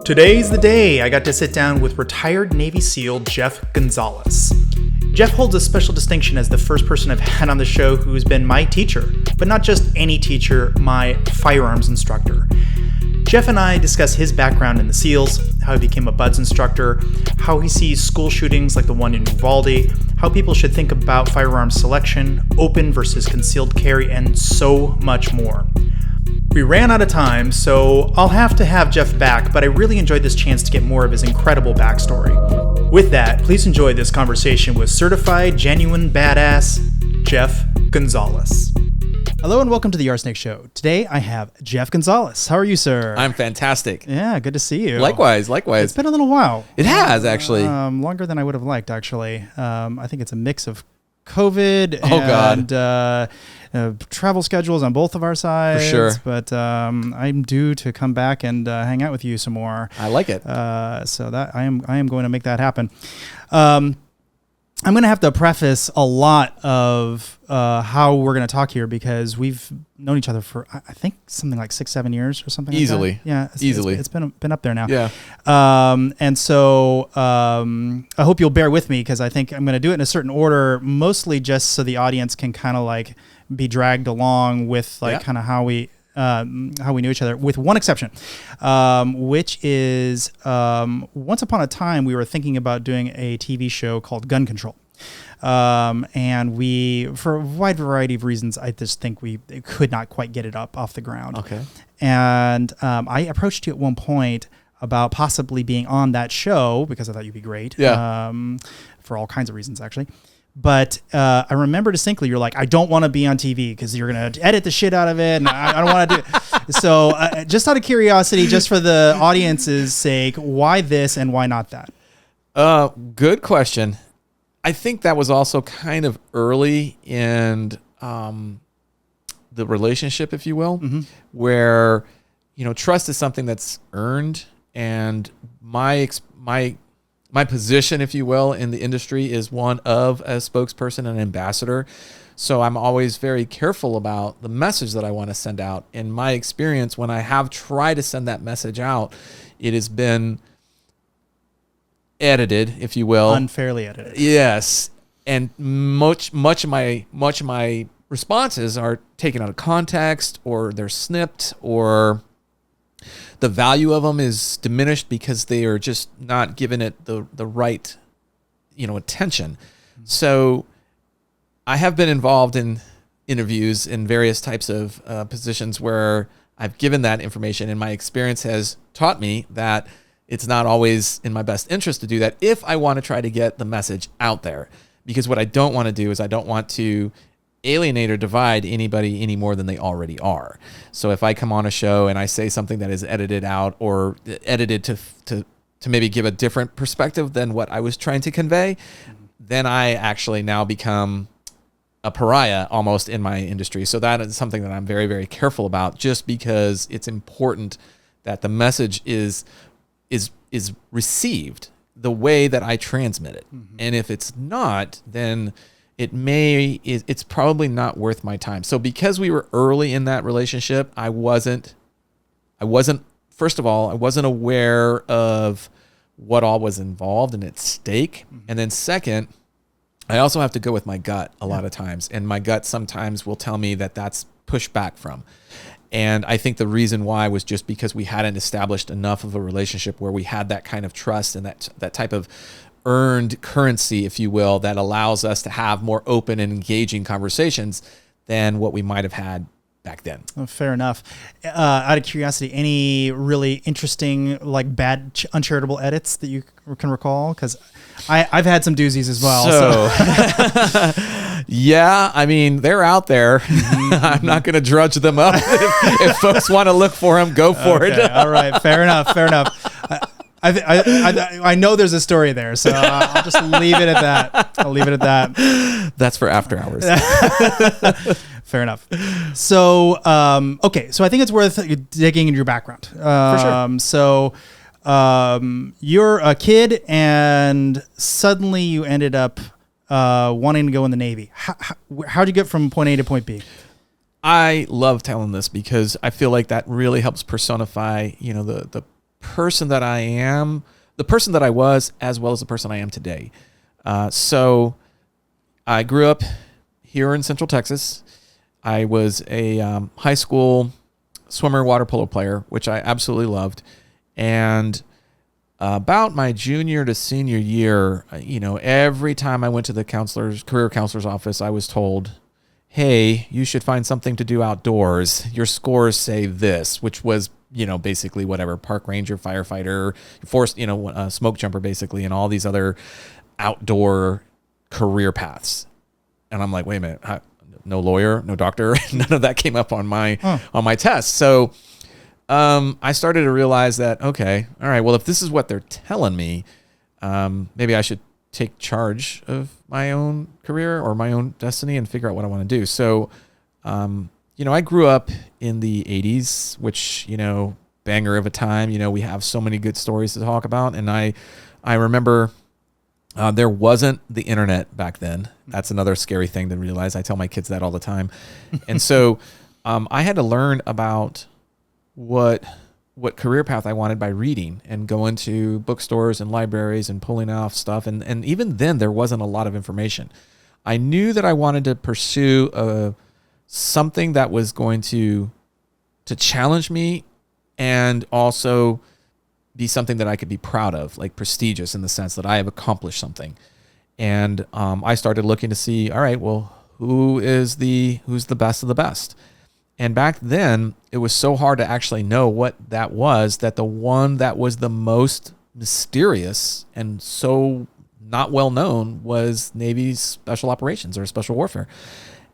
Today's the day I got to sit down with retired Navy SEAL Jeff Gonzales. Jeff holds a special distinction as the first person I've had on the show who's been my teacher, but not just any teacher, my firearms instructor. Jeff and I discuss his background in the SEALs, how he became a BUDS instructor, how he sees school shootings like the one in Uvalde, how people should think about firearms selection, open versus concealed carry, and so much more. We ran out of time, so I'll have to have Jeff back, but I really enjoyed this chance to get more of his incredible backstory. With that, please enjoy this conversation with certified, genuine, badass Jeff Gonzales. Hello and welcome to the RSnake Show. Today I have Jeff Gonzales. How are you, sir? I'm fantastic. Yeah, good to see you. Likewise. It's been a little while. It has, actually. Longer than I would have liked, actually. I think it's a mix of COVID and travel schedules on both of our sides. For sure. But I'm due to come back and hang out with you some more. I like it. So that I am going to make that happen. I'm going to have to preface a lot of how we're going to talk here because we've known each other for, I think, something like 6-7 years or something. Easily. Like that. Yeah. Easily. It's been up there now. Yeah. And so I hope you'll bear with me because I think I'm going to do it in a certain order, mostly just so the audience can kind of like be dragged along with kind of how we knew each other, with one exception, which is once upon a time we were thinking about doing a TV show called Gun Control. And we, for a wide variety of reasons, I just think we could not quite get it off the ground. Okay. And I approached you at one point about possibly being on that show because I thought you'd be great. Yeah. For all kinds of reasons, actually. But I remember distinctly, you're like, I don't want to be on TV because you're going to edit the shit out of it. And I don't want to do it. So just out of curiosity, just for the audience's sake, why this and why not that? Good question. I think that was also kind of early in the relationship, if you will, where, trust is something that's earned. And my position, if you will, in the industry is one of a spokesperson and ambassador. So I'm always very careful about the message that I want to send out. In my experience, when I have tried to send that message out, it has been edited, if you will. Unfairly edited. Yes. And much of my responses are taken out of context, or they're snipped, or the value of them is diminished because they are just not giving it the right, attention. So I have been involved in interviews in various types of positions where I've given that information, and my experience has taught me that it's not always in my best interest to do that if I want to try to get the message out there. Because what I don't want to do is I don't want to alienate or divide anybody any more than they already are. So if I come on a show and I say something that is edited out or edited to maybe give a different perspective than what I was trying to convey, then I actually now become a pariah almost in my industry. So that is something that I'm very, very careful about, just because it's important that the message is received the way that I transmit it. And if it's not, then it's probably not worth my time. So because we were early in that relationship, I wasn't first of all, I wasn't aware of what all was involved and at stake. And then second, I also have to go with my gut a lot of times. And my gut sometimes will tell me that that's pushed back from. And I think the reason why was just because we hadn't established enough of a relationship where we had that kind of trust and that type of earned currency, if you will, that allows us to have more open and engaging conversations than what we might have had back then. Oh, fair enough. Out of curiosity, any really interesting, like bad, uncharitable edits that you can recall? Because I've had some doozies as well. So. Yeah, I mean, they're out there. I'm not going to drudge them up. If folks want to look for them, go for it. All right, fair enough. I know there's a story there, so I'll just leave it at that. That's for after hours. Fair enough. So, okay. So I think it's worth digging into your background. For sure. So, you're a kid and suddenly you ended up wanting to go in the Navy. How'd you get from point A to point B? I love telling this because I feel like that really helps personify, the person that I am, the person that I was, as well as the person I am today. So I grew up here in Central Texas. I was a high school swimmer, water polo player, which I absolutely loved. And about my junior to senior year, every time I went to the career counselor's office, I was told, hey, you should find something to do outdoors. Your scores say this, which was, basically whatever, park ranger, firefighter, forest, smoke jumper, basically, and all these other outdoor career paths. And I'm like, wait a minute, no lawyer, no doctor, none of that came up on my test. So I started to realize that, okay, all right, well, if this is what they're telling me, maybe I should take charge of my own career or my own destiny and figure out what I want to do. So, I grew up in the 80s, which, banger of a time. We have so many good stories to talk about. And I remember there wasn't the internet back then. That's another scary thing to realize. I tell my kids that all the time. And so I had to learn about what career path I wanted by reading and going to bookstores and libraries and pulling off stuff. And even then, there wasn't a lot of information. I knew that I wanted to pursue something that was going to challenge me and also be something that I could be proud of, like prestigious in the sense that I have accomplished something. And I started looking to see, all right, well, who's the best of the best? And back then, it was so hard to actually know what that was, that the one that was the most mysterious and so not well known was Navy's Special Operations or Special Warfare.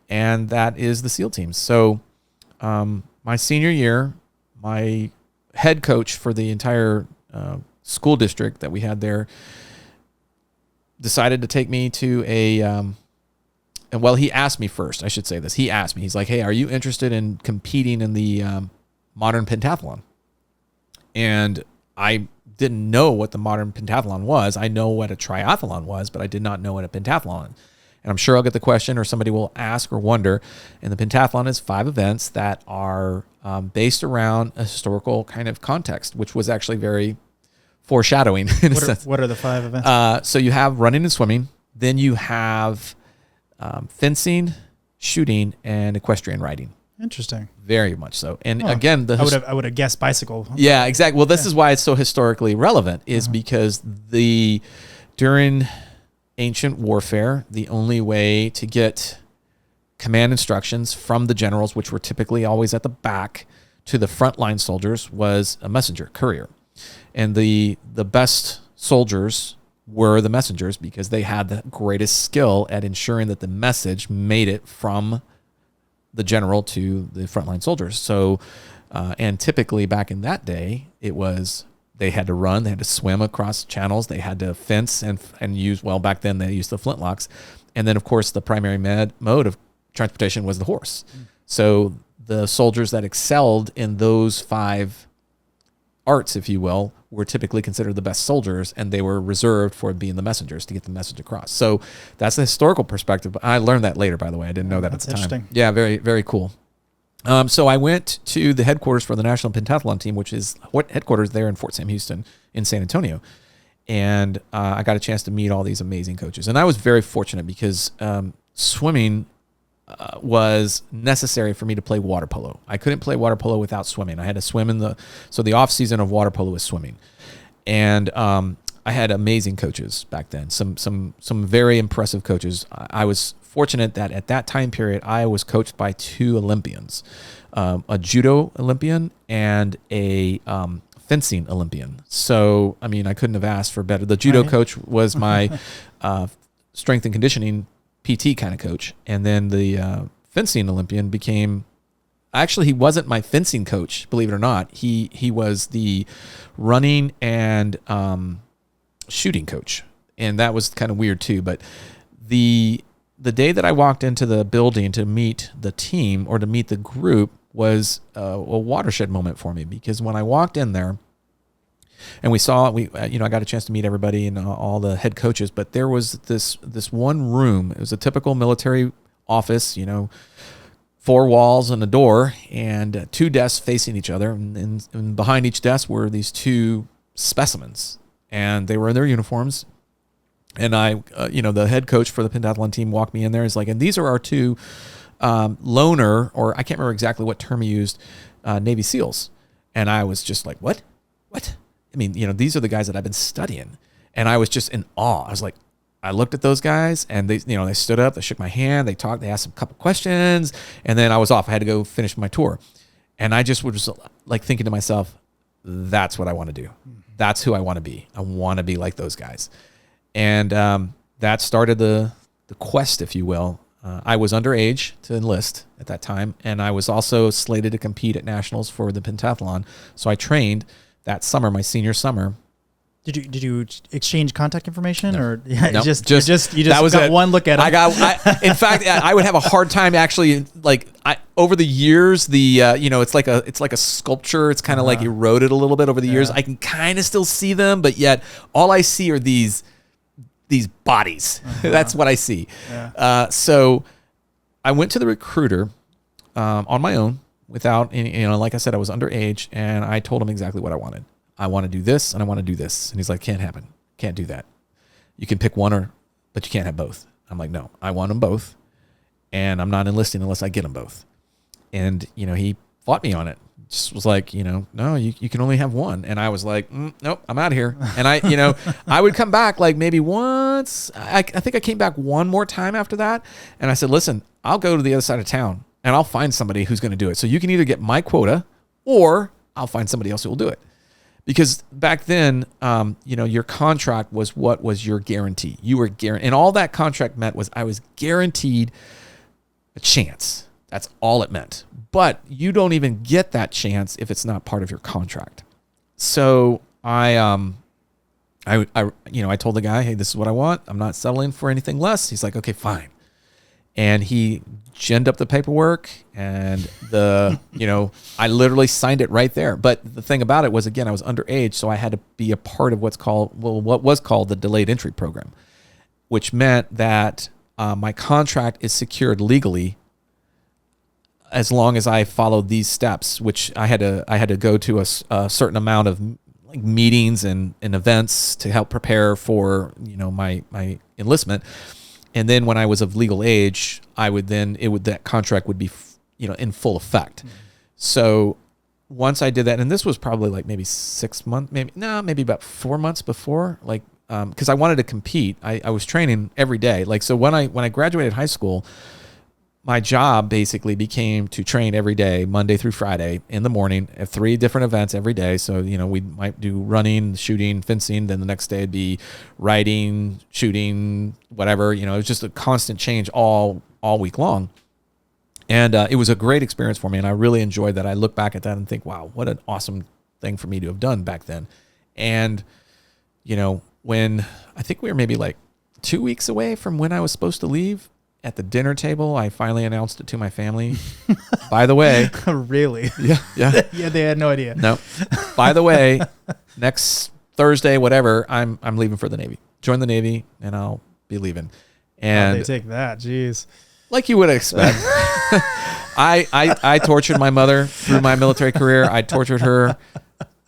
And that is the SEAL teams. So my senior year, my head coach for the entire school district that we had there decided to take me to he asked me first, I should say this. He asked me, he's like, hey, are you interested in competing in the modern pentathlon? And I didn't know what the modern pentathlon was. I know what a triathlon was, but I did not know what a pentathlon. And I'm sure I'll get the question or somebody will ask or wonder. And the pentathlon is 5 events that are based around a historical kind of context, which was actually very foreshadowing in a sense. What are the 5 events? So you have running and swimming. Then you have fencing, shooting, and equestrian riding. Interesting. Very much so. And again, I would have guessed bicycle. Yeah, exactly. Well, this is why it's so historically relevant, is because during ancient warfare, the only way to get command instructions from the generals, which were typically always at the back, to the frontline soldiers was a messenger, courier. And the best soldiers were the messengers because they had the greatest skill at ensuring that the message made it from the general to the frontline soldiers. So, and typically back in that day, it was they had to run, they had to swim across channels, they had to fence and use, well, back then they used the flintlocks. And then, of course, the primary mode of transportation was the horse. So the soldiers that excelled in those 5 arts, if you will, were typically considered the best soldiers, and they were reserved for being the messengers to get the message across. So that's the historical perspective. I learned that later, by the way. I didn't know that at the time. Interesting. Yeah, very, very cool. So I went to the headquarters for the National Pentathlon Team, which is headquarters there in Fort Sam Houston in San Antonio. And I got a chance to meet all these amazing coaches. And I was very fortunate because swimming was necessary for me to play water polo. I couldn't play water polo without swimming. I had to swim so the off season of water polo was swimming. And I had amazing coaches back then, some very impressive coaches. I was fortunate that at that time period, I was coached by 2 Olympians, a judo Olympian and a fencing Olympian. So, I mean, I couldn't have asked for better. The judo coach was my strength and conditioning PT kind of coach. And then the fencing Olympian became, actually, he wasn't my fencing coach, believe it or not. He was the running and shooting coach. And that was kind of weird too. But the day that I walked into the building to meet the team or to meet the group was a watershed moment for me, because when I walked in there and I got a chance to meet everybody and all the head coaches, but there was this one room. It was a typical military office, 4 walls and a door and 2 desks facing each other. And behind each desk were these 2 specimens, and they were in their uniforms. And I, the head coach for the pentathlon team walked me in there. He's like, and these are our two loner, or I can't remember exactly what term he used, Navy SEALs. And I was just like, what? I mean, these are the guys that I've been studying. And I was just in awe. I was like, I looked at those guys, and they stood up, they shook my hand, they talked, they asked a couple questions, and then I was off. I had to go finish my tour. And I just was like thinking to myself, that's what I want to do. That's who I want to be. I want to be like those guys. And that started the quest, if you will. I was underage to enlist at that time, and I was also slated to compete at nationals for the pentathlon. So I trained that summer, my senior summer. Did you exchange contact information, or No, you just got one look at it? In fact, I would have a hard time actually. Like over the years, it's like a sculpture. It's kind of like eroded a little bit over the years. I can kind of still see them, but yet all I see are these bodies. That's what I see. Yeah. So I went to the recruiter on my own without any, like I said, I was underage, and I told him exactly what I wanted. I want to do this and I want to do this. And he's like, can't happen. Can't do that. You can pick one, but you can't have both. I'm like, no, I want them both. And I'm not enlisting unless I get them both. And, he fought me on it. Just was like, no, you can only have one. And I was like, nope, I'm out of here. And I would come back like maybe once. I think I came back one more time after that. And I said, listen, I'll go to the other side of town and I'll find somebody who's going to do it. So you can either get my quota or I'll find somebody else who will do it. Because back then, your contract was what was your guarantee. You were guaranteed. And all that contract meant was I was guaranteed a chance. That's all it meant. But you don't even get that chance if it's not part of your contract. So I told the guy, hey, this is what I want. I'm not settling for anything less. He's like, okay, fine. And he ginned up the paperwork, and I literally signed it right there. But the thing about it was, again, I was underage, so I had to be a part of what was called the delayed entry program, which meant that my contract is secured legally as long as I followed these steps, which I had to go to a certain amount of like meetings and events to help prepare for my enlistment. And then when I was of legal age, that contract would be, in full effect. Mm-hmm. So once I did that, and this was probably like maybe 6 months, maybe about 4 months before, like, cause I wanted to compete. I was training every day. Like, so when I graduated high school, my job basically became to train every day, Monday through Friday in the morning at 3 different events every day. So, we might do running, shooting, fencing. Then the next day it'd be riding, shooting, whatever. It was just a constant change all week long. And it was a great experience for me. And I really enjoyed that. I look back at that and think, wow, what an awesome thing for me to have done back then. And, when I think we were maybe like 2 weeks away from when I was supposed to leave, at the dinner table, I finally announced it to my family. By the way. Really? Yeah. Yeah, they had no idea. No. By the way, next Thursday, whatever, I'm leaving for the Navy. Join the Navy, and I'll be leaving. And they take that, jeez. Like you would expect. I tortured my mother through my military career. I tortured her.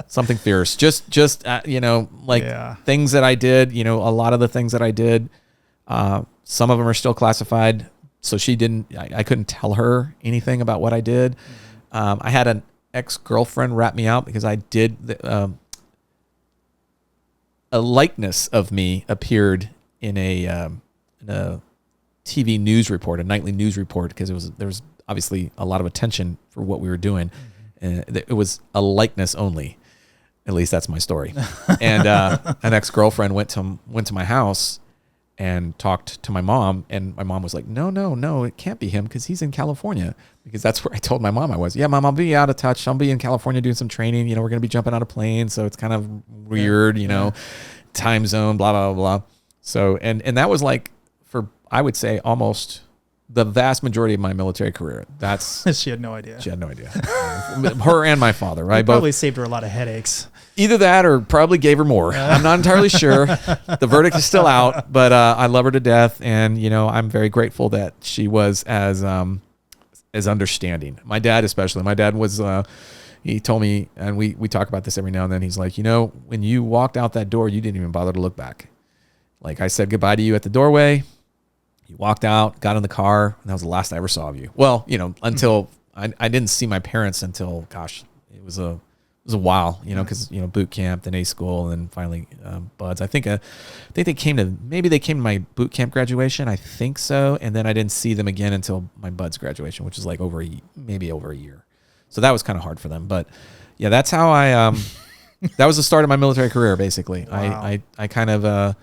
Something fierce. Just things that I did, a lot of the things that I did, some of them are still classified, so I couldn't tell her anything about what I did. I had an ex-girlfriend rat me out because I did a likeness of me appeared in a TV news report, a nightly news report, because there was obviously a lot of attention for what we were doing. And it was a likeness only. At least that's my story. And an ex-girlfriend went to my house and talked to my mom, and my mom was like, no, it can't be him because he's in California, because that's where I told my mom I was. Yeah, Mom, I'll be out of touch. I'll be in California doing some training. We're going to be jumping out of planes, so it's kind of weird, time zone, blah, blah, blah. So, and that was like, for, I would say, almost the vast majority of my military career. She had no idea. Her and my father, right? Probably saved her a lot of headaches. Either that or probably gave her more. I'm not entirely sure. The verdict is still out, but I love her to death. And, I'm very grateful that she was as understanding. My dad especially. My dad was, he told me, and we talk about this every now and then. He's like, when you walked out that door, you didn't even bother to look back. Like I said goodbye to you at the doorway. You walked out, got in the car, and that was the last I ever saw of you. Well, until I didn't see my parents until, gosh, it was a while, because boot camp, then A school, and then finally buds. I think they came to my boot camp graduation. I think so, and then I didn't see them again until my buds graduation, which is like maybe over a year. So that was kind of hard for them. But yeah, that's how I. That was the start of my military career, basically. Wow. I kind of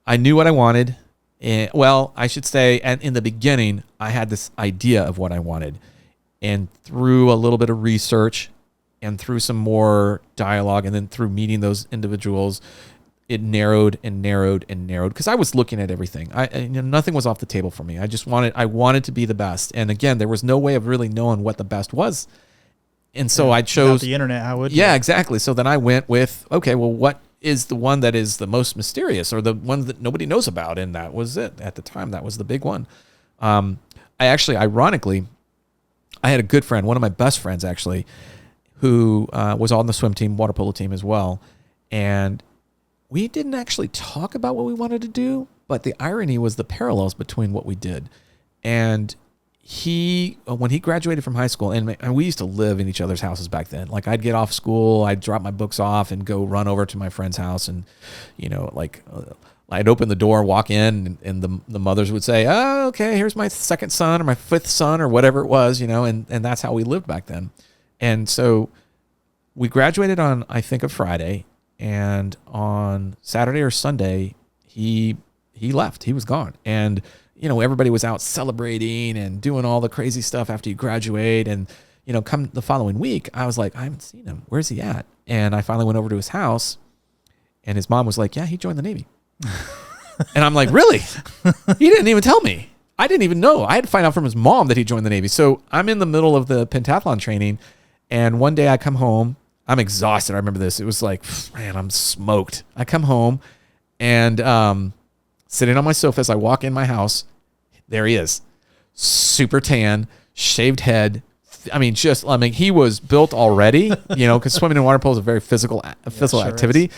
I knew what I wanted. Well, I should say, and in the beginning, I had this idea of what I wanted. And through a little bit of research and through some more dialogue and then through meeting those individuals, it narrowed and narrowed and narrowed because I was looking at everything. Nothing was off the table for me. I wanted to be the best. And again, there was no way of really knowing what the best was. And so I chose... Without the internet, how would you? Yeah, exactly. So then I went with, okay, well, what is the one that is the most mysterious or the one that nobody knows about? And that was it. At the time, that was the big one. Ironically, I had a good friend, one of my best friends actually, who was on the swim team, water polo team as well. And we didn't actually talk about what we wanted to do, but the irony was the parallels between what we did. And when he graduated from high school, and we used to live in each other's houses back then. Like I'd get off school, I'd drop my books off and go run over to my friend's house. And, I'd open the door, walk in, and the mothers would say, oh, okay, here's my second son or my fifth son or whatever it was, and that's how we lived back then. And so we graduated on, I think, a Friday, and on Saturday or Sunday, he left. He was gone. And, everybody was out celebrating and doing all the crazy stuff after you graduate. And, come the following week, I was like, I haven't seen him. Where's he at? And I finally went over to his house, and his mom was like, yeah, he joined the Navy. And I'm like, really? He didn't even tell me. I didn't even know. I had to find out from his mom that he joined the Navy. So I'm in the middle of the pentathlon training, and one day I come home. I'm exhausted. I remember this. It was like, man, I'm smoked. I come home, and sitting on my sofa as I walk in my house, there he is. Super tan, shaved head. He was built already, because swimming and water polo is a very physical activity.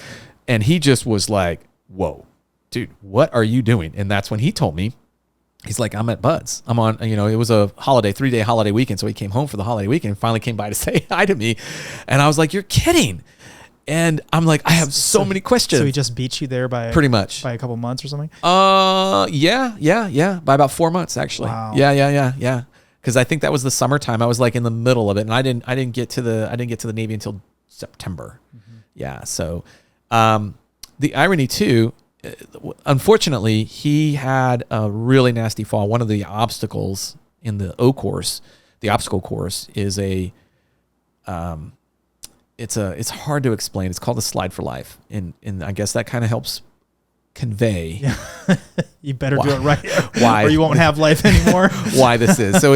And he just was like, whoa, dude, what are you doing? And that's when he told me, he's like, I'm at Bud's. I'm on, it was a holiday, 3-day holiday weekend. So he came home for the holiday weekend and finally came by to say hi to me. And I was like, you're kidding. And I'm like, I have so many questions. So he just beat you there by pretty much by a couple months or something? Yeah. By about 4 months, actually. Wow. Yeah. Because I think that was the summertime. I was like in the middle of it, and I didn't get to the Navy until September. Mm-hmm. Yeah. So the irony too, unfortunately, he had a really nasty fall. One of the obstacles in the obstacle course is it's hard to explain. It's called the slide for life. And I guess that kind of helps convey. Yeah. You better do it right. Why? Or you won't have life anymore. Why this is. So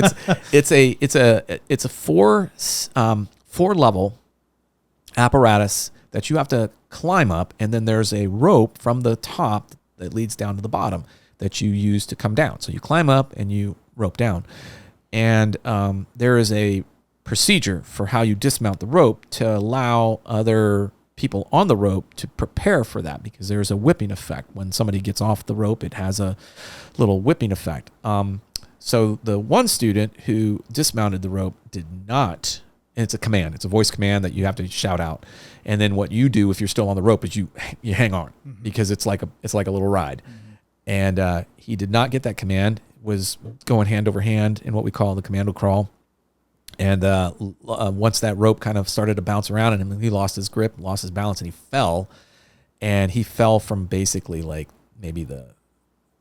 it's a four level apparatus that you have to climb up, and then there's a rope from the top that leads down to the bottom that you use to come down. So you climb up and you rope down. And there is a procedure for how you dismount the rope to allow other people on the rope to prepare for that, because there's a whipping effect. When somebody gets off the rope, it has a little whipping effect. So the one student who dismounted the rope did not, and it's a command, it's a voice command that you have to shout out. And then what you do if you're still on the rope is you hang on, mm-hmm. because it's like a little ride. Mm-hmm. And he did not get that command, was going hand over hand in what we call the commando crawl. And once that rope kind of started to bounce around in him, he lost his grip, lost his balance, and he fell. And he fell from basically like maybe the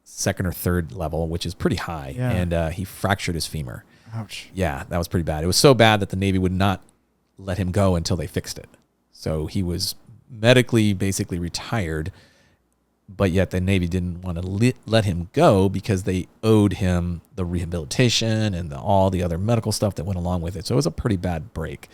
second or third level, which is pretty high. Yeah. And he fractured his femur. Ouch. Yeah, that was pretty bad. It was so bad that the Navy would not let him go until they fixed it. So he was medically basically retired, but yet the Navy didn't want to let him go because they owed him the rehabilitation and all the other medical stuff that went along with it. So it was a pretty bad break.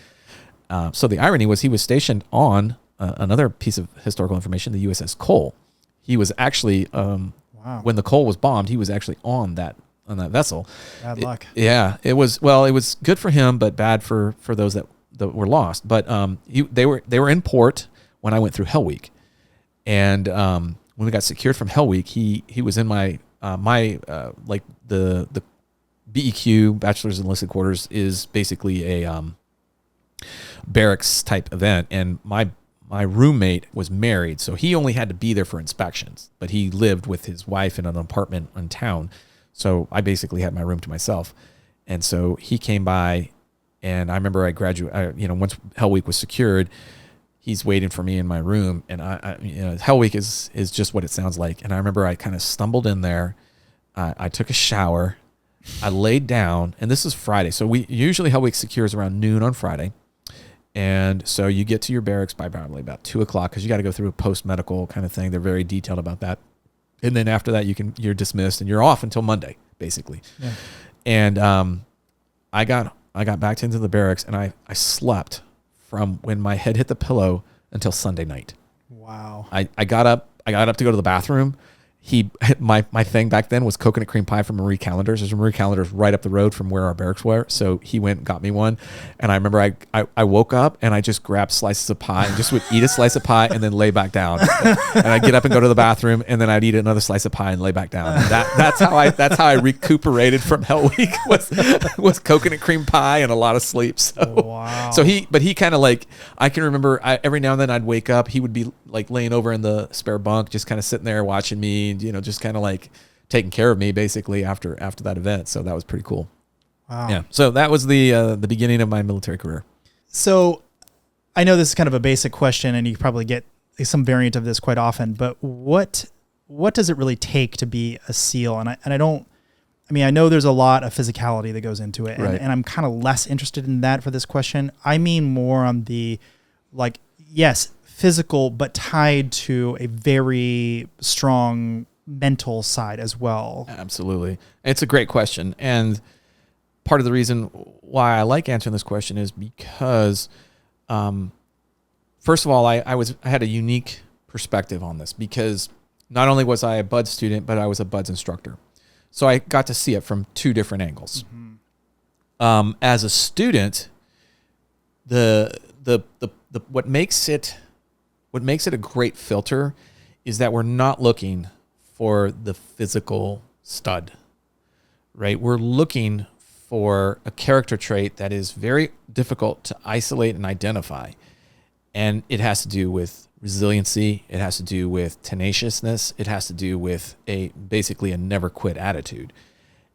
So the irony was he was stationed on another piece of historical information, the USS Cole. He was actually, when the Cole was bombed, he was actually on that vessel. Bad luck. It was good for him, but bad for those that were lost. But they were in port when I went through Hell Week, and when we got secured from Hell Week, he was in my like the BEQ, Bachelor's Enlisted Quarters, is basically a barracks type event, and my roommate was married, so he only had to be there for inspections, but he lived with his wife in an apartment in town, so I basically had my room to myself. And so he came by, and I remember I graduated, once Hell Week was secured, he's waiting for me in my room, and Hell Week is just what it sounds like. And I remember I kind of stumbled in there, I took a shower, I laid down, and this is Friday, so we usually Hell Week secures around noon on Friday. And so you get to your barracks by probably about 2:00 because you got to go through a post-medical kind of thing. They're very detailed about that. And then after that, you're dismissed and you're off until Monday, basically. Yeah. And I got back into the barracks, and I slept from when my head hit the pillow until Sunday night. Wow. I got up to go to the bathroom. My thing back then was coconut cream pie from Marie Callender's. There's a Marie Callender's right up the road from where our barracks were. So he went and got me one. And I remember I woke up and I just grabbed slices of pie and just would eat a slice of pie and then lay back down. And I'd get up and go to the bathroom, and then I'd eat another slice of pie and lay back down. And that's how I recuperated from Hell Week was coconut cream pie and a lot of sleep. So, wow. So he kind of like, I can remember every now and then I'd wake up, he would be like laying over in the spare bunk, just kind of sitting there watching me, just kind of like taking care of me basically after that event. So that was pretty cool. Wow. Yeah. So that was the beginning of my military career. So I know this is kind of a basic question, and you probably get some variant of this quite often, but what does it really take to be a SEAL? And I know there's a lot of physicality that goes into it, Right. and I'm kind of less interested in that for this question. I mean more on the, like, yes, physical, but tied to a very strong mental side as well. Absolutely. It's a great question. And part of the reason why I like answering this question is because, first of all, I had a unique perspective on this, because not only was I a BUD student, but I was a BUDS instructor. So I got to see it from two different angles. Mm-hmm. As a student, what makes it a great filter is that we're not looking for the physical stud, right? We're looking for a character trait that is very difficult to isolate and identify. And it has to do with resiliency. It has to do with tenaciousness. It has to do with basically a never quit attitude.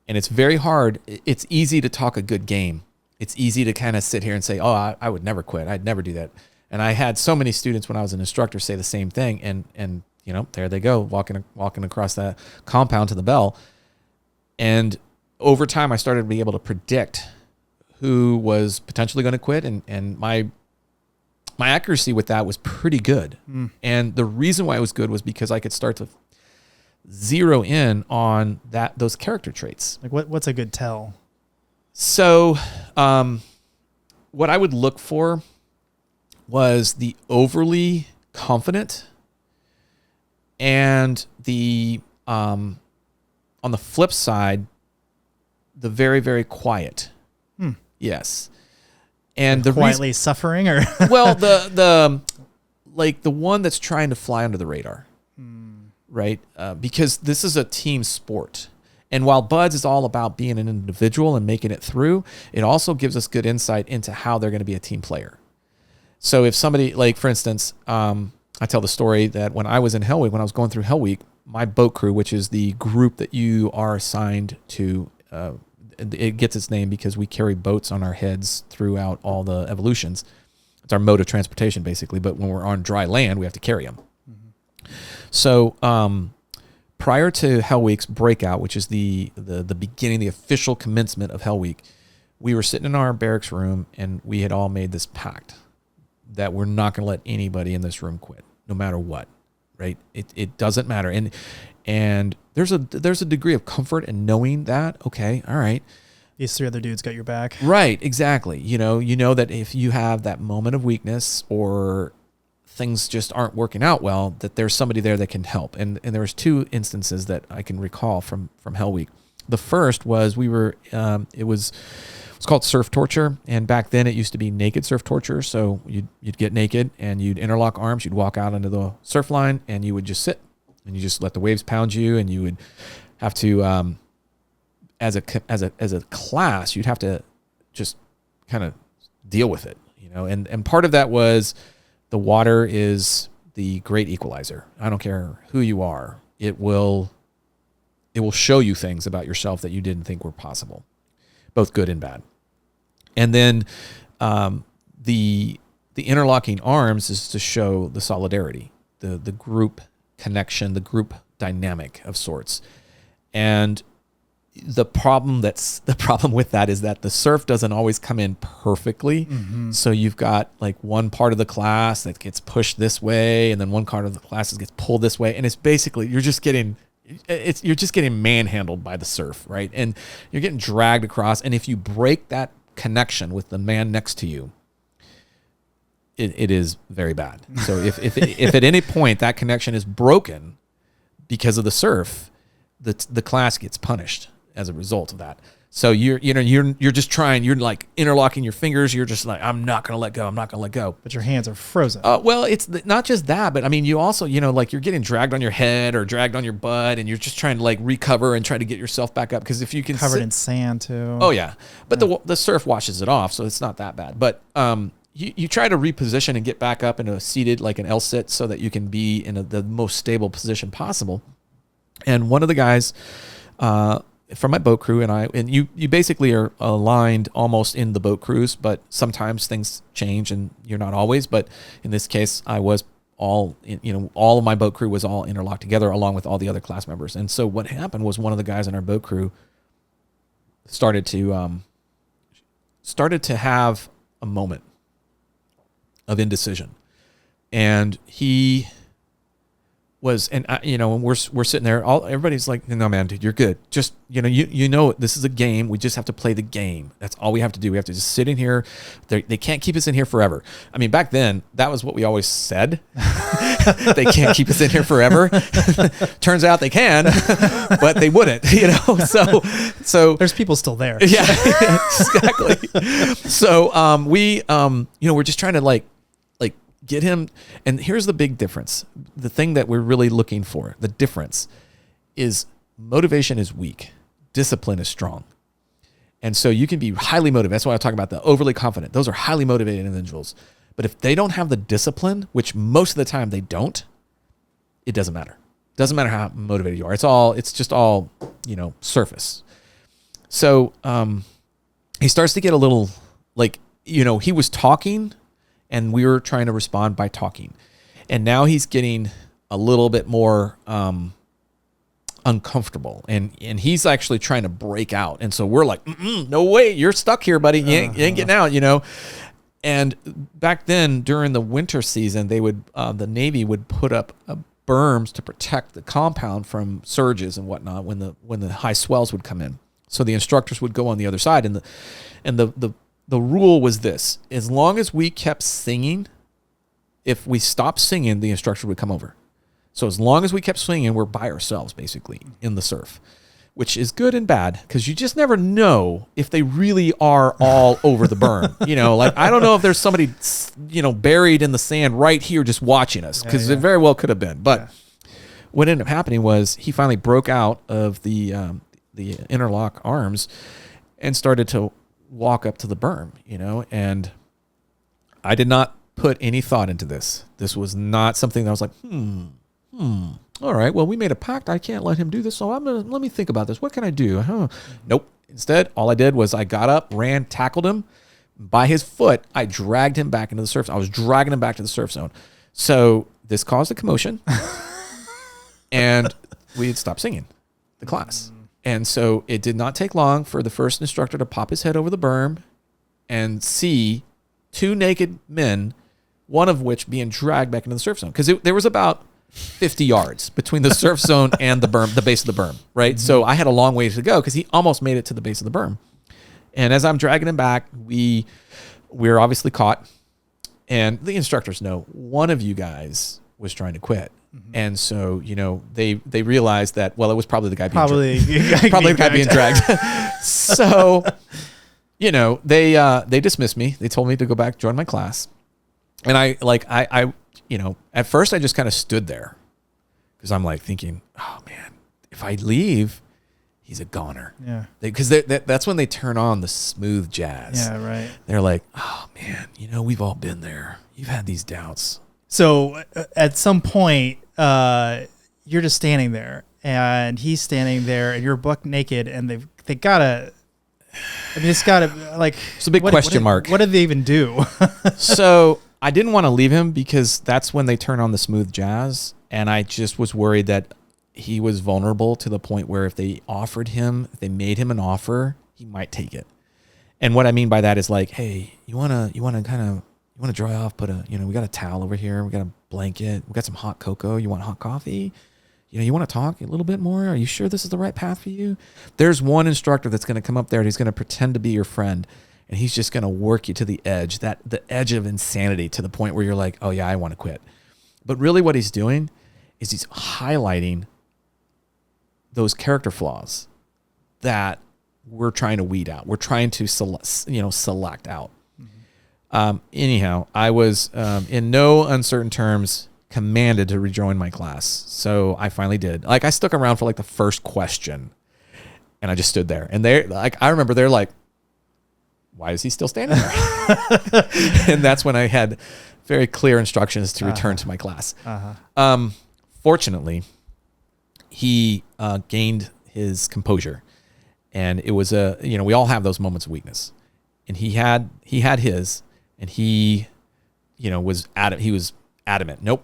And it's very hard. It's easy to talk a good game. It's easy to kind of sit here and say, oh, I would never quit. I'd never do that. And I had so many students when I was an instructor say the same thing. And there they go, walking across that compound to the bell. And over time, I started to be able to predict who was potentially going to quit. And my accuracy with that was pretty good. Mm. And the reason why it was good was because I could start to zero in on those character traits. Like what's a good tell? So what I would look for was the overly confident and the on the flip side, the very, very quiet. Yes. And the quietly suffering, or well, the one that's trying to fly under the radar, right? Because this is a team sport. And while BUDS is all about being an individual and making it through, it also gives us good insight into how they're going to be a team player. So if somebody, like, for instance, I tell the story that when I was in Hell Week, when I was going through Hell Week, my boat crew, which is the group that you are assigned to, it gets its name because we carry boats on our heads throughout all the evolutions. It's our mode of transportation, basically. But when we're on dry land, we have to carry them. Mm-hmm. So prior to Hell Week's breakout, which is the beginning, the official commencement of Hell Week, we were sitting in our barracks room, and we had all made this pact that we're not going to let anybody in this room quit, no matter what, right? It doesn't matter. And there's a degree of comfort in knowing that, okay, all right, these three other dudes got your back. Right, exactly. You know that if you have that moment of weakness or things just aren't working out well, that there's somebody there that can help. And there was two instances that I can recall from Hell Week. The first was we It's called surf torture, and back then it used to be naked surf torture. So you'd get naked and you'd interlock arms. You'd walk out onto the surf line and you would just sit and you just let the waves pound you, and you would have to, as a class, you'd have to just kind of deal with it, And part of that was the water is the great equalizer. I don't care who you are. It will show you things about yourself that you didn't think were possible, both good and bad. And then the interlocking arms is to show the solidarity, the group connection, the group dynamic of sorts. And the problem with that is that the surf doesn't always come in perfectly. Mm-hmm. So you've got like one part of the class that gets pushed this way, and then one part of the class gets pulled this way, and it's basically you're just getting manhandled by the surf, right? And you're getting dragged across. And if you break that connection with the man next to you, it is very bad. So if at any point that connection is broken because of the surf, the class gets punished as a result of that. So you're just trying, you're like interlocking your fingers. You're just like, I'm not going to let go. I'm not going to let go. But your hands are frozen. Well, it's not just that, but I mean, you also, like you're getting dragged on your head or dragged on your butt, and you're just trying to like recover and try to get yourself back up. Because if you can covered in sand too. Oh yeah. But the surf washes it off. So it's not that bad. But, you try to reposition and get back up into a seated, like an L sit, so that you can be in the most stable position possible. And one of the guys, from my boat crew and you basically are aligned almost in the boat crews, but sometimes things change and you're not always. But in this case, I was all of my boat crew was all interlocked together along with all the other class members. And so what happened was one of the guys in our boat crew started to have a moment of indecision, and he was, and we're sitting there, everybody's like, no man, dude, you're good. Just, this is a game. We just have to play the game. That's all we have to do. We have to just sit in here. They can't keep us in here forever. I mean, back then that was what we always said. They can't keep us in here forever. Turns out they can, but they wouldn't, so there's people still there. Yeah, exactly. So, we're just trying to like get him. And here's the big difference. The thing that we're really looking for, the difference is motivation is weak. Discipline is strong. And so you can be highly motivated. That's why I talk about the overly confident. Those are highly motivated individuals. But if they don't have the discipline, which most of the time they don't, it doesn't matter. It doesn't matter how motivated you are. It's just all, surface. So he starts to get a little he was talking and we were trying to respond by talking. And now he's getting a little bit more uncomfortable. And he's actually trying to break out. And so we're like, no way, you're stuck here, buddy. You ain't getting out, And back then, during the winter season, they would the Navy would put up berms to protect the compound from surges and whatnot when the high swells would come in. So the instructors would go on the other side, and the rule was this: as long as we kept singing, if we stopped singing, the instructor would come over. So as long as we kept swinging, we're by ourselves basically in the surf, which is good and bad because you just never know if they really are all over the berm. I don't know if there's somebody, buried in the sand right here just watching us, because it very well could have been. But what ended up happening was he finally broke out of the interlock arms and started to walk up to the berm, and I did not put any thought into this. This was not something that I was like, all right, well, we made a pact. I can't let him do this, so let me think about this. What can I do? Nope. Instead, all I did was I got up, ran, tackled him. By his foot, I dragged him back into the surf. I was dragging him back to the surf zone. So this caused a commotion, and we had stopped singing the class. And so it did not take long for the first instructor to pop his head over the berm and see two naked men, one of which being dragged back into the surf zone. Because there was about 50 yards between the surf zone and the berm, the base of the berm, right? Mm-hmm. So I had a long way to go because he almost made it to the base of the berm. And as I'm dragging him back, we're obviously caught. And the instructors know one of you guys was trying to quit. Mm-hmm. And so, they realized that, well, it was probably the guy being dragged. So they dismissed me. They told me to go back, join my class. And I at first I just kind of stood there because I'm like thinking, oh man, if I leave, he's a goner. Yeah. Because that's when they turn on the smooth jazz. Yeah, right. They're like, oh man, we've all been there. You've had these doubts. So at some point, you're just standing there and he's standing there and you're buck naked and they gotta, it's gotta like, it's a big question mark. What did they even do? So I didn't want to leave him because that's when they turn on the smooth jazz. And I just was worried that he was vulnerable to the point where if they made him an offer, he might take it. And what I mean by that is like, hey, you want to dry off, we got a towel over here. We got a blanket. We got some hot cocoa. You want hot coffee? You want to talk a little bit more? Are you sure this is the right path for you? There's one instructor that's going to come up there and he's going to pretend to be your friend. And he's just going to work you to the edge, the edge of insanity to the point where you're like, oh yeah, I want to quit. But really what he's doing is he's highlighting those character flaws that we're trying to weed out. We're trying to select out. Anyhow, I was in no uncertain terms commanded to rejoin my class. So I finally did. Like I stuck around for like the first question and I just stood there and I remember they're like, why is he still standing there? And that's when I had very clear instructions to return to my class. Fortunately, he gained his composure and it was we all have those moments of weakness and he had his. And he, was adamant. Nope,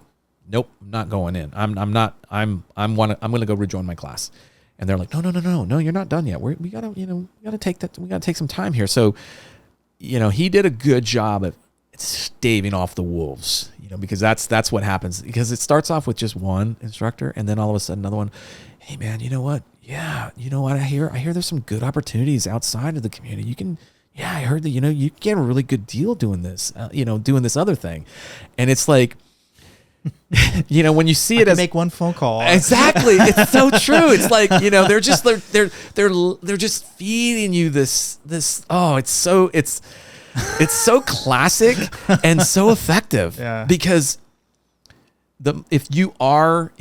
I'm not going in. I'm going to go rejoin my class. And they're like, no, you're not done yet. We gotta take some time here. So, he did a good job of staving off the wolves, because that's what happens. Because it starts off with just one instructor, and then all of a sudden another one. Hey man, you know what? Yeah, you know what I hear? I hear there's some good opportunities outside of the community. You can. Yeah, I heard that, you get a really good deal doing this, doing this other thing. And it's like, when you see it as make one phone call. Exactly. It's so true. It's like, they're just feeding you this, it's so classic and so effective. Yeah. Because if you are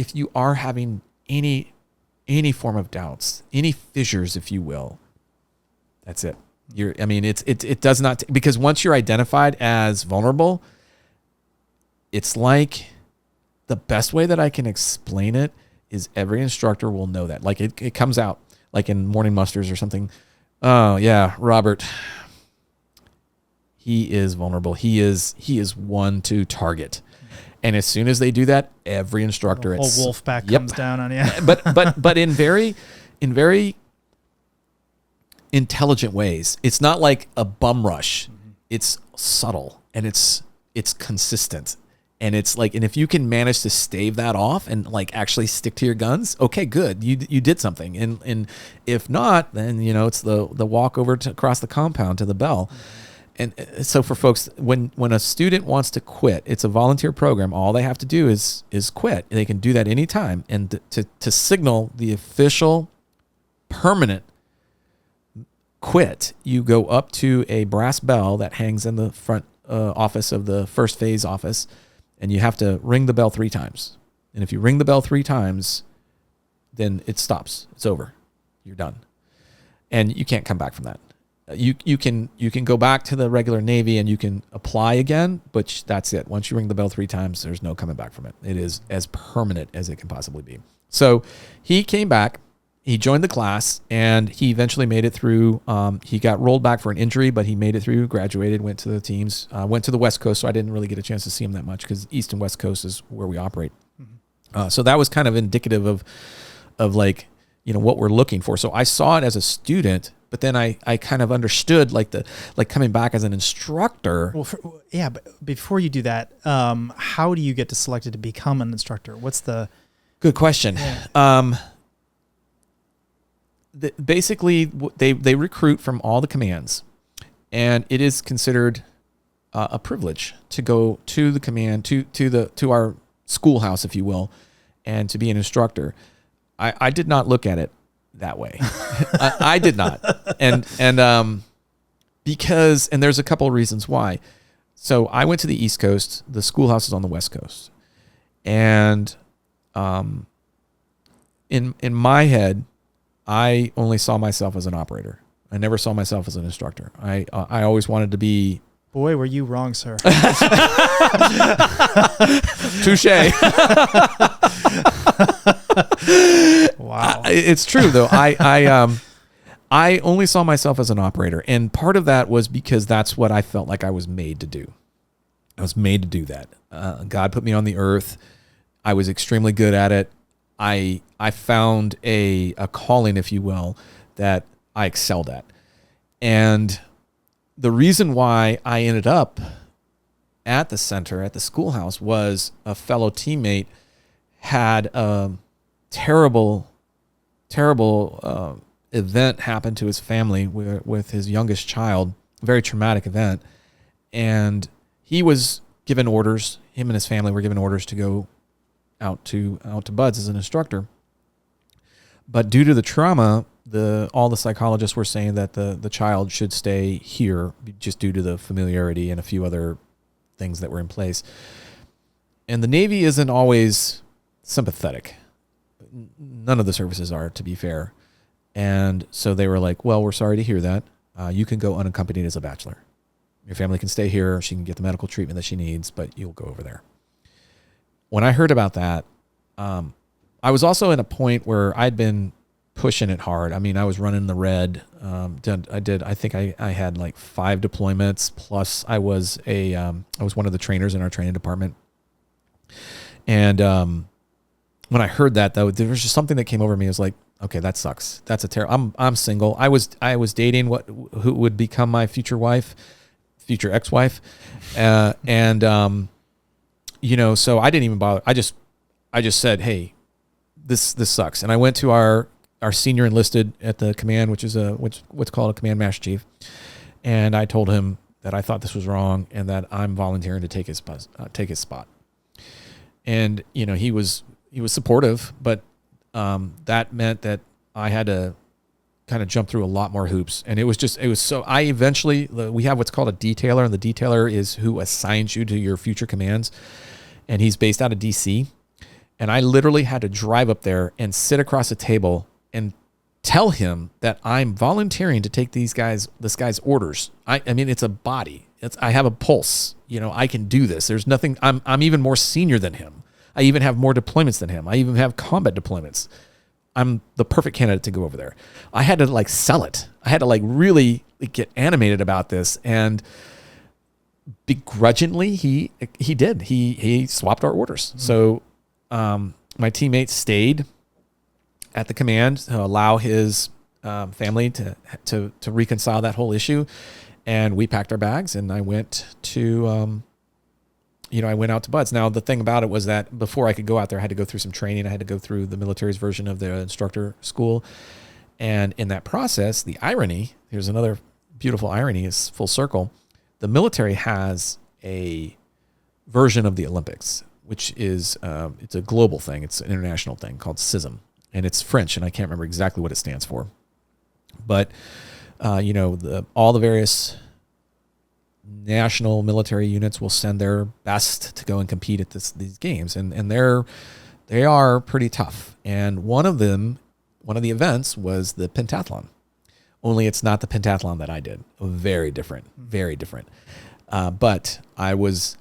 having any form of doubts, any fissures, if you will, that's it. It does not, because once you're identified as vulnerable, it's like the best way that I can explain it is every instructor will know that. Like it comes out like in morning musters or something. Oh yeah, Robert, he is vulnerable. He is one to target. And as soon as they do that, every instructor, the whole wolf pack comes down on you. but in very intelligent ways. It's not like a bum rush. It's subtle and it's consistent. And it's like, and if you can manage to stave that off and like actually stick to your guns, okay, good. You did something. And if not, then it's the walk over to across the compound to the bell. And so for folks, when a student wants to quit, it's a volunteer program. All they have to do is quit. They can do that anytime. And to signal the official permanent quit, you go up to a brass bell that hangs in the front office of the first phase office, and you have to ring the bell 3 times. And if you ring the bell 3 times, then it stops. It's over. You're done. And you can't come back from that. You can go back to the regular Navy and you can apply again, but that's it. Once you ring the bell 3 times, there's no coming back from it. It is as permanent as it can possibly be. So he came back. He joined the class and he eventually made it through. He got rolled back for an injury, but he made it through, graduated, went to the teams, went to the West Coast. So I didn't really get a chance to see him that much because East and West Coast is where we operate. So that was kind of indicative of like, what we're looking for. So I saw it as a student, but then I kind of understood like coming back as an instructor. Well, but before you do that, how do you get selected to become an instructor? What's the... Good question. Yeah. Basically, they recruit from all the commands, and it is considered a privilege to go to the command to our schoolhouse, if you will, and to be an instructor. I did not look at it that way. I did not, and Because, and there's a couple of reasons why. So I went to the East Coast. The schoolhouse is on the West Coast. And in my head, I only saw myself as an operator. I never saw myself as an instructor. I always wanted to be. Boy, were you wrong, sir. Touche. Wow. It's true though. I only saw myself as an operator, and part of that was because that's what I felt like I was made to do. I was made to do that. God put me on the earth. I was extremely good at it. I found a calling, if you will, that I excelled at. And the reason why I ended up at the center, at the schoolhouse, was a fellow teammate had a terrible event happen to his family with his youngest child, a very traumatic event. And he was given orders, him and his family were given orders to go out to Buds as an instructor. But due to the trauma, all the psychologists were saying that the child should stay here just due to the familiarity and a few other things that were in place. And the Navy isn't always sympathetic. None of the services are, to be fair. And so they were like, well, we're sorry to hear that. You can go unaccompanied as a bachelor. Your family can stay here. She can get the medical treatment that she needs, but you'll go over there. When I heard about that, I was also in a point where I'd been pushing it hard. I mean, I was running the red. I think I had like 5 deployments, plus I was one of the trainers in our training department. And when I heard that, though, there was just something that came over me. It was like, okay, that sucks. That's a terrible. I'm single. I was dating who would become my future ex-wife, and so I didn't even bother. I just said, hey, this sucks. And I went to our senior enlisted at the command, which is what's called a command master chief, and I told him that I thought this was wrong and that I'm volunteering to take his spot. And he was supportive, but that meant that I had to kind of jump through a lot more hoops. And we have what's called a detailer, and the detailer is who assigns you to your future commands. And he's based out of DC. And I literally had to drive up there and sit across a table and tell him that I'm volunteering to take this guy's orders. I mean, it's a body. I have a pulse. I can do this. There's nothing. I'm even more senior than him. I even have more deployments than him. I even have combat deployments. I'm the perfect candidate to go over there. I had to sell it. I had to really get animated about this. And begrudgingly, he did. He swapped our orders. Mm-hmm. So my teammate stayed at the command to allow his family to reconcile that whole issue. And we packed our bags, and I went to I went out to Buds. Now, the thing about it was that before I could go out there, I had to go through some training. I had to go through the military's version of the instructor school. And in that process, the irony, here's another beautiful irony, is full circle. The military has a version of the Olympics, which is, it's a global thing. It's an international thing called CISM. And it's French, and I can't remember exactly what it stands for. But, all the various national military units will send their best to go and compete at these games, and they are pretty tough. And one of the events was the pentathlon. Only it's not the pentathlon that I did. Very different. But I was,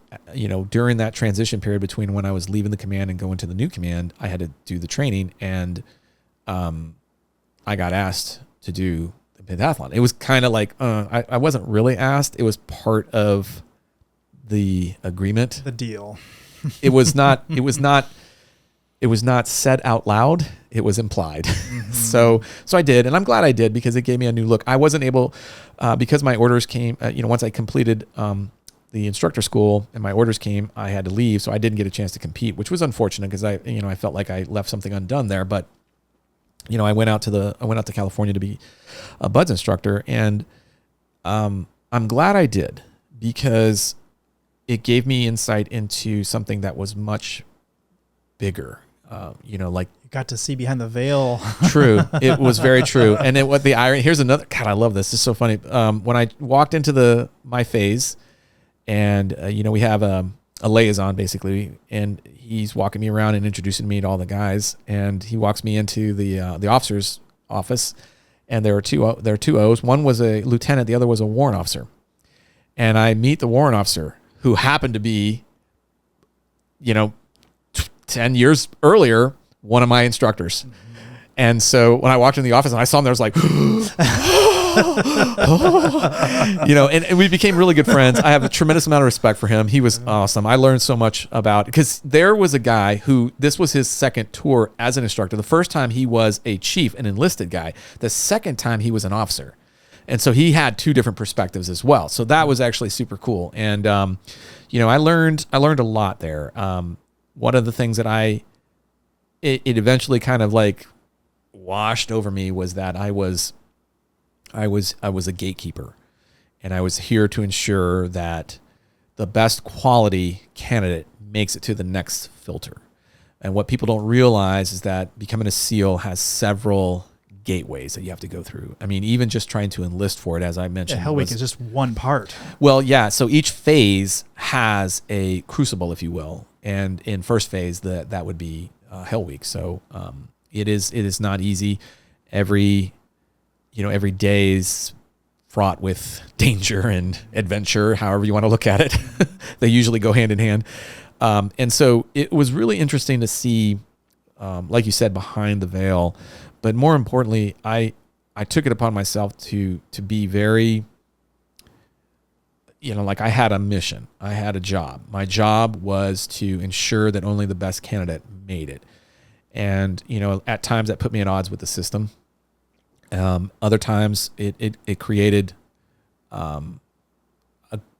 during that transition period between when I was leaving the command and going to the new command, I had to do the training, and I got asked to do pentathlon. It was kind of like I wasn't really asked. It was part of the agreement, the deal. It was not said out loud. It was implied. Mm-hmm. So I did, and I'm glad I did, because it gave me a new look. I wasn't able, because my orders came, once I completed the instructor school and my orders came, I had to leave. So I didn't get a chance to compete, which was unfortunate, because I felt like I left something undone there. But I went out to California to be a Buds instructor, and I'm glad I did, because it gave me insight into something that was much bigger. like You got to see behind the veil. true. It was very true. And then what the irony, here's another, God, I love this. It's so funny. When I walked into my phase and, we have a liaison basically, and he's walking me around and introducing me to all the guys. And he walks me into the officer's office, and there are two O's. One was a lieutenant. The other was a warrant officer. And I meet the warrant officer, who happened to be, 10 years earlier, one of my instructors. And so when I walked in the office and I saw him there, I was like, and we became really good friends. I have a tremendous amount of respect for him. He was awesome. I learned so much because there was a guy who, this was his second tour as an instructor. The first time he was a chief, an enlisted guy. The second time he was an officer. And so he had two different perspectives as well. So that was actually super cool. And, I learned a lot there. One of the things that it eventually kind of like washed over me was that I was a gatekeeper, and I was here to ensure that the best quality candidate makes it to the next filter. And what people don't realize is that becoming a SEAL has several gateways that you have to go through. I mean, even just trying to enlist for it, as I mentioned. Hell Week is just one part. Well, yeah. So each phase has a crucible, if you will. And in first phase, that would be Hell Week. So it is not easy. Every day is fraught with danger and adventure, however you want to look at it. They usually go hand in hand. And so it was really interesting to see, like you said, behind the veil. But more importantly, I took it upon myself to be very, like I had a mission. I had a job. My job was to ensure that only the best candidate made it. And, at times that put me at odds with the system. Other times it created a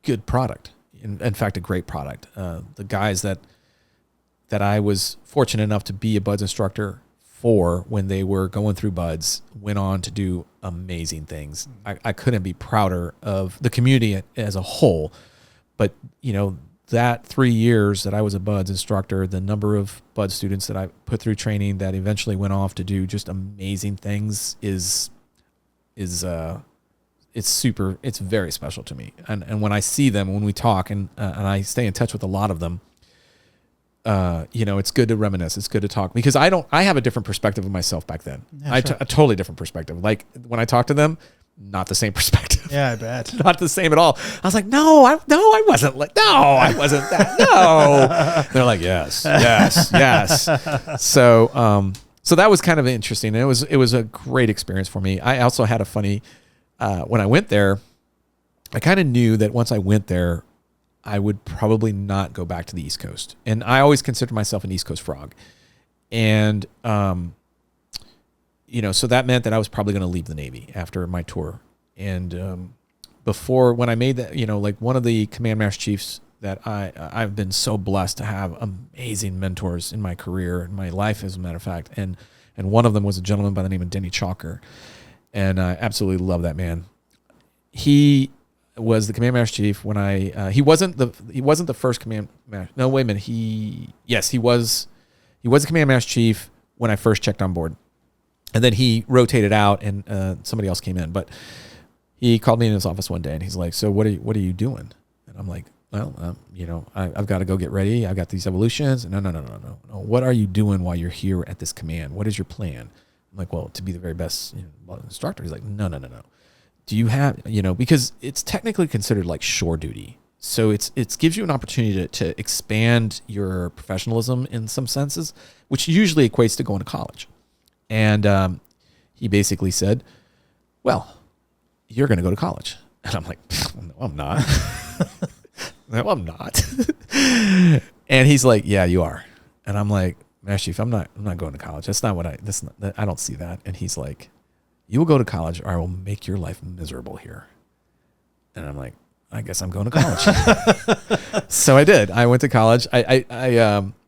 good product. In fact, a great product. The guys that I was fortunate enough to be a BUDS instructor for when they were going through BUDS went on to do amazing things. I couldn't be prouder of the community as a whole. But, that 3 years that I was a BUDS instructor, the number of BUDS students that I put through training that eventually went off to do just amazing things it's very special to me. And when I see them, when we talk and I stay in touch with a lot of them, it's good to reminisce. It's good to talk because I have a different perspective of myself back then. Yeah, sure. A totally different perspective. Like when I talk to them, not the same perspective. Yeah, I bet. Not the same at all. I was like, no, I wasn't like, no, I wasn't that. No. They're like, yes. So that was kind of interesting. It was a great experience for me. I also had a funny, when I went there, I kind of knew that once I went there, I would probably not go back to the East Coast. And I always considered myself an East Coast frog. And, so that meant that I was probably going to leave the Navy after my tour. And when I made that, like one of the command master chiefs that I've been so blessed to have amazing mentors in my career, in my life, as a matter of fact. And one of them was a gentleman by the name of Denny Chalker. And I absolutely love that man. He was the command master chief when he wasn't the first command master. No, wait a minute. He was the command master chief when I first checked on board. And then he rotated out and somebody else came in. But he called me in his office one day and he's like, so what are you doing? And I'm like, well, I've got to go get ready. I've got these evolutions. No. What are you doing while you're here at this command? What is your plan? I'm like, well, to be the very best instructor. He's like, no. Do you have, because it's technically considered like shore duty. So it gives you an opportunity to expand your professionalism in some senses, which usually equates to going to college. And he basically said, well, you're going to go to college. And I'm like, no, I'm not. No, I'm not. And he's like, yeah, you are. And I'm like, Master Chief, I'm not going to college. That's not what I don't see that. And he's like, you will go to college or I will make your life miserable here. And I'm like, I guess I'm going to college. So I did. I went to college. I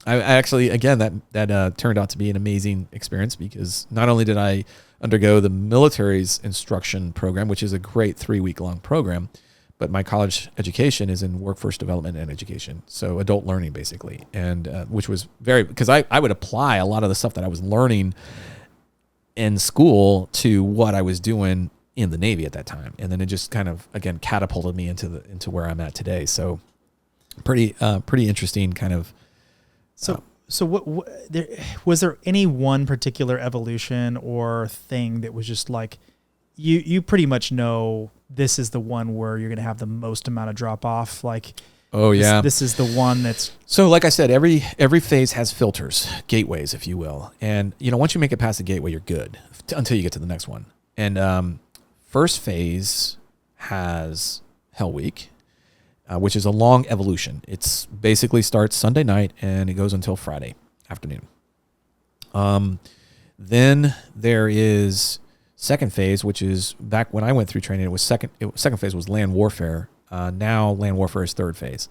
actually, again, that turned out to be an amazing experience because not only did I undergo the military's instruction program, which is a great 3-week long program, but my college education is in workforce development and education. So adult learning basically. And, which was because I would apply a lot of the stuff that I was learning in school to what I was doing in the Navy at that time. And then it just kind of, again, catapulted me into where I'm at today. So pretty interesting kind of. So was there any one particular evolution or thing that was just like, you pretty much know this is the one where you're going to have the most amount of drop off? Like, oh yeah, this is the one that's. So like I said, every phase has filters, gateways, if you will. And, once you make it past the gateway, you're good until you get to the next one. And first phase has Hell Week, which is a long evolution. It's basically starts Sunday night and it goes until Friday afternoon. Then there is second phase, which is back when I went through training. Second phase was land warfare. Now land warfare is third phase,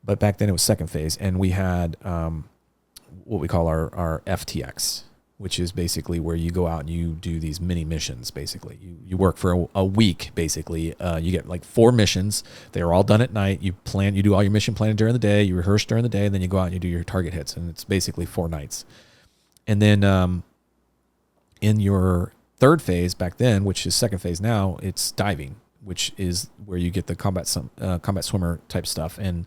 but back then it was second phase, and we had what we call our FTX, which is basically where you go out and you do these mini missions. Basically, you work for a week. Basically, you get like 4 missions. They are all done at night. You do all your mission planning during the day. You rehearse during the day, and then you go out and you do your target hits. And it's basically 4 nights. And then in your third phase back then, which is second phase now, it's diving, which is where you get the combat swimmer type stuff. And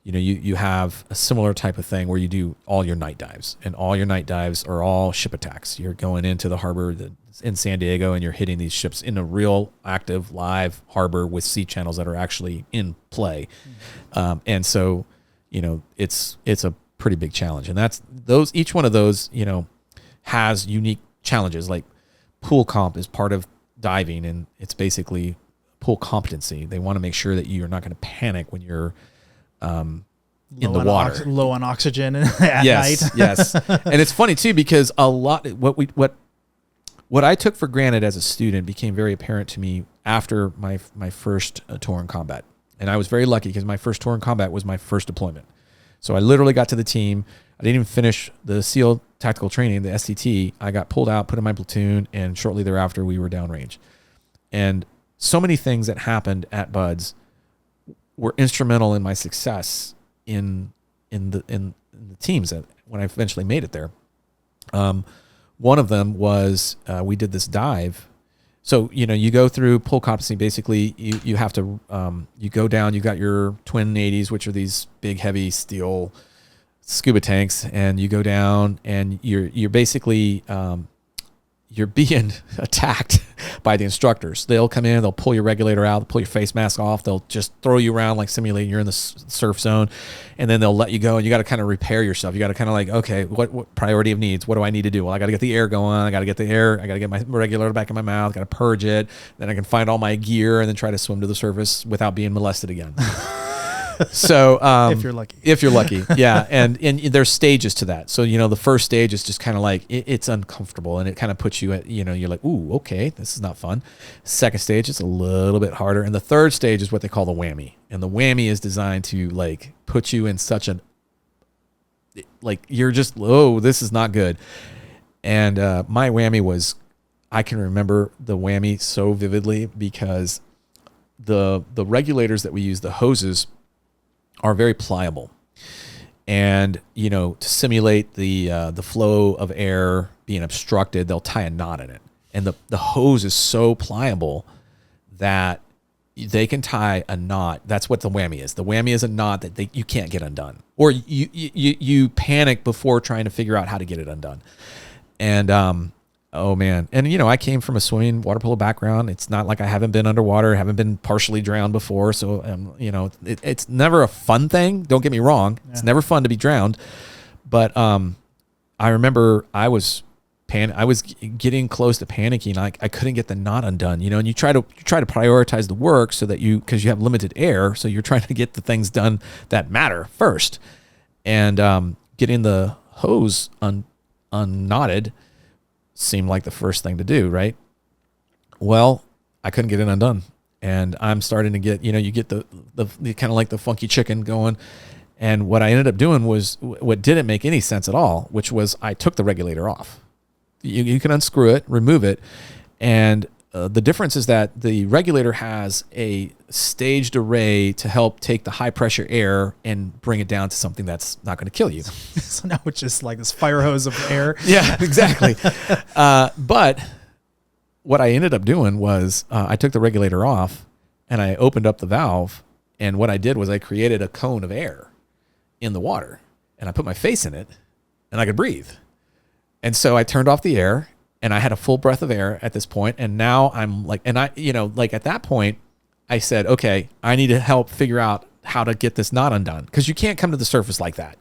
you have a similar type of thing where you do all your night dives, and all your night dives are all ship attacks. You're going into the harbor in San Diego and you're hitting these ships in a real active live harbor with sea channels that are actually in play. And so, it's a pretty big challenge. And each one of those, has unique challenges. Like pool comp is part of diving, and it's basically pool competency. They want to make sure that you're not going to panic when you're in the water, low on oxygen at night. Yes. And it's funny too, because a lot what I took for granted as a student became very apparent to me after my first tour in combat. And I was very lucky because my first tour in combat was my first deployment. So I literally got to the team. I didn't even finish the SEAL tactical training, the STT. I got pulled out, put in my platoon, and shortly thereafter we were downrange. And so many things that happened at BUD/S were instrumental in my success in the teams that when I eventually made it there. One of them was we did this dive. So you go through pool competency. Basically, you have to you go down. You got your twin 80s, which are these big, heavy steel scuba tanks, and you go down, and you're basically you're being attacked by the instructors. They'll come in, they'll pull your regulator out, they'll pull your face mask off, they'll just throw you around like simulating you're in the surf zone, and then they'll let you go, and you got to kind of repair yourself. You got to kind of like, okay, what priority of needs? What do I need to do? Well, I got to get the air going. I got to get my regulator back in my mouth, got to purge it. Then I can find all my gear and then try to swim to the surface without being molested again. So if you're lucky, yeah. And there's stages to that. So, the first stage is just kind of like, it's uncomfortable, and it kind of puts you at, you're like, ooh, okay, this is not fun. Second stage is a little bit harder. And the third stage is what they call the whammy. And the whammy is designed to like put you in such you're just, oh, this is not good. And my whammy was, I can remember the whammy so vividly because the regulators that we use, the hoses, are very pliable, and to simulate the flow of air being obstructed, they'll tie a knot in it, and the hose is so pliable that they can tie a knot. That's what the whammy is. The whammy is a knot that you can't get undone, or you panic before trying to figure out how to get it undone. And oh man. And I came from a swimming water polo background. It's not like I haven't been underwater, haven't been partially drowned before. So, it's never a fun thing. Don't get me wrong. Yeah. It's never fun to be drowned. But I remember I was getting close to panicking. I couldn't get the knot undone, and you try to prioritize the work so that because you have limited air. So you're trying to get the things done that matter first. And getting the hose unknotted seemed like the first thing to do, right? Well, I couldn't get it undone, and I'm starting to get, you get the kind of like the funky chicken going. And what I ended up doing was what didn't make any sense at all, which was I took the regulator off. You can unscrew it, remove it, and the difference is that the regulator has a staged array to help take the high pressure air and bring it down to something that's not going to kill you. So now it's just like this fire hose of air. Yeah, exactly. But what I ended up doing was I took the regulator off and I opened up the valve. And what I did was I created a cone of air in the water and I put my face in it and I could breathe. And so I turned off the air and I had a full breath of air at this point. And now I'm like, and I, like at that point I said, okay, I need to help figure out how to get this knot undone. Cause you can't come to the surface like that.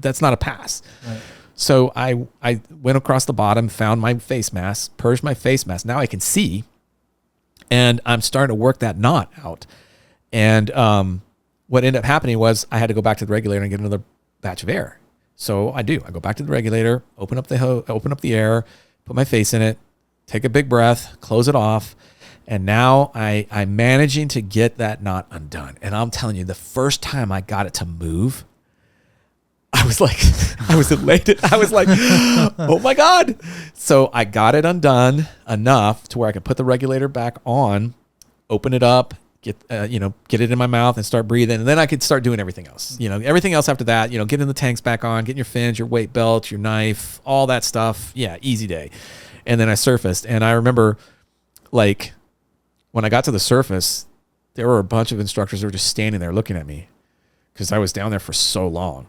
That's not a pass. Right. So I went across the bottom, found my face mask, purged my face mask. Now I can see, and I'm starting to work that knot out. And what ended up happening was I had to go back to the regulator and get another batch of air. So I go back to the regulator, open up the air, put my face in it, take a big breath, close it off. And now I'm managing to get that knot undone. And I'm telling you, the first time I got it to move, I was like, I was elated. I was like, oh my God. So I got it undone enough to where I could put the regulator back on, open it up, get it in my mouth and start breathing. And then I could start doing everything else. Everything else after that, getting the tanks back on, getting your fins, your weight belt, your knife, all that stuff. Yeah, easy day. And then I surfaced. And I remember like when I got to the surface, there were a bunch of instructors that were just standing there looking at me because I was down there for so long.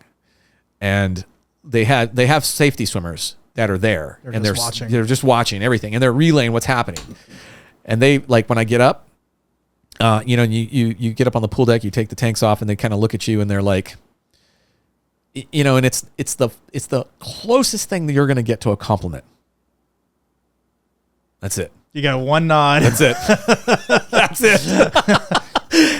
And they have safety swimmers that are there and they're just watching everything and they're relaying what's happening. And they like when I get up, you get up on the pool deck, you take the tanks off and they kind of look at you and they're like, and it's the closest thing that you're going to get to a compliment. That's it. You got one nod. That's it. That's it.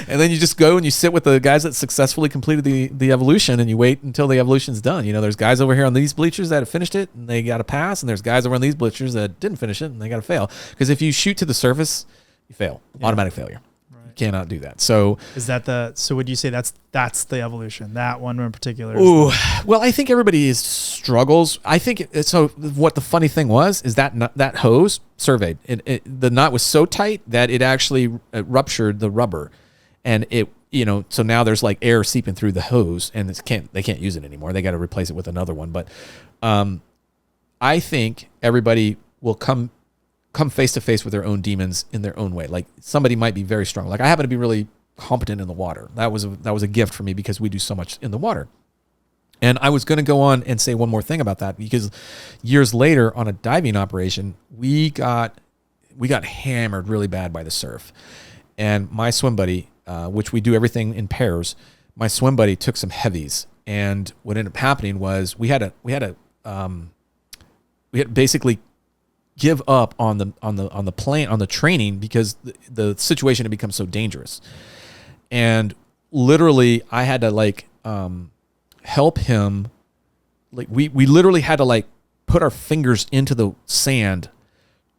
And then you just go and you sit with the guys that successfully completed the evolution and you wait until the evolution's done. There's guys over here on these bleachers that have finished it and they got to pass. And there's guys over on these bleachers that didn't finish it and they got to fail. Because if you shoot to the surface, you fail. Yeah. Automatic failure. Right. You cannot do that. So so would you say that's the evolution, that one in particular? Ooh, well, I think everybody struggles. I think so. What the funny thing was is that hose surveyed. The knot was so tight that it actually ruptured the rubber. And so now there's like air seeping through the hose and they can't use it anymore. They got to replace it with another one. But I think everybody will come face to face with their own demons in their own way. Like somebody might be very strong. Like I happen to be really competent in the water. That was a gift for me because we do so much in the water. And I was going to go on and say one more thing about that because years later on a diving operation, we got hammered really bad by the surf. And my swim buddy, which we do everything in pairs, my swim buddy took some heavies, and what ended up happening was we had to basically give up on the training because the situation had become so dangerous, and literally I had to help him. Like we literally had to put our fingers into the sand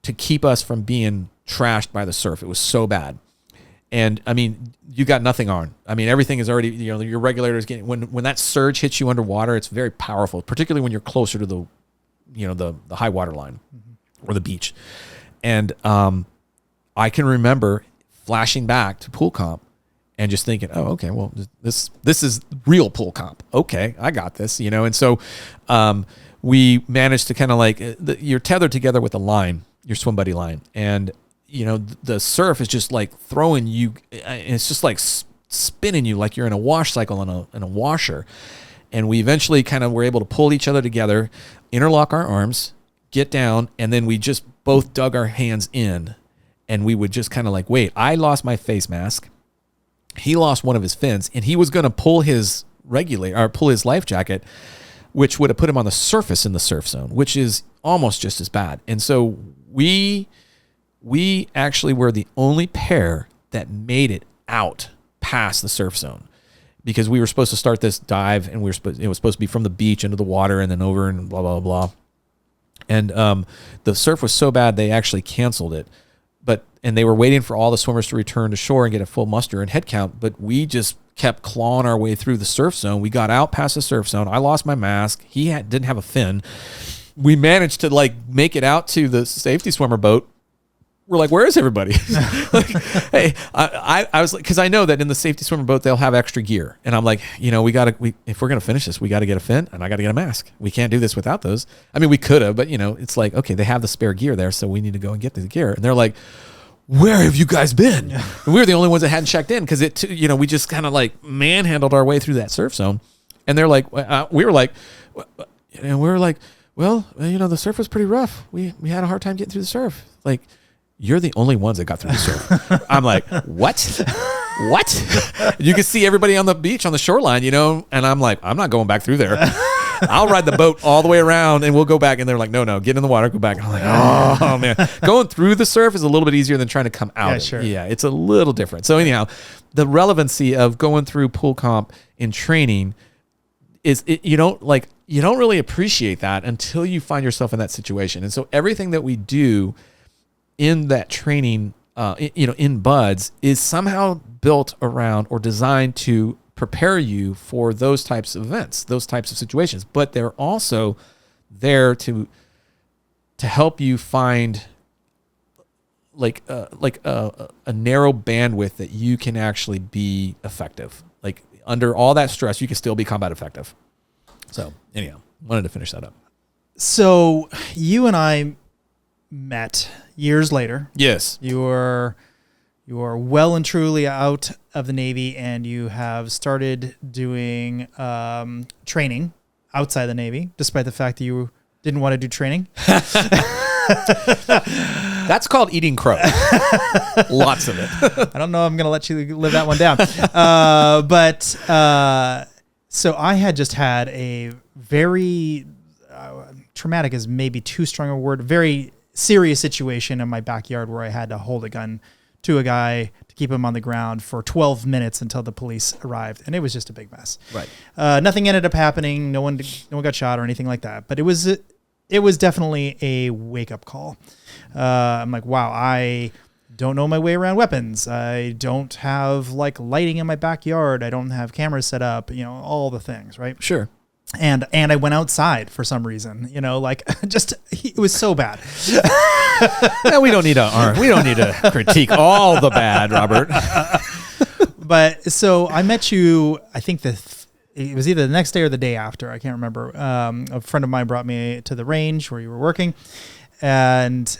to keep us from being trashed by the surf. It was so bad. And I mean, you got nothing on. I mean, everything is already, your regulator is getting, when that surge hits you underwater, it's very powerful, particularly when you're closer to the high water line or the beach. And I can remember flashing back to pool comp and just thinking, oh, okay, well, this is real pool comp. Okay, I got this, And so we managed to kind of you're tethered together with a line, your swim buddy line. And the surf is just throwing you, it's just spinning you like you're in a wash cycle in a washer. And we eventually kind of were able to pull each other together, interlock our arms, get down, and then we just both dug our hands in, and we would just kind of wait. I lost my face mask. He lost one of his fins, and he was going to pull his life jacket, which would have put him on the surface in the surf zone, which is almost just as bad. And so we actually were the only pair that made it out past the surf zone because we were supposed to start this dive and it was supposed to be from the beach into the water and then over and blah, blah, blah. And the surf was so bad, they actually canceled it. And they were waiting for all the swimmers to return to shore and get a full muster and head count. But we just kept clawing our way through the surf zone. We got out past the surf zone. I lost my mask. He didn't have a fin. We managed to make it out to the safety swimmer boat. we're like, where is everybody? Like, hey, I was like, because I know that in the safety swimmer boat, they'll have extra gear. And I'm like, if we're going to finish this, we got to get a fin and I got to get a mask. We can't do this without those. I mean, we could have, but it's like, okay, they have the spare gear there. So we need to go and get the gear. And they're like, where have you guys been? And we were the only ones that hadn't checked in because we just kind of like manhandled our way through that surf zone. And they're like, we were like, well, the surf was pretty rough. We had a hard time getting through the surf. Like, you're the only ones that got through the surf. I'm like, what? You can see everybody on the beach, on the shoreline, and I'm like, I'm not going back through there. I'll ride the boat all the way around and we'll go back. And they're like, no, get in the water, go back. And I'm like, oh man, going through the surf is a little bit easier than trying to come out. Yeah, sure. Yeah, it's a little different. So anyhow, the relevancy of going through pool comp in training is you don't really appreciate that until you find yourself in that situation. And so everything that we do in that training, in BUDS is somehow built around or designed to prepare you for those types of events, those types of situations. But they're also there to help you find a narrow bandwidth that you can actually be effective. Like under all that stress, you can still be combat effective. So anyhow, wanted to finish that up. So you and I met years later. Yes. You are well and truly out of the Navy, and you have started doing training outside the Navy, despite the fact that you didn't want to do training. That's called eating crow. Lots of it. I don't know. I'm going to let you live that one down. So I had just had a very traumatic is maybe too strong a word, very serious situation in my backyard where I had to hold a gun to a guy to keep him on the ground for 12 minutes until the police arrived. And it was just a big mess. Right. Nothing ended up happening. No one got shot or anything like that, but it was definitely a wake up call. I'm like, wow, I don't know my way around weapons. I don't have lighting in my backyard. I don't have cameras set up, all the things, right? Sure. And I went outside for some reason, it was so bad. No, we don't need to critique all the bad, Robert. But so I met you, I think it was either the next day or the day after. I can't remember. A friend of mine brought me to the range where you were working, and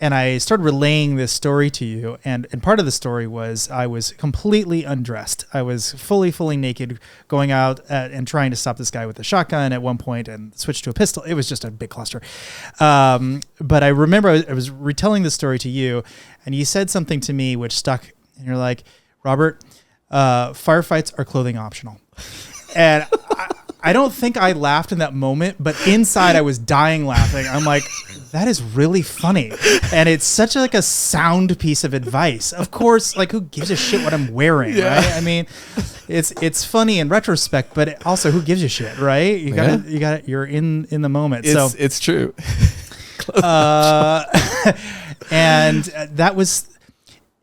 I started relaying this story to you. And part of the story was I was completely undressed. I was fully naked, going out and trying to stop this guy with a shotgun at one point and switch to a pistol. It was just a big cluster. But I remember I was retelling the story to you, and you said something to me which stuck. And you're like, Robert, firefights are clothing optional. And I don't think I laughed in that moment, but inside I was dying laughing. I'm like, that is really funny. And it's such a sound piece of advice. Of course, who gives a shit what I'm wearing, right? I mean, it's funny in retrospect, but also who gives a shit, right? You're in the moment. It's true. And that was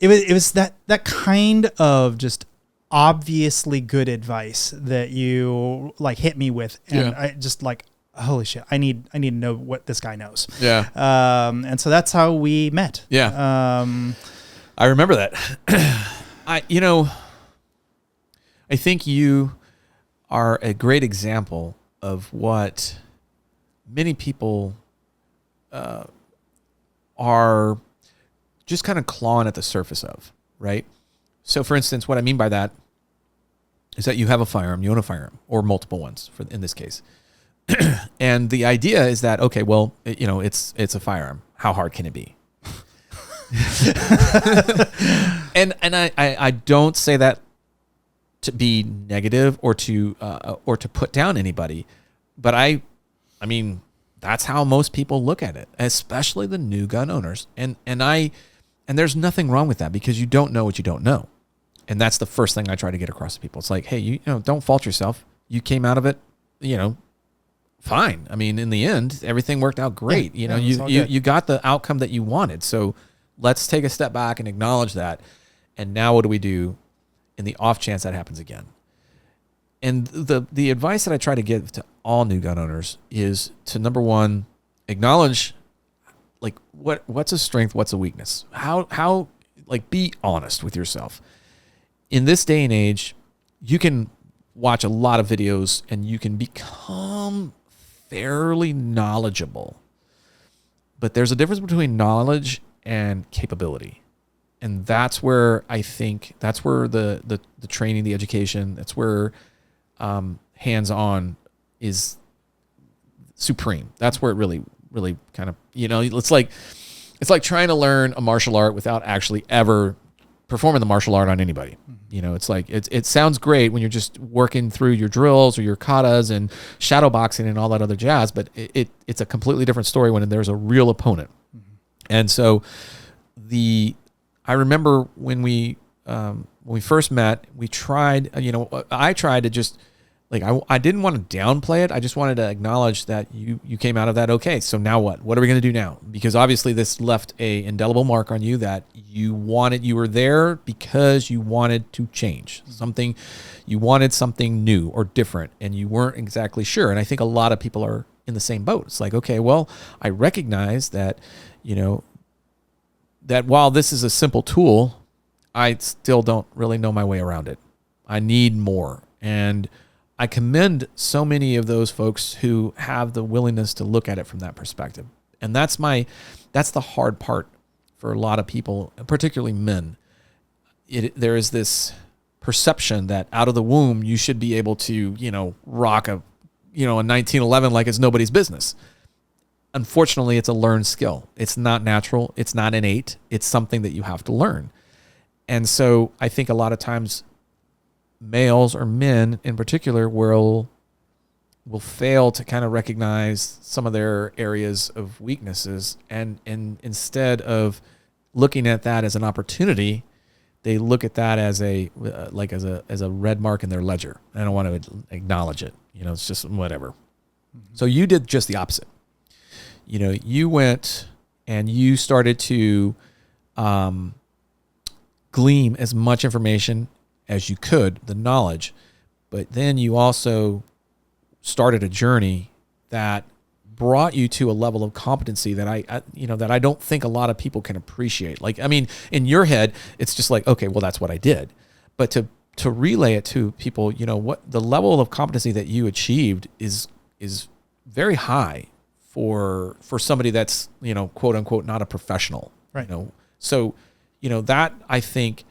that kind of just obviously good advice that you hit me with, and I just holy shit, I need to know what this guy knows. Yeah. And so that's how we met. Yeah. I remember that. I think you are a great example of what many people are just kind of clawing at the surface of, right? So for instance, what I mean by that is that you have a firearm, you own a firearm, or multiple ones in this case. And the idea is that, okay, well, it's a firearm. How hard can it be? and I don't say that to be negative or to put down anybody, but I mean, that's how most people look at it, especially the new gun owners. And there's nothing wrong with that, because you don't know what you don't know. And that's the first thing I try to get across to people. It's like, hey, you don't fault yourself. You came out of it, fine. I mean, in the end, everything worked out great. You got the outcome that you wanted. So let's take a step back and acknowledge that. And now what do we do in the off chance that happens again? And the advice that I try to give to all new gun owners is to, number one, acknowledge what's a strength, what's a weakness? How like, be honest with yourself. In this day and age, you can watch a lot of videos and you can become fairly knowledgeable. But there's a difference between knowledge and capability. And that's where I think the training, the education, that's where hands-on is supreme. That's where it really, really kind of, it's like trying to learn a martial art without actually ever performing the martial art on anybody. It's like, it sounds great when you're just working through your drills or your katas and shadow boxing and all that other jazz, but it's a completely different story when there's a real opponent. And so I remember when we first met, we tried, I tried to just, like, I didn't want to downplay it. I just wanted to acknowledge that you came out of that okay. So now what? What are we going to do now? Because obviously this left a indelible mark on you that you were there because you wanted to change something. You wanted something new or different, and you weren't exactly sure. And I think a lot of people are in the same boat. It's like, okay, well, I recognize that, that while this is a simple tool, I still don't really know my way around it. I need more. And I commend so many of those folks who have the willingness to look at it from that perspective. And that's the hard part for a lot of people, particularly men. There is this perception that out of the womb, you should be able to, rock a 1911 like it's nobody's business. Unfortunately, it's a learned skill. It's not natural. It's not innate. It's something that you have to learn. And so I think a lot of times males or men in particular will fail to kind of recognize some of their areas of weaknesses, and instead of looking at that as an opportunity, they look at that as a red mark in their ledger. I don't want to acknowledge it. It's just whatever. So you did just the opposite. You went and you started to glean as much information as you could, the knowledge, but then you also started a journey that brought you to a level of competency that I don't think a lot of people can appreciate. Like, I mean, in your head, it's just like, okay, well, that's what I did. But to relay it to people, what the level of competency that you achieved is very high for somebody that's, quote unquote, not a professional. Right. So, that I think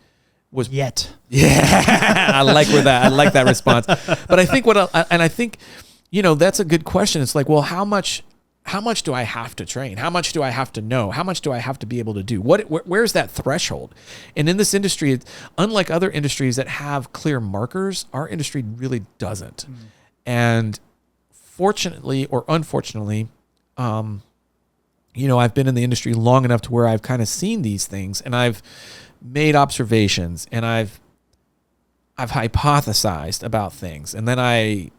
was yet. Yeah. I like that response. But I think I think, that's a good question. It's like, well, how much do I have to train? How much do I have to know? How much do I have to be able to do? Where's that threshold? And in this industry, unlike other industries that have clear markers, our industry really doesn't. And fortunately or unfortunately, I've been in the industry long enough to where I've kind of seen these things, and I've made observations, and I've hypothesized about things, and then I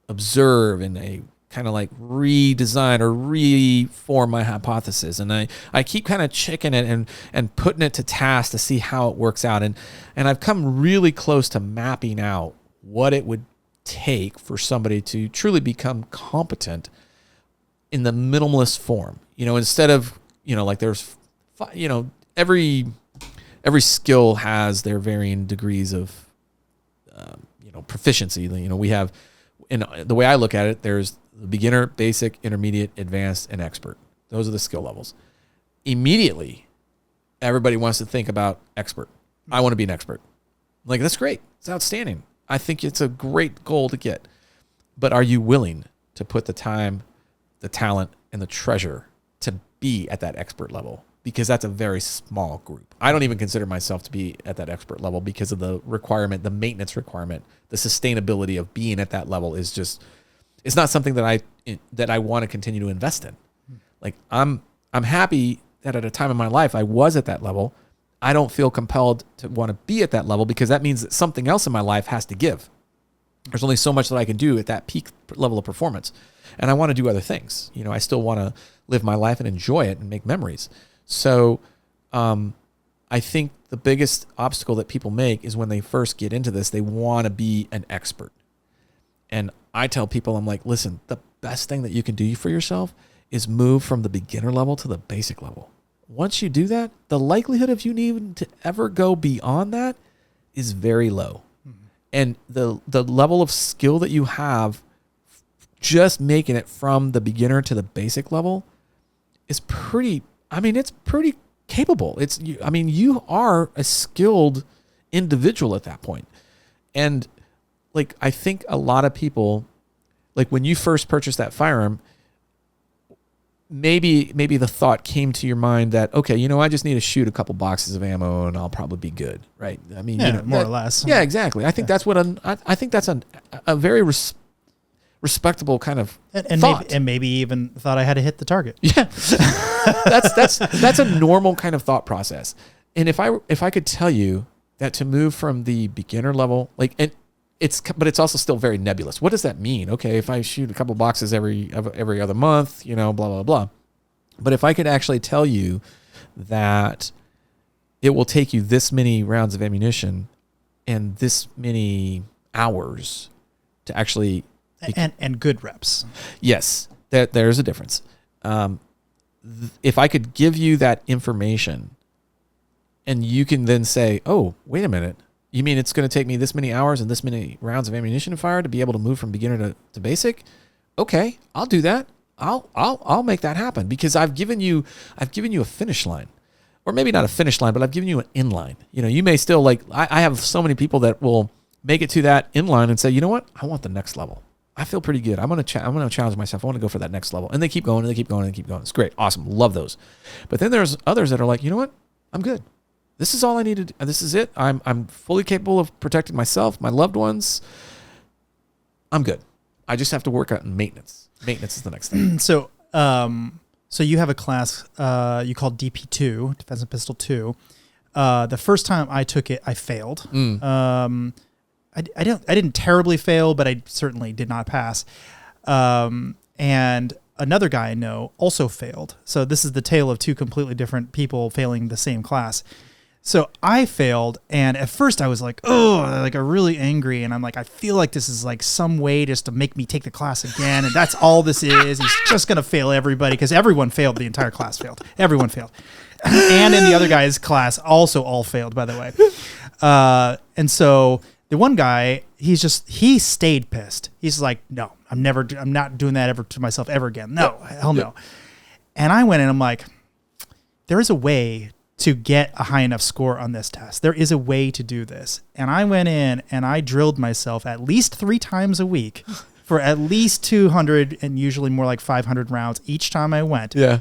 observe and I kind of like redesign or reform my hypothesis, and I keep kind of checking it and putting it to task to see how it works out, and I've come really close to mapping out what it would take for somebody to truly become competent in the minimalist form. Instead of like there's every skill has their varying degrees of proficiency. We have, in the way I look at it, there's the beginner, basic, intermediate, advanced, and expert. Those are the skill levels. Immediately, everybody wants to think about expert. I want to be an expert. Like, that's great. It's outstanding. I think it's a great goal to get. But are you willing to put the time, the talent, and the treasure to be at that expert level? Because that's a very small group. I don't even consider myself to be at that expert level because of the requirement, the maintenance requirement, the sustainability of being at that level is just, it's not something that I want to continue to invest in. Like, I'm happy that at a time in my life I was at that level. I don't feel compelled to want to be at that level because that means that something else in my life has to give. There's only so much that I can do at that peak level of performance. And I want to do other things. I still want to live my life and enjoy it and make memories. So I think the biggest obstacle that people make is when they first get into this, they want to be an expert. And I tell people, I'm like, listen, the best thing that you can do for yourself is move from the beginner level to the basic level. Once you do that, the likelihood of you needing to ever go beyond that is very low. And the level of skill that you have just making it from the beginner to the basic level is pretty, it's pretty capable. You are a skilled individual at that point. And like, I think a lot of people, like when you first purchased that firearm, maybe the thought came to your mind that, okay, I just need to shoot a couple boxes of ammo and I'll probably be good, right? More or less. Yeah, exactly. I think that's what I think that's a very respectable kind of thought. Maybe even thought I had to hit the target. Yeah, that's a normal kind of thought process. And if I could tell you that to move from the beginner level, but it's also still very nebulous. What does that mean? Okay, if I shoot a couple boxes every other month, blah, blah, blah. But if I could actually tell you that it will take you this many rounds of ammunition and this many hours to actually... And good reps. Yes, there's a difference. If I could give you that information and you can then say, oh, wait a minute, you mean it's going to take me this many hours and this many rounds of ammunition to fire to be able to move from beginner to basic? Okay, I'll do that. I'll make that happen because I've given you a finish line, or maybe not a finish line, but I've given you an inline. You may still I have so many people that will make it to that inline and say, you know what? I want the next level. I feel pretty good. I'm going to challenge myself. I want to go for that next level. And they keep going and they keep going and keep going. It's great. Awesome. Love those. But then there's others that are like, you know what? I'm good. This is all I needed. This is it. I'm fully capable of protecting myself, my loved ones. I'm good. I just have to work out maintenance. Maintenance is the next thing. So you have a class you call DP2, Defensive Pistol 2. The first time I took it, I failed. I didn't terribly fail, but I certainly did not pass. And another guy I know also failed. So this is the tale of two completely different people failing the same class. So I failed, and at first I was like, I'm really angry, and I'm like, I feel like this is like some way just to make me take the class again, and that's all this is. He's just gonna fail everybody because everyone failed. The entire class failed. Everyone failed, and in the other guy's class also all failed, by the way. And so the one guy, he stayed pissed. He's like, no, I'm not doing that ever to myself ever again. No, hell no. And I went in, I'm like, there is a way to get a high enough score on this test. There is a way to do this. And I went in and I drilled myself at least 3 times a week for at least 200 and usually more like 500 rounds each time I went. Yeah.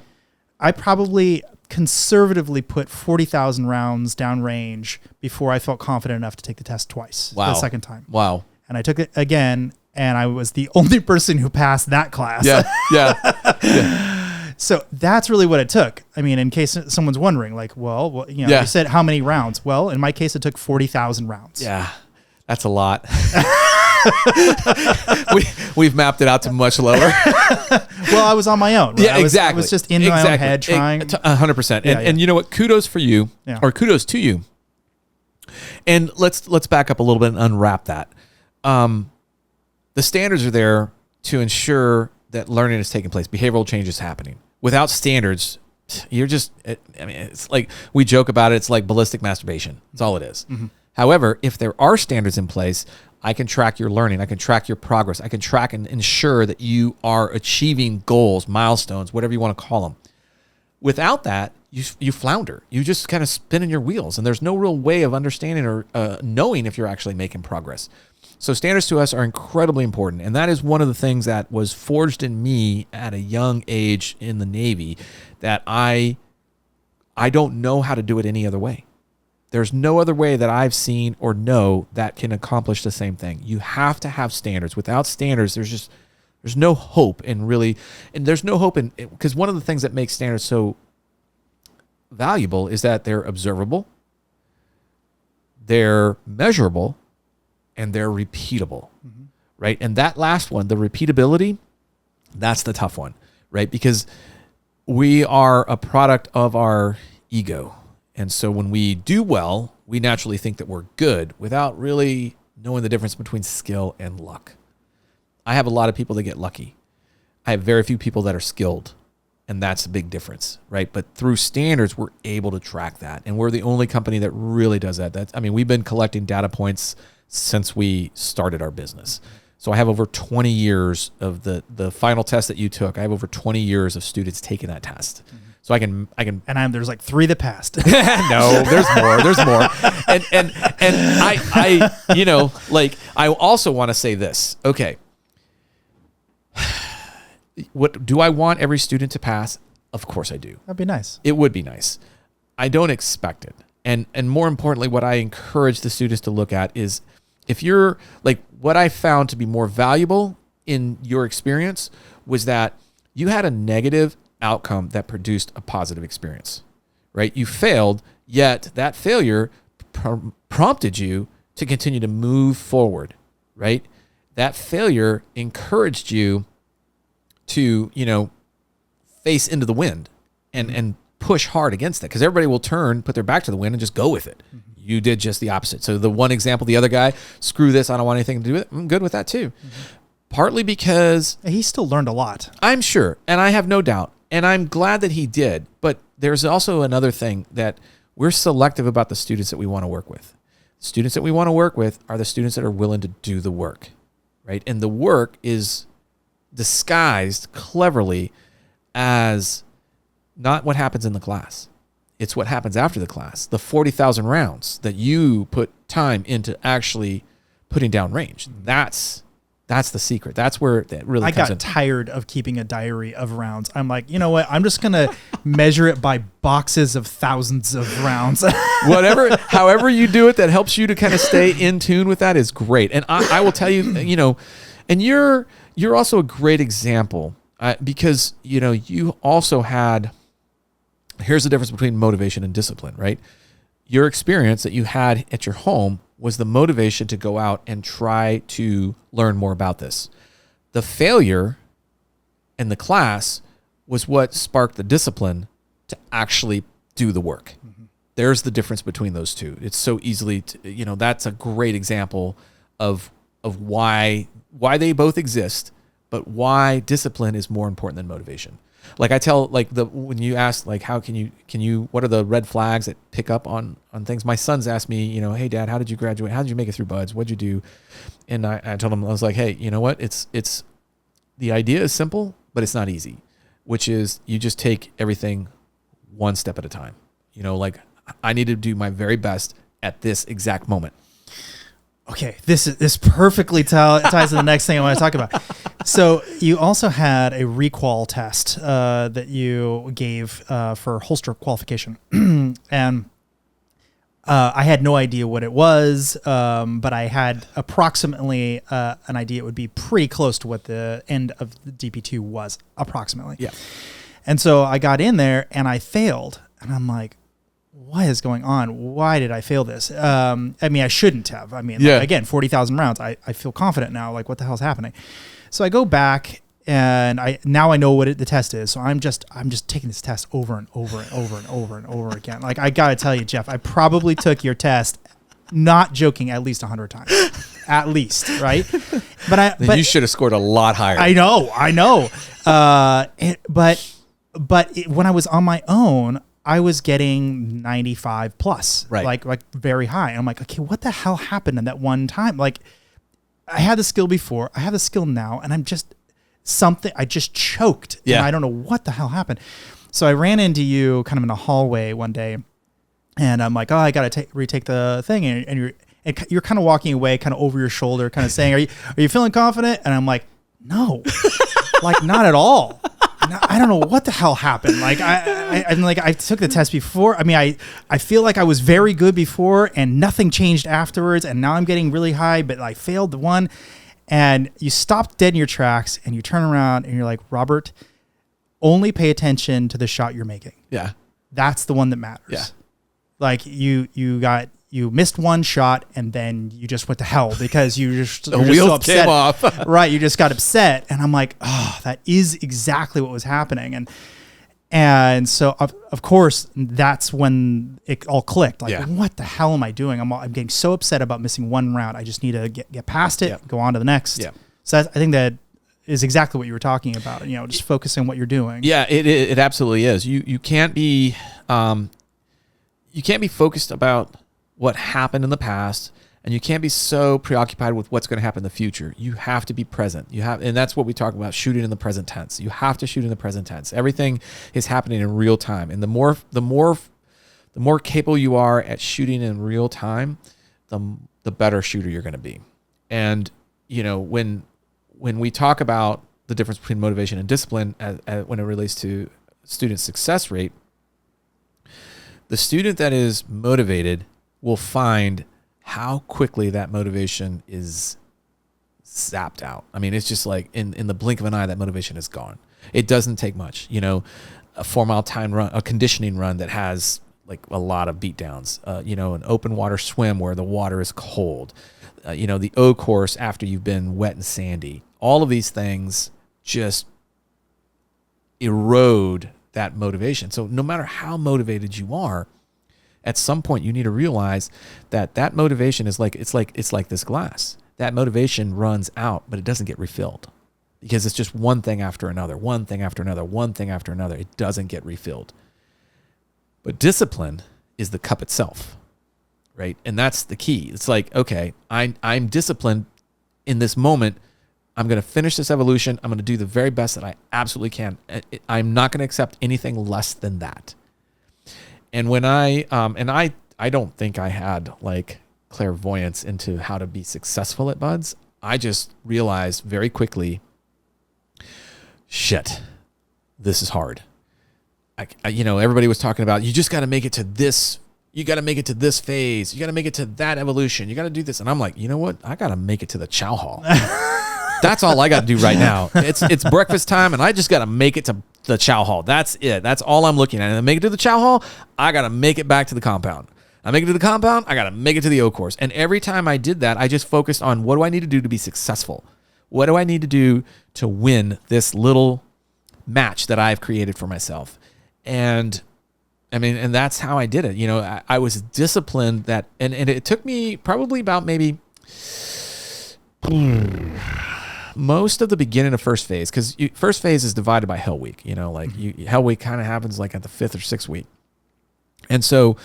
I probably conservatively put 40,000 rounds downrange before I felt confident enough to take the test twice. Wow. The second time. Wow. And I took it again, and I was the only person who passed that class. Yeah. So that's really what it took. I mean, in case someone's wondering, you said how many rounds? Well, in my case, it took 40,000 rounds. Yeah, that's a lot. We've mapped it out to much lower. Well, I was on my own. Right? Yeah, exactly. I was just in my own head trying. 100%. And you know what? Kudos for you, or kudos to you. And let's back up a little bit and unwrap that. The standards are there to ensure that learning is taking place. Behavioral change is happening. Without standards, it's like we joke about it. It's like ballistic masturbation. That's all it is. Mm-hmm. However, if there are standards in place, I can track your learning. I can track your progress. I can track and ensure that you are achieving goals, milestones, whatever you want to call them. Without that, you flounder. You just kind of spin in your wheels, and there's no real way of understanding or knowing if you're actually making progress. So standards to us are incredibly important, and that is one of the things that was forged in me at a young age in the Navy, that I don't know how to do it any other way. There's no other way that I've seen or know that can accomplish the same thing. You have to have standards. Without standards, there's no hope there's no hope because one of the things that makes standards so valuable is that they're observable, they're measurable, and they're repeatable, right? And that last one, the repeatability, that's the tough one, right? Because we are a product of our ego. And so when we do well, we naturally think that we're good without really knowing the difference between skill and luck. I have a lot of people that get lucky. I have very few people that are skilled. And that's a big difference, right? But through standards, we're able to track that. And we're the only company that really does that. We've been collecting data points since we started our business. So I have over 20 years of the final test that you took. I have over 20 years of students taking that test. So I can, and there's like 3 that passed. No, there's more. And I also want to say this. Okay. What do I want every student to pass? Of course I do. That'd be nice. It would be nice. I don't expect it. And more importantly, what I encourage the students to look at is if you're like, what I found to be more valuable in your experience was that you had a negative outcome that produced a positive experience, right? You failed, yet that failure prompted you to continue to move forward, right? That failure encouraged you to, face into the wind and push hard against it, because everybody will put their back to the wind and just go with it. Mm-hmm. You did just the opposite. So the one example, the other guy, screw this, I don't want anything to do with it. I'm good with that too. Mm-hmm. Partly because he still learned a lot. I'm sure. And I have no doubt. And I'm glad that he did. But there's also another thing, that we're selective about the students that we want to work with. Students that we want to work with are the students that are willing to do the work, right? And the work is disguised cleverly as not what happens in the class. It's what happens after the class. The 40,000 rounds that you put time into actually putting down range. That's the secret. That's where that really comes in. I got tired of keeping a diary of rounds. I'm like, you know what? I'm just going to measure it by boxes of thousands of rounds. However you do it, that helps you to kind of stay in tune with that is great. And I will tell you, and you're also a great example because, you also had, here's the difference between motivation and discipline, right? Your experience that you had at your home was the motivation to go out and try to learn more about this. The failure in the class was what sparked the discipline to actually do the work. Mm-hmm. There's the difference between those two. It's so easily, that's a great example of why they both exist, but why discipline is more important than motivation. Like I tell, when you ask, how can you, what are the red flags that pick up on things? My sons asked me, hey Dad, how did you graduate? How did you make it through buds? What'd you do? And I told them, I was like, hey, you know what? It's the idea is simple, but it's not easy, which is you just take everything one step at a time. I need to do my very best at this exact moment. Okay, this perfectly ties to the next thing I want to talk about. So you also had a requal test that you gave for holster qualification, and I had no idea what it was, but I had approximately an idea it would be pretty close to what the end of the DP2 was, approximately. Yeah. And so I got in there and I failed, and I'm like, what is going on? Why did I fail this? I shouldn't have. Again, 40,000 rounds. I feel confident now. Like, what the hell is happening? So I go back and I know what the test is. So I'm just taking this test over and over and over and over and over again. Like, I got to tell you, Jeff, I probably took your test, not joking, at least 100 times, at least. Right. But you should have scored a lot higher. I know. But when I was on my own, I was getting 95 plus, right? Like very high. I'm like, okay, what the hell happened in that one time? Like, I had the skill before, I have the skill now, and I just choked. Yeah. And I don't know what the hell happened. So I ran into you kind of in the hallway one day, and I'm like, oh, I got to retake the thing. And you're kind of walking away, kind of over your shoulder, kind of saying, are you feeling confident? And I'm like, no, like not at all. I don't know what the hell happened. Like I took the test before. I feel like I was very good before and nothing changed afterwards. And now I'm getting really high, but I failed the one. And you stopped dead in your tracks and you turn around and you're like, Robert, only pay attention to the shot you're making. Yeah. That's the one that matters. Yeah. Like you missed one shot and then you just went to hell because you're so upset. Came off. Right. You just got upset. And I'm like, oh, that is exactly what was happening. And so of course that's when it all clicked. Like, what the hell am I doing? I'm getting so upset about missing one round. I just need to get past it, go on to the next. Yeah. So I think that is exactly what you were talking about. Just focusing on what you're doing. Yeah, it absolutely is. You can't be focused about what happened in the past, and you can't be so preoccupied with what's going to happen in the future. You have to be present. And that's what we talk about, shooting in the present tense. You have to shoot in the present tense. Everything is happening in real time, and the more capable you are at shooting in real time, the better shooter you're going to be. And when we talk about the difference between motivation and discipline when it relates to student success rate, the student that is motivated will find how quickly that motivation is zapped out. I mean, it's just like in the blink of an eye, that motivation is gone. It doesn't take much. A 4 mile time run, a conditioning run that has like a lot of beat downs, an open water swim where the water is cold, the O course after you've been wet and sandy. All of these things just erode that motivation. So no matter how motivated you are, at some point you need to realize that motivation is it's like this glass. That motivation runs out, but it doesn't get refilled because it's just one thing after another, one thing after another, one thing after another. It doesn't get refilled. But discipline is the cup itself, right? And that's the key. It's like, okay, I'm disciplined in this moment. I'm going to finish this evolution. I'm going to do the very best that I absolutely can. I'm not going to accept anything less than that. And when I don't think I had like clairvoyance into how to be successful at BUD/S. I just realized very quickly, shit, this is hard. Everybody was talking about, you just got to make it to this. You got to make it to this phase. You got to make it to that evolution. You got to do this. And I'm like, you know what? I got to make it to the chow hall. That's all I got to do right now. It's breakfast time, and I just got to make it to the chow hall. That's it. That's all I'm looking at. And to make it to the chow hall, I got to make it back to the compound. I make it to the compound, I got to make it to the O course. And every time I did that, I just focused on, what do I need to do to be successful? What do I need to do to win this little match that I've created for myself? And and that's how I did it. I was disciplined and it took me probably about maybe most of the beginning of first phase, because first phase is divided by Hell Week. Hell Week kind of happens like at the 5th or 6th week. And so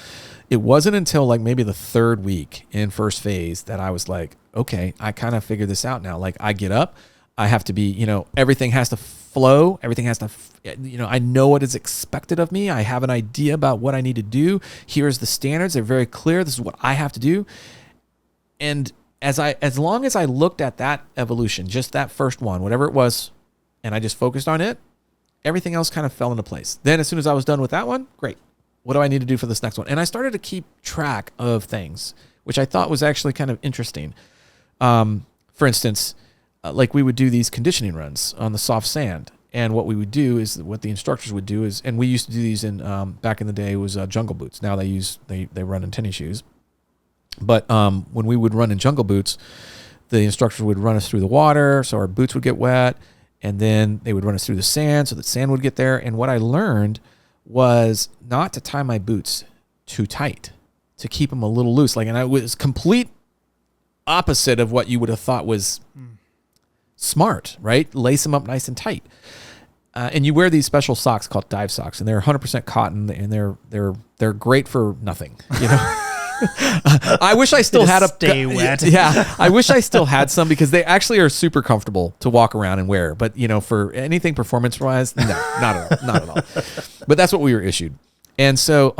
it wasn't until like maybe the 3rd week in first phase that I was like, okay, I kind of figured this out now. Like I get up, I have to be, everything has to flow. Everything has to, I know what is expected of me. I have an idea about what I need to do. Here's the standards. They're very clear. This is what I have to do. And as long as I looked at that evolution, just that first one, whatever it was, and I just focused on it, everything else kind of fell into place. Then as soon as I was done with that one, great. What do I need to do for this next one? And I started to keep track of things, which I thought was actually kind of interesting. For instance, like we would do these conditioning runs on the soft sand. And what we would do is, what the instructors would do is, and we used to do these in, back in the day, was jungle boots. Now they run in tennis shoes. But when we would run in jungle boots, the instructors would run us through the water, so our boots would get wet, and then they would run us through the sand, so that sand would get there. And what I learned was not to tie my boots too tight, to keep them a little loose. And I was complete opposite of what you would have thought was smart, right? Lace them up nice and tight. And you wear these special socks called dive socks, and they're 100% cotton, and they're great for nothing, I wish I still had stay wet. Yeah, I wish I still had some, because they actually are super comfortable to walk around and wear. But for anything performance wise, no, not at all. But that's what we were issued. And so,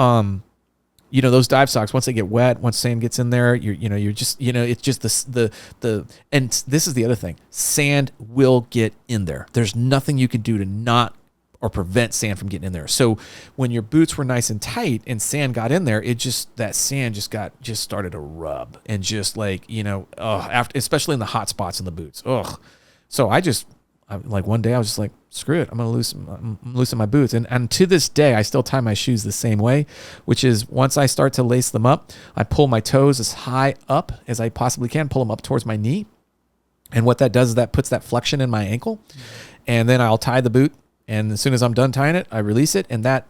those dive socks, once they get wet, once sand gets in there, you're just, it's just the and this is the other thing. Sand will get in there. There's nothing you can do to not or prevent sand from getting in there. So when your boots were nice and tight and sand got in there, that sand just started to rub, and just like, after, especially in the hot spots in the boots. Ugh. So one day I was just like, screw it. I'm going to loosen my boots. And to this day, I still tie my shoes the same way, which is, once I start to lace them up, I pull my toes as high up as I possibly can, pull them up towards my knee. And what that does is that puts that flexion in my ankle. And then I'll tie the boot. And as soon as I'm done tying it, I release it. And that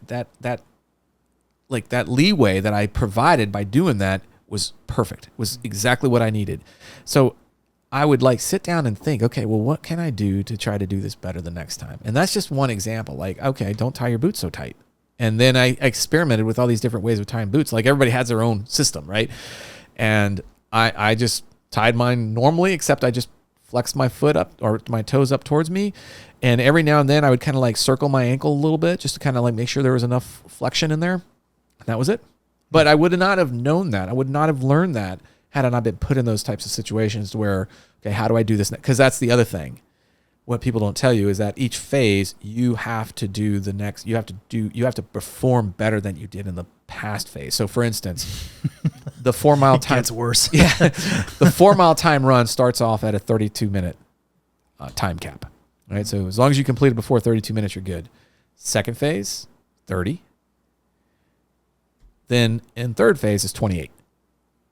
leeway that I provided by doing that was perfect. It was exactly what I needed. So I would like sit down and think, okay, well, what can I do to try to do this better the next time? And that's just one example. Like, okay, don't tie your boots so tight. And then I experimented with all these different ways of tying boots. Like everybody has their own system, right? And I just tied mine normally, except I just flexed my foot up or my toes up towards me. And every now and then I would kind of like circle my ankle a little bit just to kind of like make sure there was enough flexion in there. And that was it. But I would not have known that. I would not have learned that had I not been put in those types of situations to where, okay, how do I do this? Because that's the other thing. What people don't tell you is that each phase you have to do the next, you have to perform better than you did in the past phase. So for instance, the 4 mile time, it's worse. Yeah. The 4 mile time run starts off at a 32-minute time cap, right? So as long as you complete it before 32 minutes, you're good. Second phase, 30. Then in third phase is 28.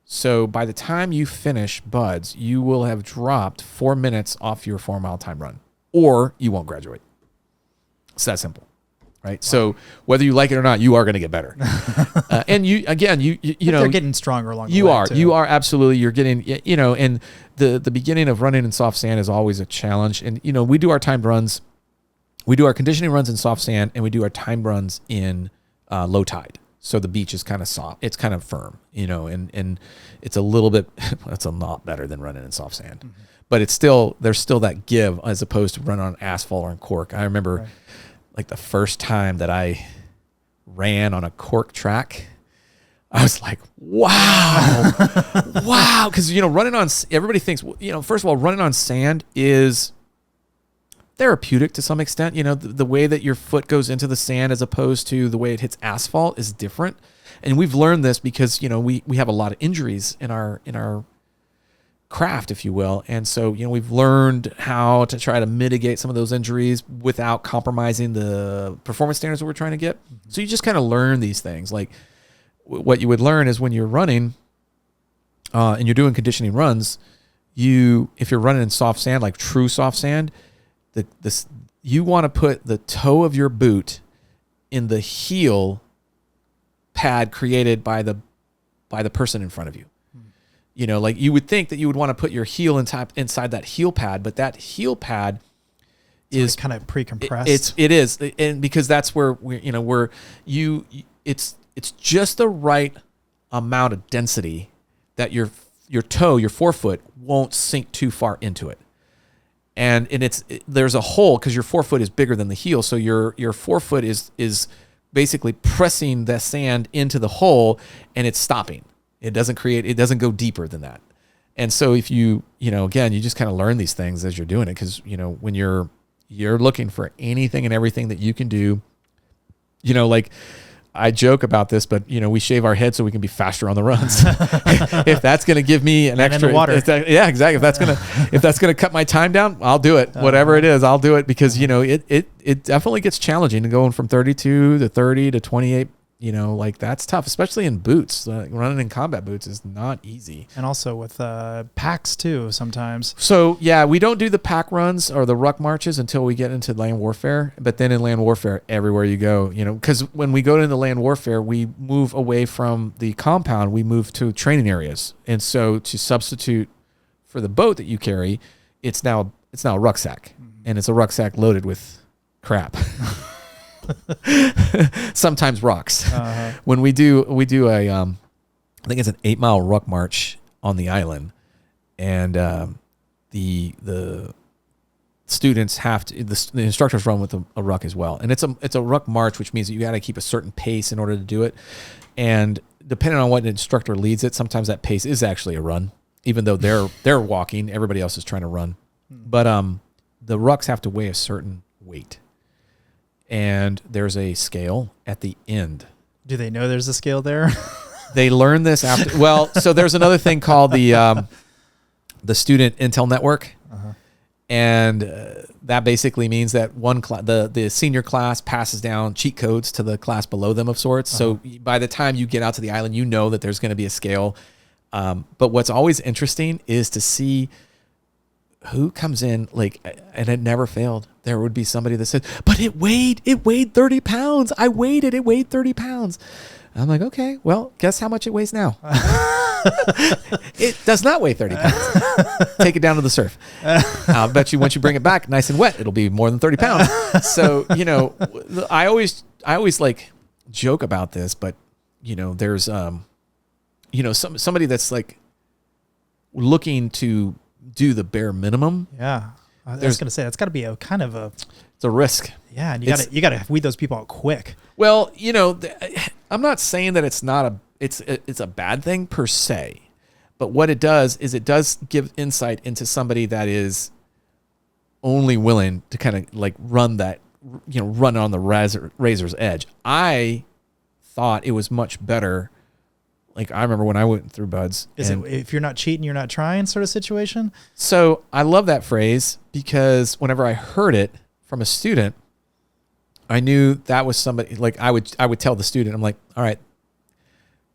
So by the time you finish buds, you will have dropped 4 minutes off your 4 mile time run, or you won't graduate. It's that simple, right? Wow. So whether you like it or not, you are going to get better. And you know, they're getting stronger along the way. You are absolutely, you're getting, you know, and the beginning of running in soft sand is always a challenge. And, you know, we do our timed runs, we do our conditioning runs in soft sand, and we do our timed runs in low tide. So the beach is kind of soft. It's kind of firm, you know, and it's a little bit, it's a lot better than running in soft sand. Mm-hmm. But it's still, there's still that give as opposed to running on asphalt or on cork. I remember like the first time that I ran on a cork track, I was like, wow, wow. Because, you know, running on, everybody thinks, you know, first of all, running on sand is therapeutic to some extent. You know, the way that your foot goes into the sand as opposed to the way it hits asphalt is different. And we've learned this because, you know, we have a lot of injuries in our craft, if you will. And so, you know, we've learned how to try to mitigate some of those injuries without compromising the performance standards that we're trying to get. Mm-hmm. So you just kind of learn these things. Like what you would learn is when you're running and you're doing conditioning runs, if you're running in soft sand, like true soft sand, you want to put the toe of your boot in the heel pad created by the person in front of you. You know, like you would think that you would want to put your heel inside that heel pad, but that heel pad is kind of pre-compressed. It is, and because that's where it's just the right amount of density that your toe, your forefoot, won't sink too far into it. And there's a hole because your forefoot is bigger than the heel. So your forefoot is basically pressing the sand into the hole and it's stopping. It doesn't go deeper than that. And so if you know, again, you just kind of learn these things as you're doing it. Cause you know, when you're looking for anything and everything that you can do, you know, like I joke about this, but you know, we shave our head so we can be faster on the runs. If that's going to give me an extra, in the water. Yeah, exactly. If that's going to cut my time down, I'll do it. Whatever it is, I'll do it because, you know, it definitely gets challenging going from 32 to 30 to 28. You know, like that's tough, especially in boots. Running in combat boots is not easy. And also with packs too, sometimes. So yeah, we don't do the pack runs or the ruck marches until we get into land warfare. But then in land warfare, everywhere you go, you know, because when we go into land warfare, we move away from the compound, we move to training areas. And so to substitute for the boat that you carry, it's now a rucksack, and it's a rucksack loaded with crap. Sometimes rocks. When we do a I think it's an 8 mile ruck march on the island, and the students have to, the instructors run with a ruck as well, and it's a ruck march, which means that you got to keep a certain pace in order to do it. And depending on what instructor leads it, sometimes that pace is actually a run, even though they're walking, everybody else is trying to run. But the rucks have to weigh a certain weight. And there's a scale at the end. Do they know there's a scale there? They learn this after. Well, so there's another thing called the student intel network, and that basically means that the senior class passes down cheat codes to the class below them of sorts. So by the time you get out to the island, you know that there's going to be a scale. But what's always interesting is to see who comes in, like, and it never failed. There would be somebody that said, but it weighed 30 pounds. I weighed it. It weighed 30 pounds. I'm like, okay, well, guess how much it weighs now? It does not weigh 30 pounds. Take it down to the surf. I'll bet you once you bring it back nice and wet, it'll be more than 30 pounds. So, I always like joke about this, but there's, somebody that's like looking to do the bare minimum. Yeah. I was going to say, that's got to be it's a risk. Yeah. And you got to weed those people out quick. Well, I'm not saying that it's a bad thing per se, but what it does is it does give insight into somebody that is only willing to kind of like run on the razor's edge. I thought it was much better. Like I remember when I went through buds. Is it if you're not cheating, you're not trying sort of situation? So I love that phrase because whenever I heard it from a student, I knew that was somebody like I would tell the student, I'm like, all right,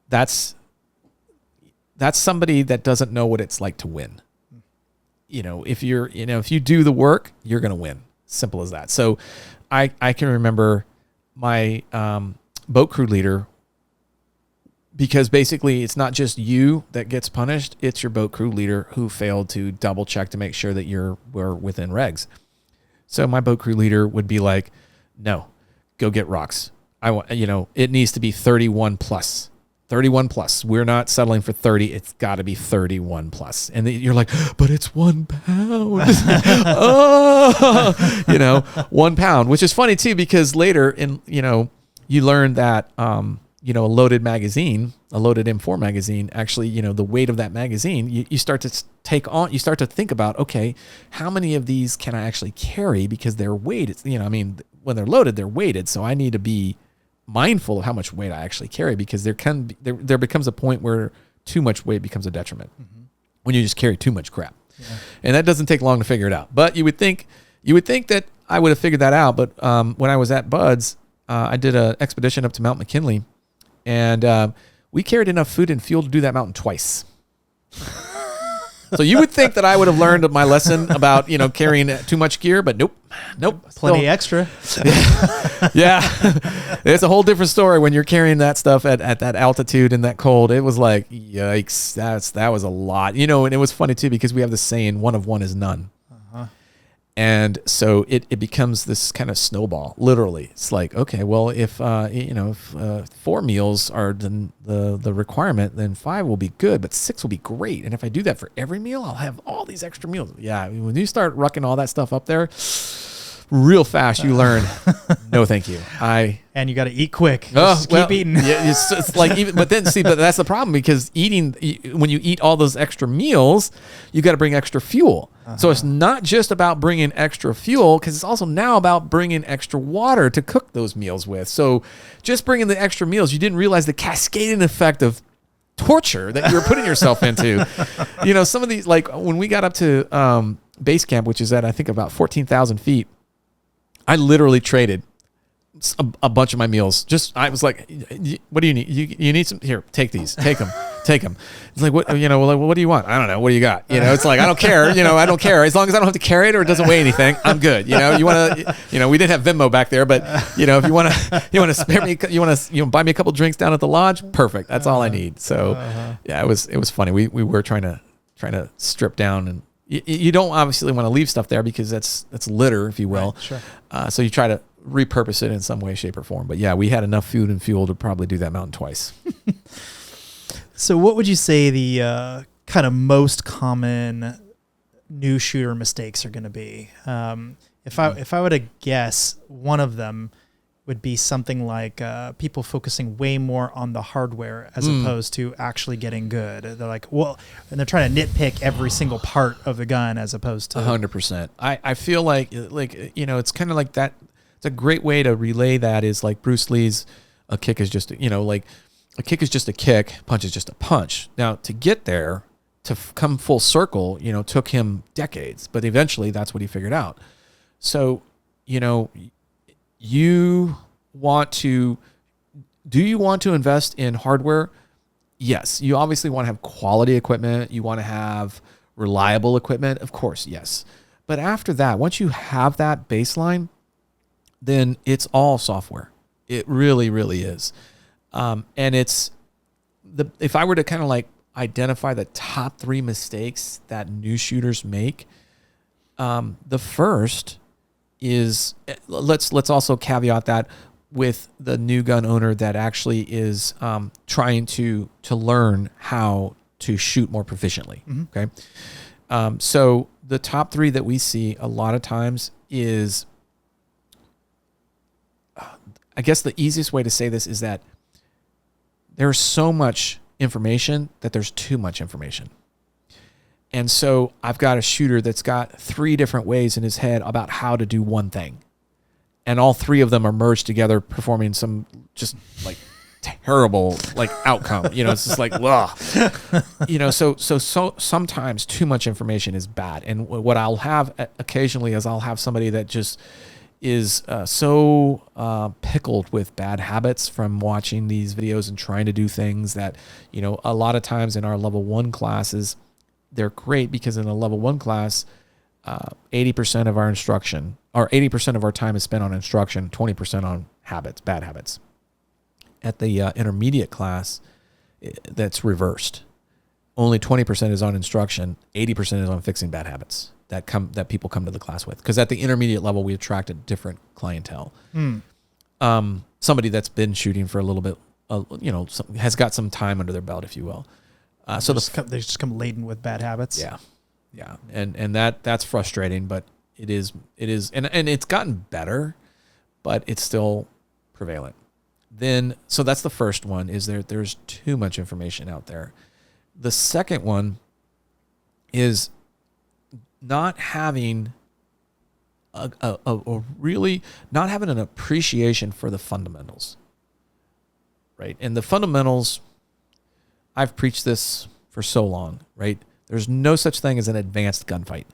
that's somebody that doesn't know what it's like to win. If you do the work, you're going to win. Simple as that. So I can remember my boat crew leader, because basically it's not just you that gets punished, it's your boat crew leader who failed to double check to make sure that we're within regs. So my boat crew leader would be like, no, go get rocks. It needs to be 31 plus. 31 plus. We're not settling for 30. It's got to be 31 plus. And you're like, but it's 1 pound. 1 pound, which is funny too, because later you learn that, a loaded magazine, a loaded M4 magazine, actually, the weight of that magazine, you start to you start to think about, okay, how many of these can I actually carry, because they're weighted, when they're loaded, they're weighted. So I need to be mindful of how much weight I actually carry, because there becomes a point where too much weight becomes a detriment when you just carry too much crap. Yeah. And that doesn't take long to figure it out. But you would think that I would have figured that out. But when I was at Buds, I did an expedition up to Mount McKinley, and we carried enough food and fuel to do that mountain twice. So you would think that I would have learned my lesson about, carrying too much gear, but nope. Plenty extra. Yeah. It's a whole different story when you're carrying that stuff at that altitude and that cold. It was like, yikes, that was a lot. And it was funny too, because we have the saying, one of one is none. And so it becomes this kind of snowball, literally. It's like, okay, well, if 4 meals are the requirement, then 5 will be good, but 6 will be great. And if I do that for every meal, I'll have all these extra meals. Yeah, when you start rucking all that stuff up there, real fast you learn, no thank you. And you got to eat quick. Keep eating. Yeah, it's like, but that's the problem, because when you eat all those extra meals, you got to bring extra fuel. So it's not just about bringing extra fuel, because it's also now about bringing extra water to cook those meals with. So just bringing the extra meals, you didn't realize the cascading effect of torture that you were putting yourself into. Some of these, like when we got up to base camp, which is at, I think, about 14,000 feet, I literally traded a bunch of my meals. I was like, what do you need? You need some? Here, take these. Take them. It's like, what do you want? I don't know. What do you got? It's like, I don't care. I don't care. As long as I don't have to carry it or it doesn't weigh anything, I'm good. You want to, we didn't have Venmo back there, but if you want to spare me, you want to, buy me a couple drinks down at the lodge. Perfect. That's all I need. So yeah, it was funny. We were trying to strip down, and you don't obviously want to leave stuff there, because that's litter, if you will. Right, sure. So you try to repurpose it in some way, shape, or form. But yeah, we had enough food and fuel to probably do that mountain twice. So what would you say the kind of most common new shooter mistakes are going to be? If I were to guess, one of them would be something like people focusing way more on the hardware as opposed to actually getting good. They're like, well, and they're trying to nitpick every single part of the gun as opposed to 100%. I feel like it's kind of like that. It's a great way to relay that is like Bruce Lee's, a kick is just, a kick is just a kick, punch is just a punch. Now, to get there, to come full circle, took him decades, but eventually that's what he figured out. So, do you want to invest in hardware? Yes. You obviously want to have quality equipment. You want to have reliable equipment. Of course, yes. But after that, once you have that baseline, then it's all software. It really, really is. And it's if I were to kind of like identify the top 3 mistakes that new shooters make, the first is, let's also caveat that with the new gun owner that actually is trying to learn how to shoot more proficiently. Okay. So the top 3 that we see a lot of times is, I guess the easiest way to say this is that there's so much information that there's too much information. And so I've got a shooter that's got 3 different ways in his head about how to do one thing. And all 3 of them are merged together, performing some just like terrible like outcome. It's just like, ugh. So sometimes too much information is bad. And what I'll have occasionally is I'll have somebody that just is so pickled with bad habits from watching these videos and trying to do things that, a lot of times in our level 1 classes, they're great because in a level 1 class, 80% of our instruction, or 80% of our time is spent on instruction, 20% on habits, bad habits. At the intermediate class, that's reversed. Only 20% is on instruction, 80% is on fixing bad habits that people come to the class with. Because at the intermediate level, we attract a different clientele. Somebody that's been shooting for a little bit, has got some time under their belt, if you will. So they just come laden with bad habits. Yeah, and that's frustrating, but it is, and it's gotten better, but it's still prevalent. Then, so that's the first one, is there's too much information out there. The second one is not having not having an appreciation for the fundamentals, right? And the fundamentals, I've preached this for so long, right? There's no such thing as an advanced gunfight.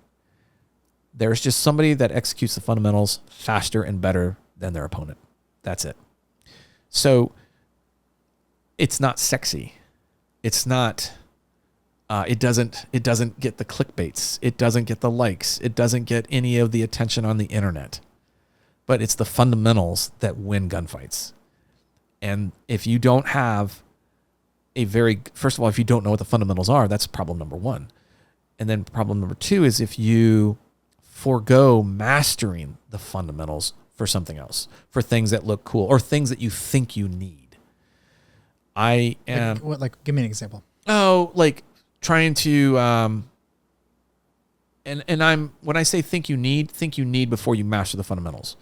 There's just somebody that executes the fundamentals faster and better than their opponent. That's it. So it's not sexy. It's not, it doesn't get the clickbaits. It doesn't get the likes. It doesn't get any of the attention on the internet. But it's the fundamentals that win gunfights. And if you don't have first of all, if you don't know what the fundamentals are, that's problem number 1. And then problem number 2 is if you forego mastering the fundamentals for something else, for things that look cool or things that you think you need. I am give me an example. Like trying to when I say think you need before you master the fundamentals.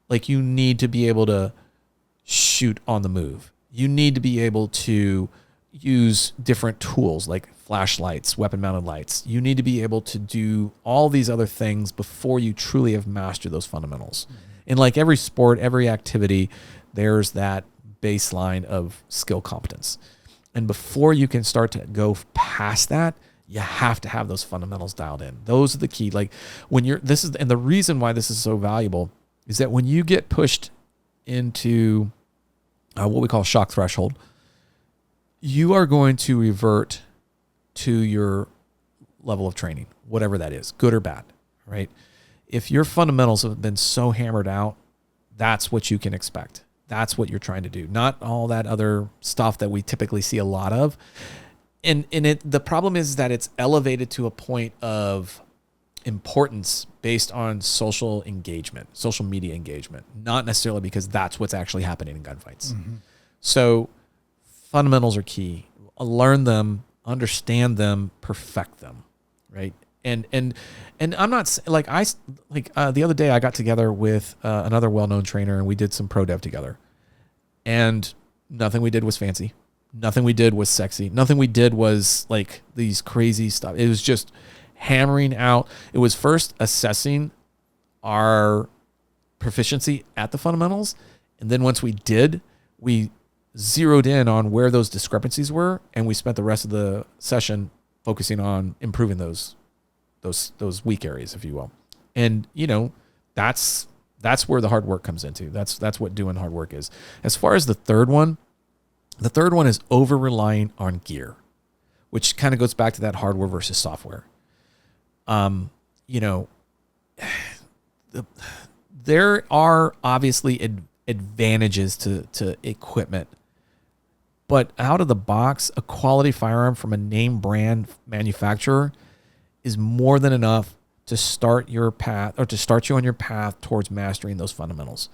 Like you need to be able to shoot on the move. You need to be able to use different tools like flashlights, weapon-mounted lights. You need to be able to do all these other things before you truly have mastered those fundamentals. Mm-hmm. In like every sport, every activity, there's that baseline of skill competence. And before you can start to go past that, you have to have those fundamentals dialed in. Those are the key. Like when and the reason why this is so valuable is that when you get pushed into what we call shock threshold, you are going to revert to your level of training, whatever that is, good or bad, right? If your fundamentals have been so hammered out, that's what you can expect. That's what you're trying to do, not all that other stuff that we typically see a lot of. And the problem is that it's elevated to a point of importance based on social engagement, social media engagement, not necessarily because that's what's actually happening in gunfights. Mm-hmm. So fundamentals are key. Learn them, understand them, perfect them, right? And I'm not like the other day I got together with another well-known trainer and we did some pro dev together, and nothing we did was fancy, nothing we did was sexy, nothing we did was like these crazy stuff. It was just hammering out. It was first assessing our proficiency at the fundamentals, and then once we did, we zeroed in on where those discrepancies were, and we spent the rest of the session focusing on improving those weak areas, if you will. And that's where the hard work comes into. That's what doing hard work is. As far as the third one is over relying on gear, which kind of goes back to that hardware versus software. There are obviously advantages to equipment But out of the box, a quality firearm from a name brand manufacturer is more than enough to start your path, or to start you on your path towards mastering those fundamentals.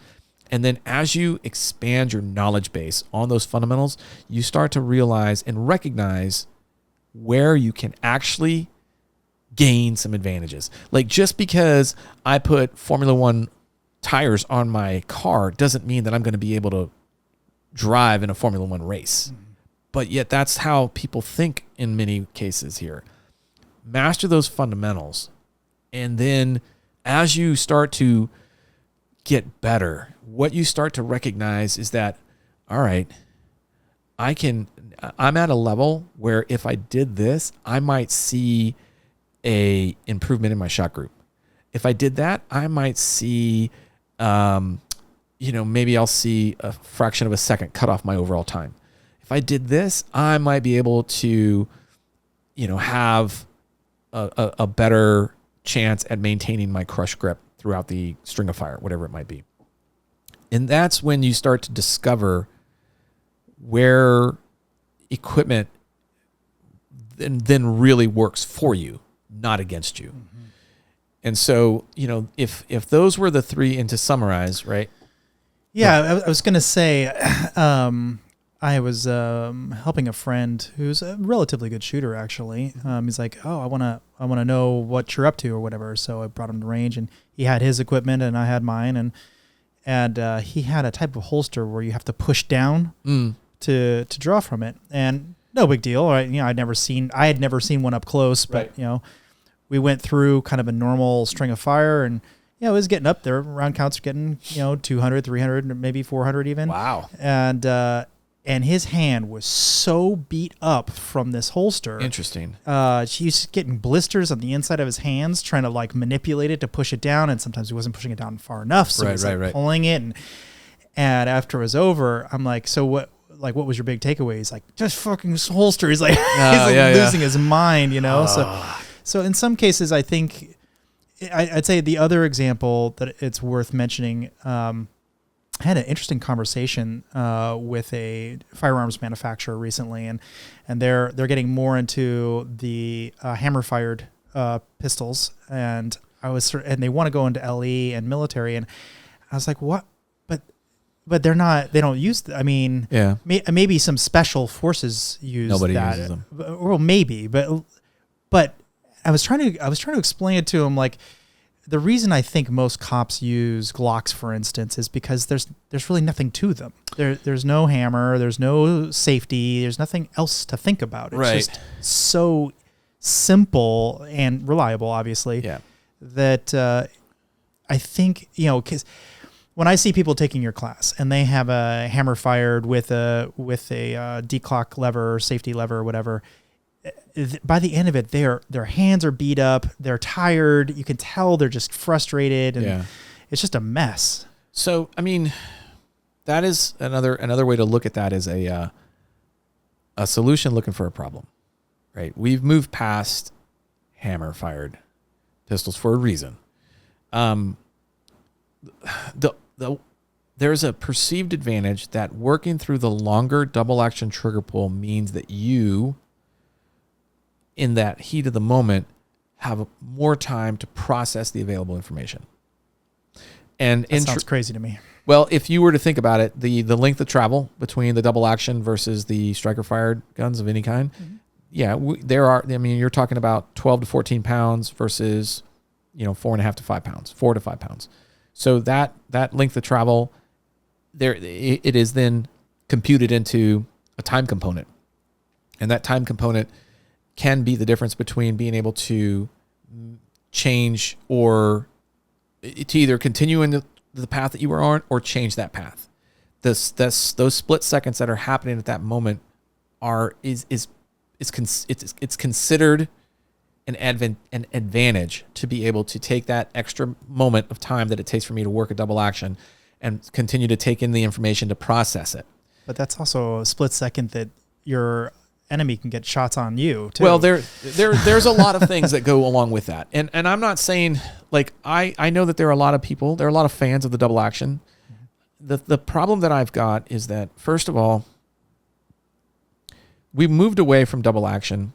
And then as you expand your knowledge base on those fundamentals, you start to realize and recognize where you can actually gain some advantages. Like, just because I put Formula One tires on my car doesn't mean that I'm going to be able to drive in a Formula One race. But yet that's how people think in many cases here. Master those fundamentals. And then as you start to get better, what you start to recognize is that, all right, I'm at a level where if I did this, I might see a improvement in my shot group. If I did that, I might see, maybe I'll see a fraction of a second cut off my overall time. If I did this, I might be able to, have a better chance at maintaining my crush grip throughout the string of fire, whatever it might be. And that's when you start to discover where equipment then really works for you, not against you. Mm-hmm. And so, if those were the three, and to summarize, right? Yeah, I was going to say, I was helping a friend who's a relatively good shooter, actually. He's like, "Oh, I want to know what you're up to or whatever." So I brought him to range, and he had his equipment, and I had mine, and he had a type of holster where you have to push down to draw from it, and no big deal, right? I had never seen one up close, but right. We went through kind of a normal string of fire, and it was getting up there. Round counts are getting 200, 300, maybe 400 even. Wow. And his hand was so beat up from this holster. Interesting. He's getting blisters on the inside of his hands, trying to manipulate it to push it down, and sometimes he wasn't pushing it down far enough, so he was pulling it. And after it was over, I'm like, "So what? What was your big takeaway?" He's like, "Just fucking holster." He's like, losing his mind, So in some cases, I think I'd say the other example that it's worth mentioning. I had an interesting conversation with a firearms manufacturer recently, and they're getting more into the hammer fired pistols, and they want to go into LE and military, and I was like, what? But they don't use. Maybe some special forces use. Nobody that. uses them. Well, maybe, but I was trying to explain it to him, like, the reason I think most cops use Glocks, for instance, is because there's really nothing to them. There's no hammer, there's no safety, there's nothing else to think about. It's just so simple and reliable, obviously. Yeah. That I think, because when I see people taking your class and they have a hammer fired with a declock lever, or safety lever, or whatever, by the end of it, their hands are beat up, they're tired. You can tell they're just frustrated, and it's just a mess. So, that is another way to look at that is a solution looking for a problem, right? We've moved past hammer fired pistols for a reason. There's a perceived advantage that working through the longer double action trigger pull means that you, in that heat of the moment, have more time to process the available information. And that sounds crazy to me. Well, if you were to think about it, the length of travel between the double action versus the striker fired guns of any kind, you're talking about 12 to 14 pounds versus, 4.5 to 5 pounds, 4 to 5 pounds. So that length of travel, it is then computed into a time component, and that time component can be the difference between being able to change or to either continue in the path that you were on or change that path. Those split seconds that are happening at that moment it's considered an advantage to be able to take that extra moment of time that it takes for me to work a double action and continue to take in the information to process it. But that's also a split second that your enemy can get shots on you too. Well, there's a lot of things that go along with that. And I'm not saying, I know that there are a lot of fans of the double action. The problem that I've got is that, first of all, we moved away from double action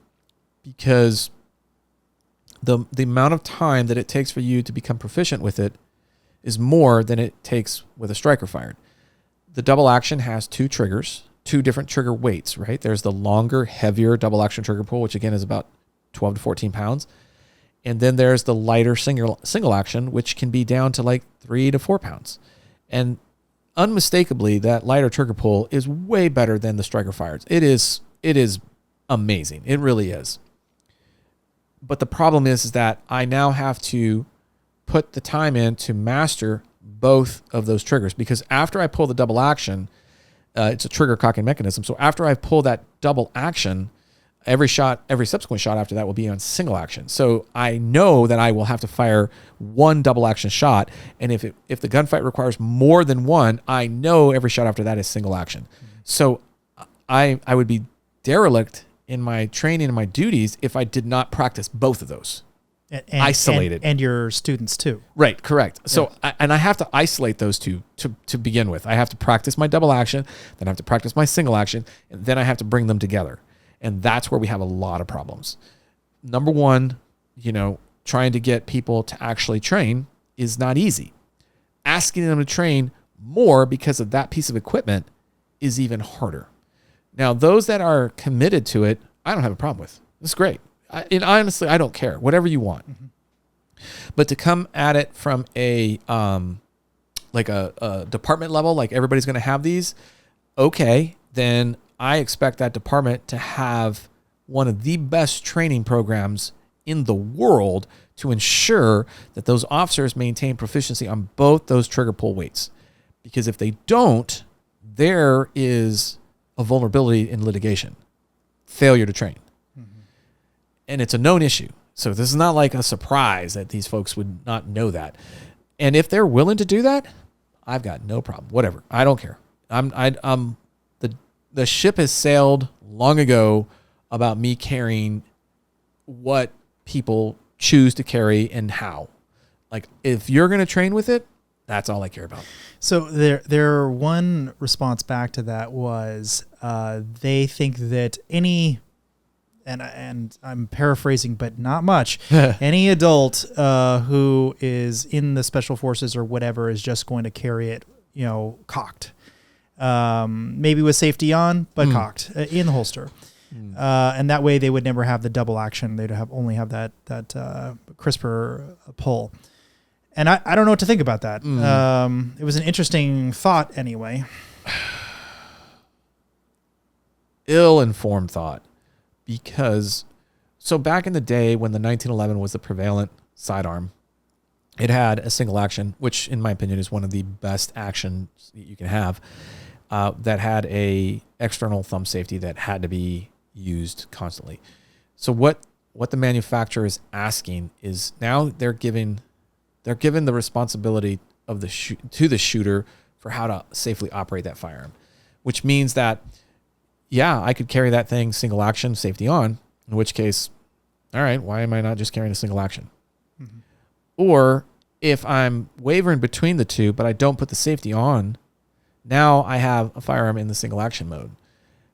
because the amount of time that it takes for you to become proficient with it is more than it takes with a striker fired. The double action has two triggers, two different trigger weights, right? There's the longer, heavier double action trigger pull, which again is about 12 to 14 pounds. And then there's the lighter single action, which can be down to like 3 to 4 pounds. And unmistakably, that lighter trigger pull is way better than the striker fires. It is amazing. It really is. But the problem is that I now have to put the time in to master both of those triggers, because after I pull the double action, it's a trigger cocking mechanism. So after I pull that double action, every subsequent shot after that will be on single action. So I know that I will have to fire one double action shot. And if the gunfight requires more than one, I know every shot after that is single action. So I would be derelict in my training and my duties if I did not practice both of those. Isolated. And your students too. Right, correct. So, I have to isolate those two to begin with. I have to practice my double action, then I have to practice my single action, and then I have to bring them together. And that's where we have a lot of problems. Number one, trying to get people to actually train is not easy. Asking them to train more because of that piece of equipment is even harder. Now, those that are committed to it, I don't have a problem with. It's great. And honestly, I don't care. Whatever you want. Mm-hmm. But to come at it from a department level, like everybody's going to have these, okay, then I expect that department to have one of the best training programs in the world to ensure that those officers maintain proficiency on both those trigger pull weights. Because if they don't, there is a vulnerability in litigation, failure to train. And it's a known issue. So this is not like a surprise that these folks would not know that. And if they're willing to do that, I've got no problem. Whatever. I don't care. The ship has sailed long ago about me caring what people choose to carry and how. Like, if you're going to train with it, that's all I care about. So their one response back to that was they think that any... And I'm paraphrasing, but not much. Any adult who is in the special forces or whatever is just going to carry it, cocked. Maybe with safety on, but cocked in the holster. And that way they would never have the double action. They'd only have that crisper pull. And I don't know what to think about that. It was an interesting thought anyway. Ill-informed thought. Because, so back in the day when the 1911 was the prevalent sidearm, it had a single action, which in my opinion is one of the best actions you can have, that had a external thumb safety that had to be used constantly. So what the manufacturer is asking is now they're given the responsibility of to the shooter for how to safely operate that firearm, which means that, yeah, I could carry that thing single action, safety on, in which case, all right, why am I not just carrying a single action? Mm-hmm. Or if I'm wavering between the two, but I don't put the safety on, now I have a firearm in the single action mode,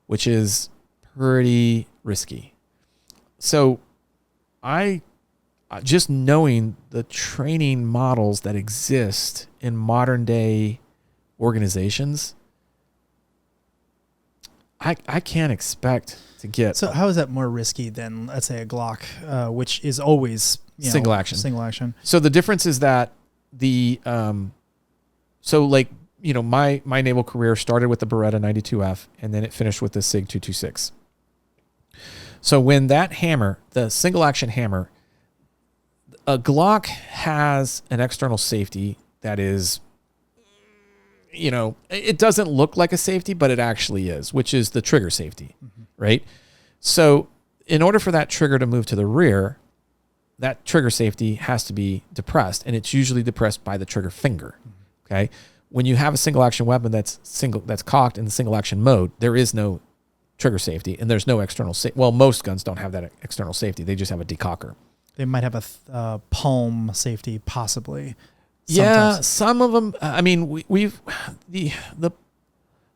which is pretty risky. So just knowing the training models that exist in modern day organizations, I can't expect to get. So how is that more risky than, let's say, a Glock, which is always single action? Single action. So the difference is that my naval career started with the Beretta 92F, and then it finished with the SIG 226. So when that hammer, the single action hammer, a Glock has an external safety that is, it doesn't look like a safety, but it actually is, which is the trigger safety, right? So in order for that trigger to move to the rear, that trigger safety has to be depressed, and it's usually depressed by the trigger finger, okay? When you have a single action weapon that's cocked in the single action mode, there is no trigger safety, and there's no external safety. Well, most guns don't have that external safety. They just have a decocker. They might have a palm safety, possibly. Yeah, some of them. I mean, we've the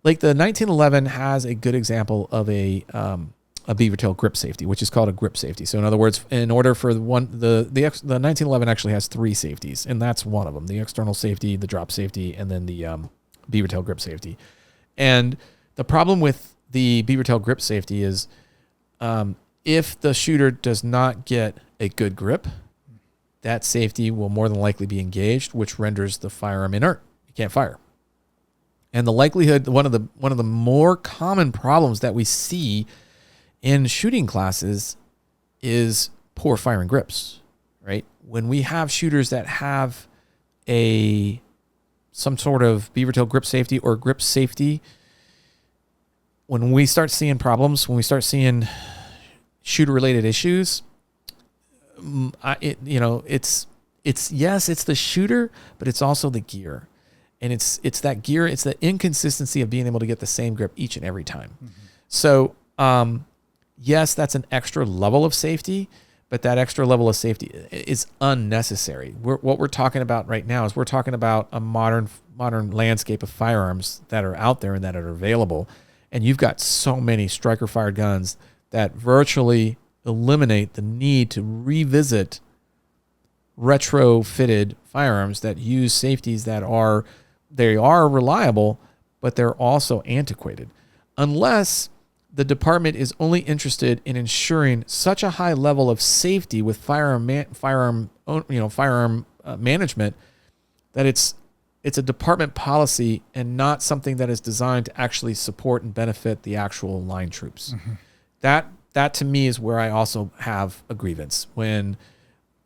1911 has a good example of a a beaver tail grip safety, which is called a grip safety. So in other words, in order for the 1911 actually has 3 safeties, and that's one of them: the external safety, the drop safety, and then the beaver tail grip safety. And the problem with the beaver tail grip safety is if the shooter does not get a good grip, that safety will more than likely be engaged, which renders the firearm inert. You can't fire. And the likelihood, one of the more common problems that we see in shooting classes is poor firing grips, right? When we have shooters that have some sort of beaver tail grip safety or grip safety, when we start seeing problems, when we start seeing shooter related issues, it's the shooter, but it's also the gear. And it's that gear, it's the inconsistency of being able to get the same grip each and every time. Mm-hmm. So, yes, that's an extra level of safety, but that extra level of safety is unnecessary. What we're talking about right now is we're talking about a modern landscape of firearms that are out there and that are available. And you've got so many striker-fired guns that virtually eliminate the need to revisit retrofitted firearms that use safeties that are reliable, but they're also antiquated. Unless the department is only interested in ensuring such a high level of safety with firearm management that it's a department policy and not something that is designed to actually support and benefit the actual line troops. Mm-hmm. That to me is where I also have a grievance. When,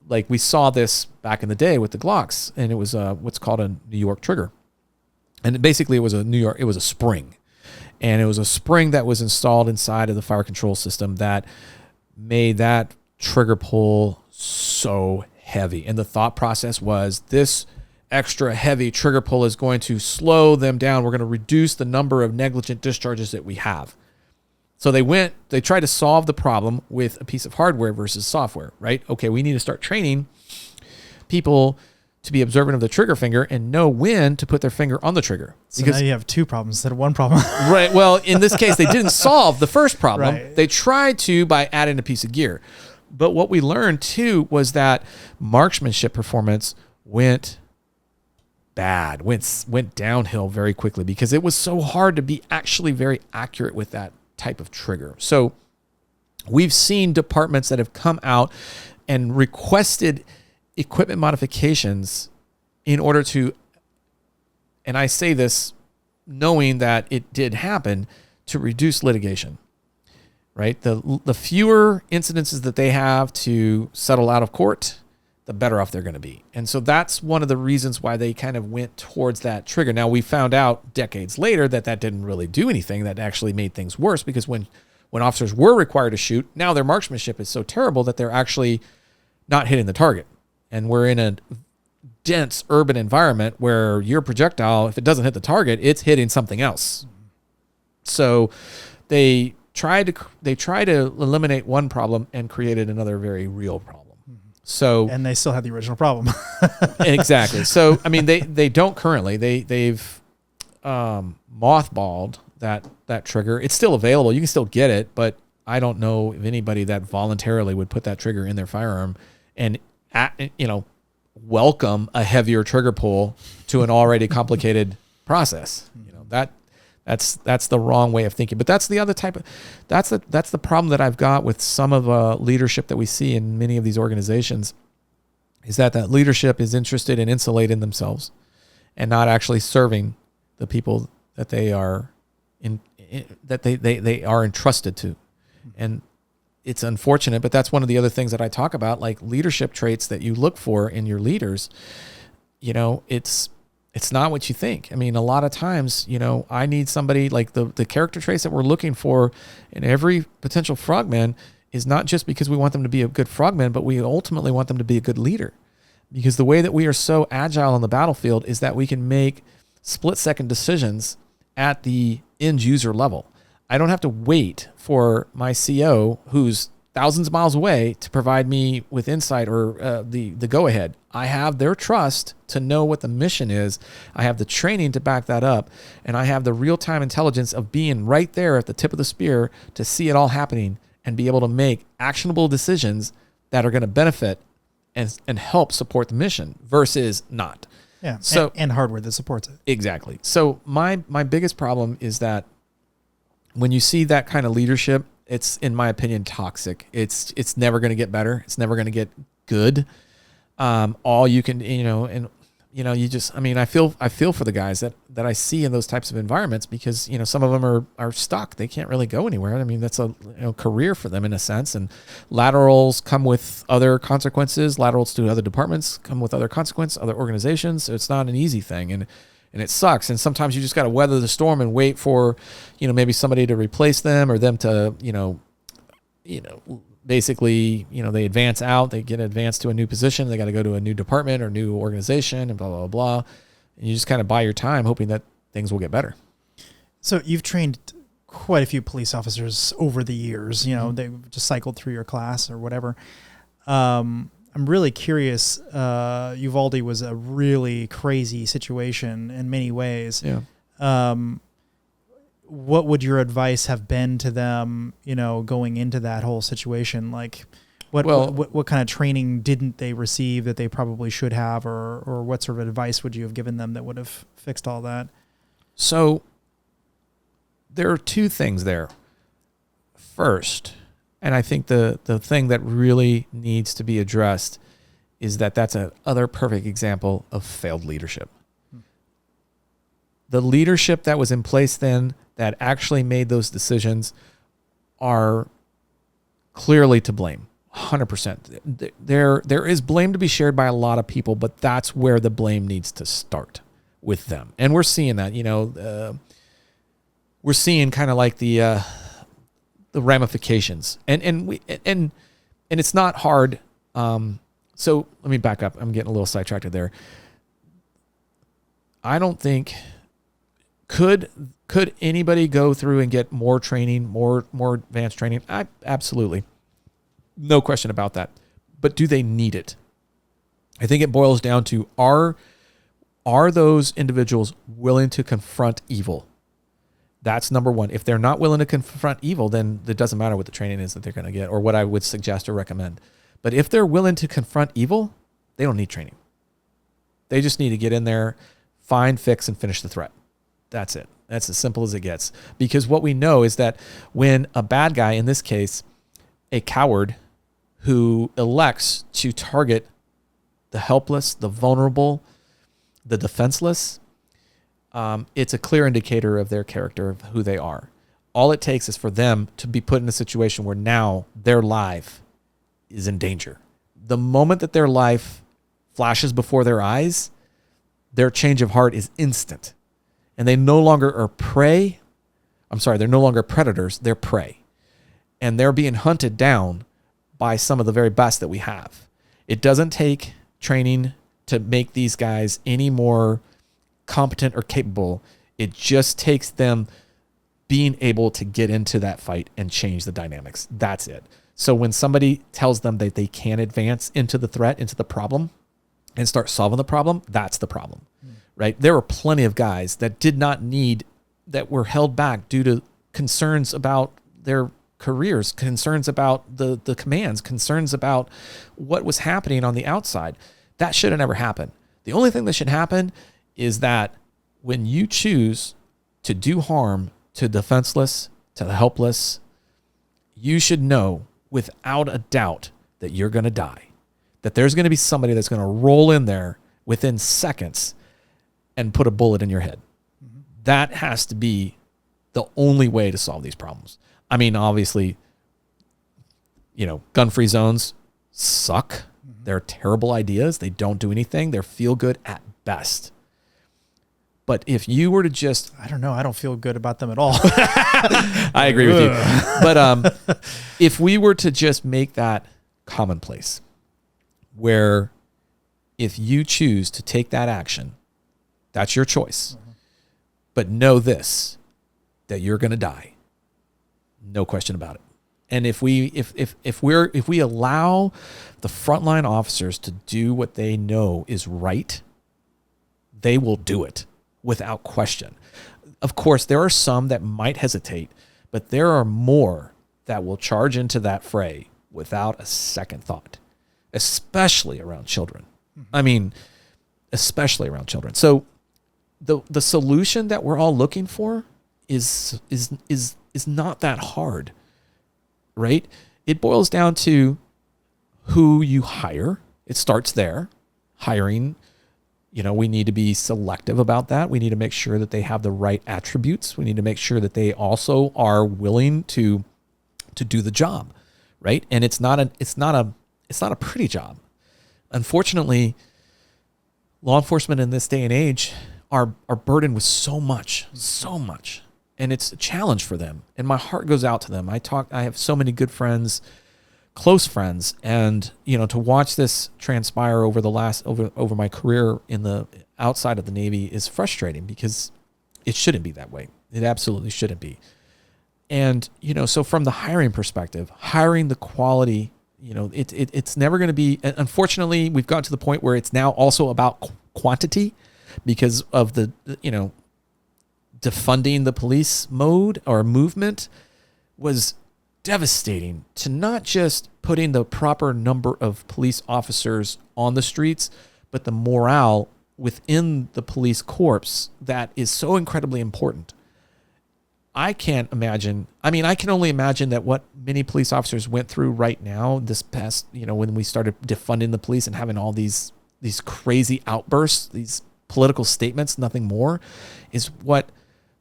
like, we saw this back in the day with the Glocks, and it was what's called a New York trigger. And basically it was a spring. And it was a spring that was installed inside of the fire control system that made that trigger pull so heavy. And the thought process was, this extra heavy trigger pull is going to slow them down. We're going to reduce the number of negligent discharges that we have. So they tried to solve the problem with a piece of hardware versus software, right? Okay, we need to start training people to be observant of the trigger finger and know when to put their finger on the trigger. So now you have 2 problems instead of 1 problem. Right. Well, in this case, they didn't solve the first problem. Right. They tried to by adding a piece of gear. But what we learned too was that marksmanship performance went bad, went downhill very quickly because it was so hard to be actually very accurate with that type of trigger. So we've seen departments that have come out and requested equipment modifications in order to, and I say this knowing that it did happen, to reduce litigation, right? The fewer incidences that they have to settle out of court, the better off they're going to be. And so that's one of the reasons why they kind of went towards that trigger. Now, we found out decades later that didn't really do anything. That actually made things worse, because when officers were required to shoot, now their marksmanship is so terrible that they're actually not hitting the target. And we're in a dense urban environment where your projectile, if it doesn't hit the target, it's hitting something else. So they tried to eliminate one problem and created another very real problem. So, and they still had the original problem. Exactly. So, I mean, they don't currently. They've mothballed that trigger. It's still available. You can still get it, but I don't know of anybody that voluntarily would put that trigger in their firearm and welcome a heavier trigger pull to an already complicated process. That's the wrong way of thinking. But that's the other type of, that's the problem that I've got with some of leadership that we see in many of these organizations, is that leadership is interested in insulating themselves and not actually serving the people that they are they are entrusted to. And it's unfortunate, but that's one of the other things that I talk about, like leadership traits that you look for in your leaders. It's not what you think. I mean, a lot of times, I need somebody like the character traits that we're looking for in every potential frogman is not just because we want them to be a good frogman, but we ultimately want them to be a good leader. Because the way that we are so agile on the battlefield is that we can make split-second decisions at the end user level. I don't have to wait for my CO, who's thousands of miles away to provide me with insight or the go ahead. I have their trust to know what the mission is. I have the training to back that up, and I have the real-time intelligence of being right there at the tip of the spear to see it all happening and be able to make actionable decisions that are going to benefit and help support the mission versus not. Yeah. So and hardware that supports it. Exactly. So my biggest problem is that when you see that kind of leadership, it's, in my opinion, toxic. It's never going to get better. It's never going to get good. All you can, you just, I mean, I feel for the guys that I see in those types of environments because, some of them are stuck. They can't really go anywhere. I mean, that's a career for them in a sense. And laterals come with other consequences. Laterals to other departments come with other consequences, other organizations. So it's not an easy thing. And it sucks. And sometimes you just got to weather the storm and wait for, maybe somebody to replace them or them to, basically, they advance out, they get advanced to a new position. They got to go to a new department or new organization and blah, blah, blah. And you just kind of buy your time hoping that things will get better. So you've trained quite a few police officers over the years, they've just cycled through your class or whatever. I'm really curious. Uvalde was a really crazy situation in many ways. Yeah. What would your advice have been to them, going into that whole situation? Like what kind of training didn't they receive that they probably should have, or what sort of advice would you have given them that would have fixed all that? So there are two things there. First, and I think the thing that really needs to be addressed is that's another perfect example of failed leadership. The leadership that was in place then that actually made those decisions are clearly to blame, 100%. There is blame to be shared by a lot of people, but that's where the blame needs to start with them. And we're seeing that, we're seeing kind of like the ramifications, and it's not hard. So let me back up. I'm getting a little sidetracked there. I don't think could anybody go through and get more training, more advanced training? Absolutely, no question about that. But do they need it? I think it boils down to are those individuals willing to confront evil? That's number one. If they're not willing to confront evil, then it doesn't matter what the training is that they're going to get or what I would suggest or recommend. But if they're willing to confront evil, they don't need training. They just need to get in there, find, fix, and finish the threat. That's it. That's as simple as it gets. Because what we know is that when a bad guy, in this case, a coward who elects to target the helpless, the vulnerable, the defenseless, it's a clear indicator of their character, of who they are. All it takes is for them to be put in a situation where now their life is in danger. The moment that their life flashes before their eyes, their change of heart is instant. And they no longer are prey. They're no longer predators, they're prey. And they're being hunted down by some of the very best that we have. It doesn't take training to make these guys any more competent or capable. It just takes them being able to get into that fight and change the dynamics. That's it. So when somebody tells them that they can advance into the threat, into the problem, and start solving the problem, that's the problem, right? There were plenty of guys that did not need, that were held back due to concerns about their careers, concerns about the commands, concerns about what was happening on the outside. That should have never happened. The only thing that should happen is that when you choose to do harm to the defenseless, to the helpless, you should know without a doubt that you're going to die, that there's going to be somebody that's going to roll in there within seconds and put a bullet in your head. Mm-hmm. That has to be the only way to solve these problems. I mean, obviously, gun-free zones suck. Mm-hmm. They're terrible ideas. They don't do anything. They're feel good at best. But if you were to just... I don't know. I don't feel good about them at all. I agree with you. But if we were to just make that commonplace, where if you choose to take that action, that's your choice. Mm-hmm. But know this, that you're going to die. No question about it. And if we allow the frontline officers to do what they know is right, they will do it without question. Of course, there are some that might hesitate, but there are more that will charge into that fray without a second thought, especially around children. I mean, especially around children. So the solution that we're all looking for is not that hard, right? It boils down to who you hire. It starts there. Hiring, we need to be selective about that. We need to make sure that they have the right attributes. We need to make sure that they also are willing to do the job, right? And it's not a pretty job. Unfortunately, law enforcement in this day and age are burdened with so much, and it's a challenge for them. And my heart goes out to them. I have so many good friends, close friends, and to watch this transpire over my career in the outside of the Navy is frustrating, because it shouldn't be that way. It absolutely shouldn't be. And so from the hiring perspective, hiring the quality, it's never going to be. Unfortunately, we've gotten to the point where it's now also about quantity, because of the defunding the police mode or movement was devastating to not just putting the proper number of police officers on the streets, but the morale within the police corps that is so incredibly important. I can only imagine that what many police officers went through right now, this past, when we started defunding the police and having all these crazy outbursts, these political statements, nothing more, is what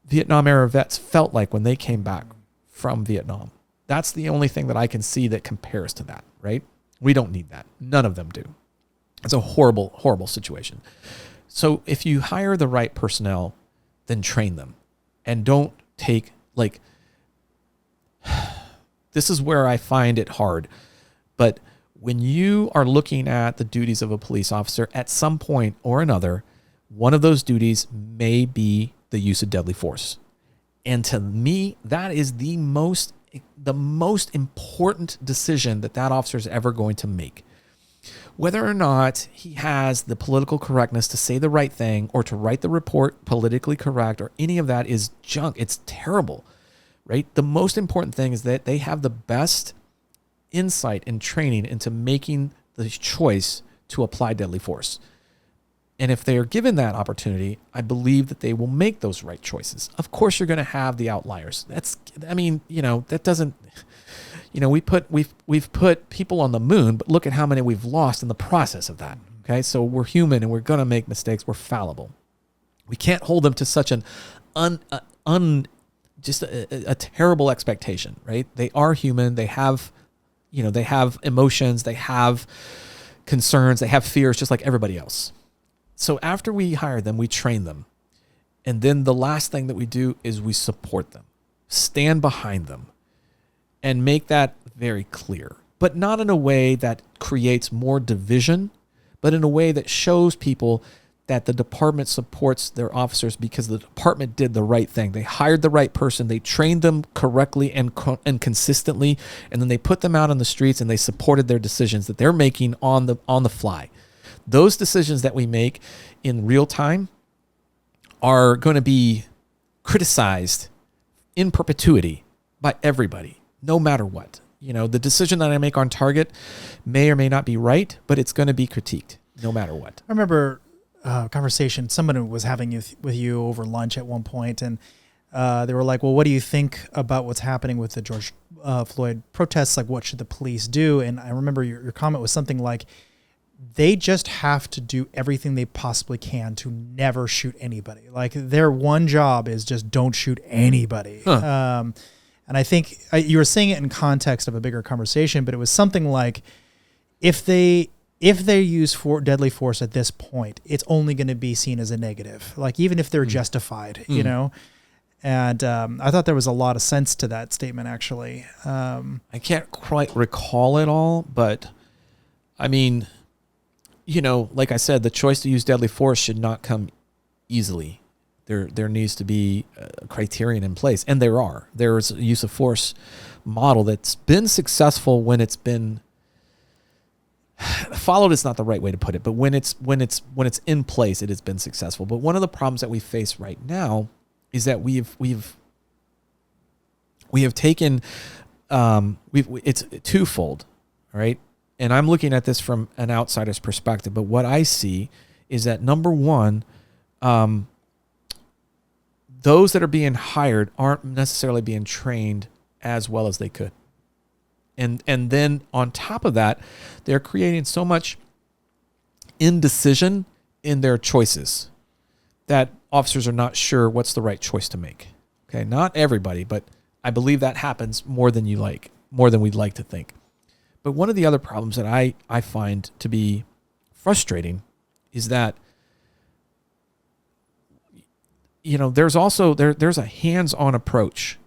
Vietnam era vets felt like when they came back from Vietnam. That's the only thing that I can see that compares to that, right? We don't need that. None of them do. It's a horrible, horrible situation. So if you hire the right personnel, then train them, and don't take, this is where I find it hard. But when you are looking at the duties of a police officer, at some point or another, one of those duties may be the use of deadly force. And to me, that is the most important decision that officer is ever going to make. Whether or not he has the political correctness to say the right thing or to write the report politically correct or any of that is junk. It's terrible, right? The most important thing is that they have the best insight and training into making the choice to apply deadly force. And if they are given that opportunity, I believe that they will make those right choices. Of course, you're going to have the outliers. That doesn't, we've put people on the moon, but look at how many we've lost in the process of that. Okay. So we're human and we're going to make mistakes. We're fallible. We can't hold them to such an just a terrible expectation, right? They are human. They have emotions, they have concerns, they have fears, just like everybody else. So after we hire them, we train them. And then the last thing that we do is we support them, stand behind them, and make that very clear. But not in a way that creates more division, but in a way that shows people that the department supports their officers because the department did the right thing. They hired the right person, they trained them correctly and consistently, and then they put them out on the streets and they supported their decisions that they're making on the fly. Those decisions that we make in real time are going to be criticized in perpetuity by everybody, no matter what. The decision that I make on target may or may not be right, but it's going to be critiqued no matter what. I remember conversation someone was having with you over lunch at one point, and they were like, well, what do you think about what's happening with the George Floyd protests? Like, what should the police do? And I remember your comment was something like, they just have to do everything they possibly can to never shoot anybody. Like, their one job is just don't shoot anybody. Huh. And I think you were saying it in context of a bigger conversation, but it was something like, if they use deadly force at this point, it's only going to be seen as a negative. Like, even if they're justified, And I thought there was a lot of sense to that statement, actually. I can't quite recall it all, but I mean, like I said, the choice to use deadly force should not come easily There needs to be a criterion in place, and there's a use of force model that's been successful when it's been followed. Is not the right way to put it, but when it's in place, it has been successful. But one of the problems that we face right now is that we have taken it's twofold, right? And I'm looking at this from an outsider's perspective, but what I see is that number one, those that are being hired aren't necessarily being trained as well as they could. And then on top of that, they're creating so much indecision in their choices that officers are not sure what's the right choice to make. Okay, not everybody, but I believe that happens more than we'd like to think. But one of the other problems that I find to be frustrating is that, there's also there's a hands-on approach.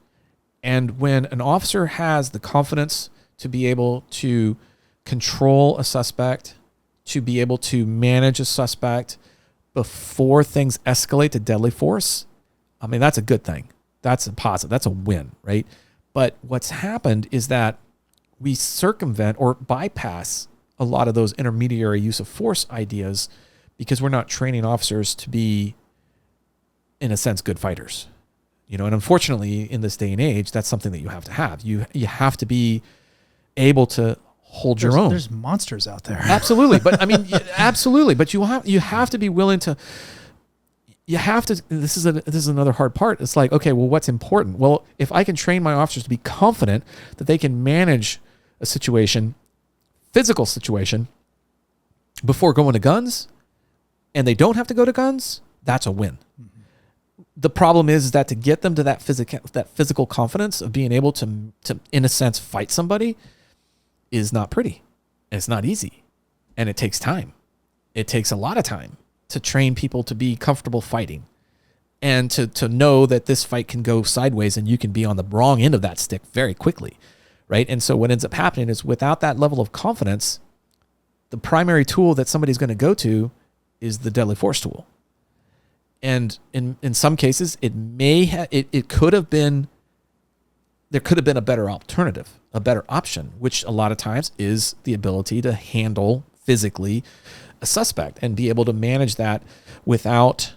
And when an officer has the confidence to be able to control a suspect, to be able to manage a suspect before things escalate to deadly force, I mean, that's a good thing. That's a positive. That's a win, right? But what's happened is that we circumvent or bypass a lot of those intermediary use of force ideas because we're not training officers to be, in a sense, good fighters. And unfortunately, in this day and age, that's something that you have to have. You have to be able to hold your own. There's monsters out there. Absolutely, but I mean, absolutely. But you have to be willing to. You have to. This is another hard part. It's like, okay, well, what's important? Well, if I can train my officers to be confident that they can manage a situation, physical situation, before going to guns, and they don't have to go to guns, that's a win. Mm-hmm. The problem is that to get them to that physical confidence of being able to in a sense fight somebody is not pretty. And it's not easy. And it takes time. It takes a lot of time to train people to be comfortable fighting and to know that this fight can go sideways and you can be on the wrong end of that stick very quickly, right? And so what ends up happening is without that level of confidence, the primary tool that somebody's going to go to is the deadly force tool. And in some cases, it could have been, there could have been a better alternative, a better option, which a lot of times is the ability to handle physically a suspect and be able to manage that without,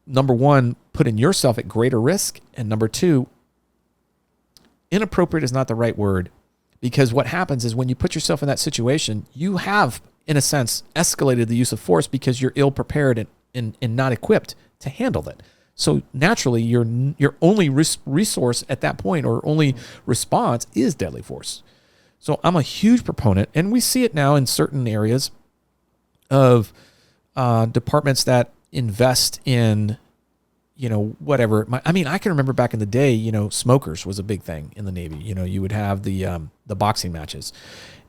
number one, putting yourself at greater risk, and number two, inappropriate is not the right word, because what happens is when you put yourself in that situation, you have, in a sense, escalated the use of force because you're ill prepared and not equipped to handle that. So naturally, your only resource at that point, or only response, is deadly force. So I'm a huge proponent, and we see it now in certain areas of departments that invest in, whatever. I can remember back in the day, smokers was a big thing in the Navy. You would have the boxing matches,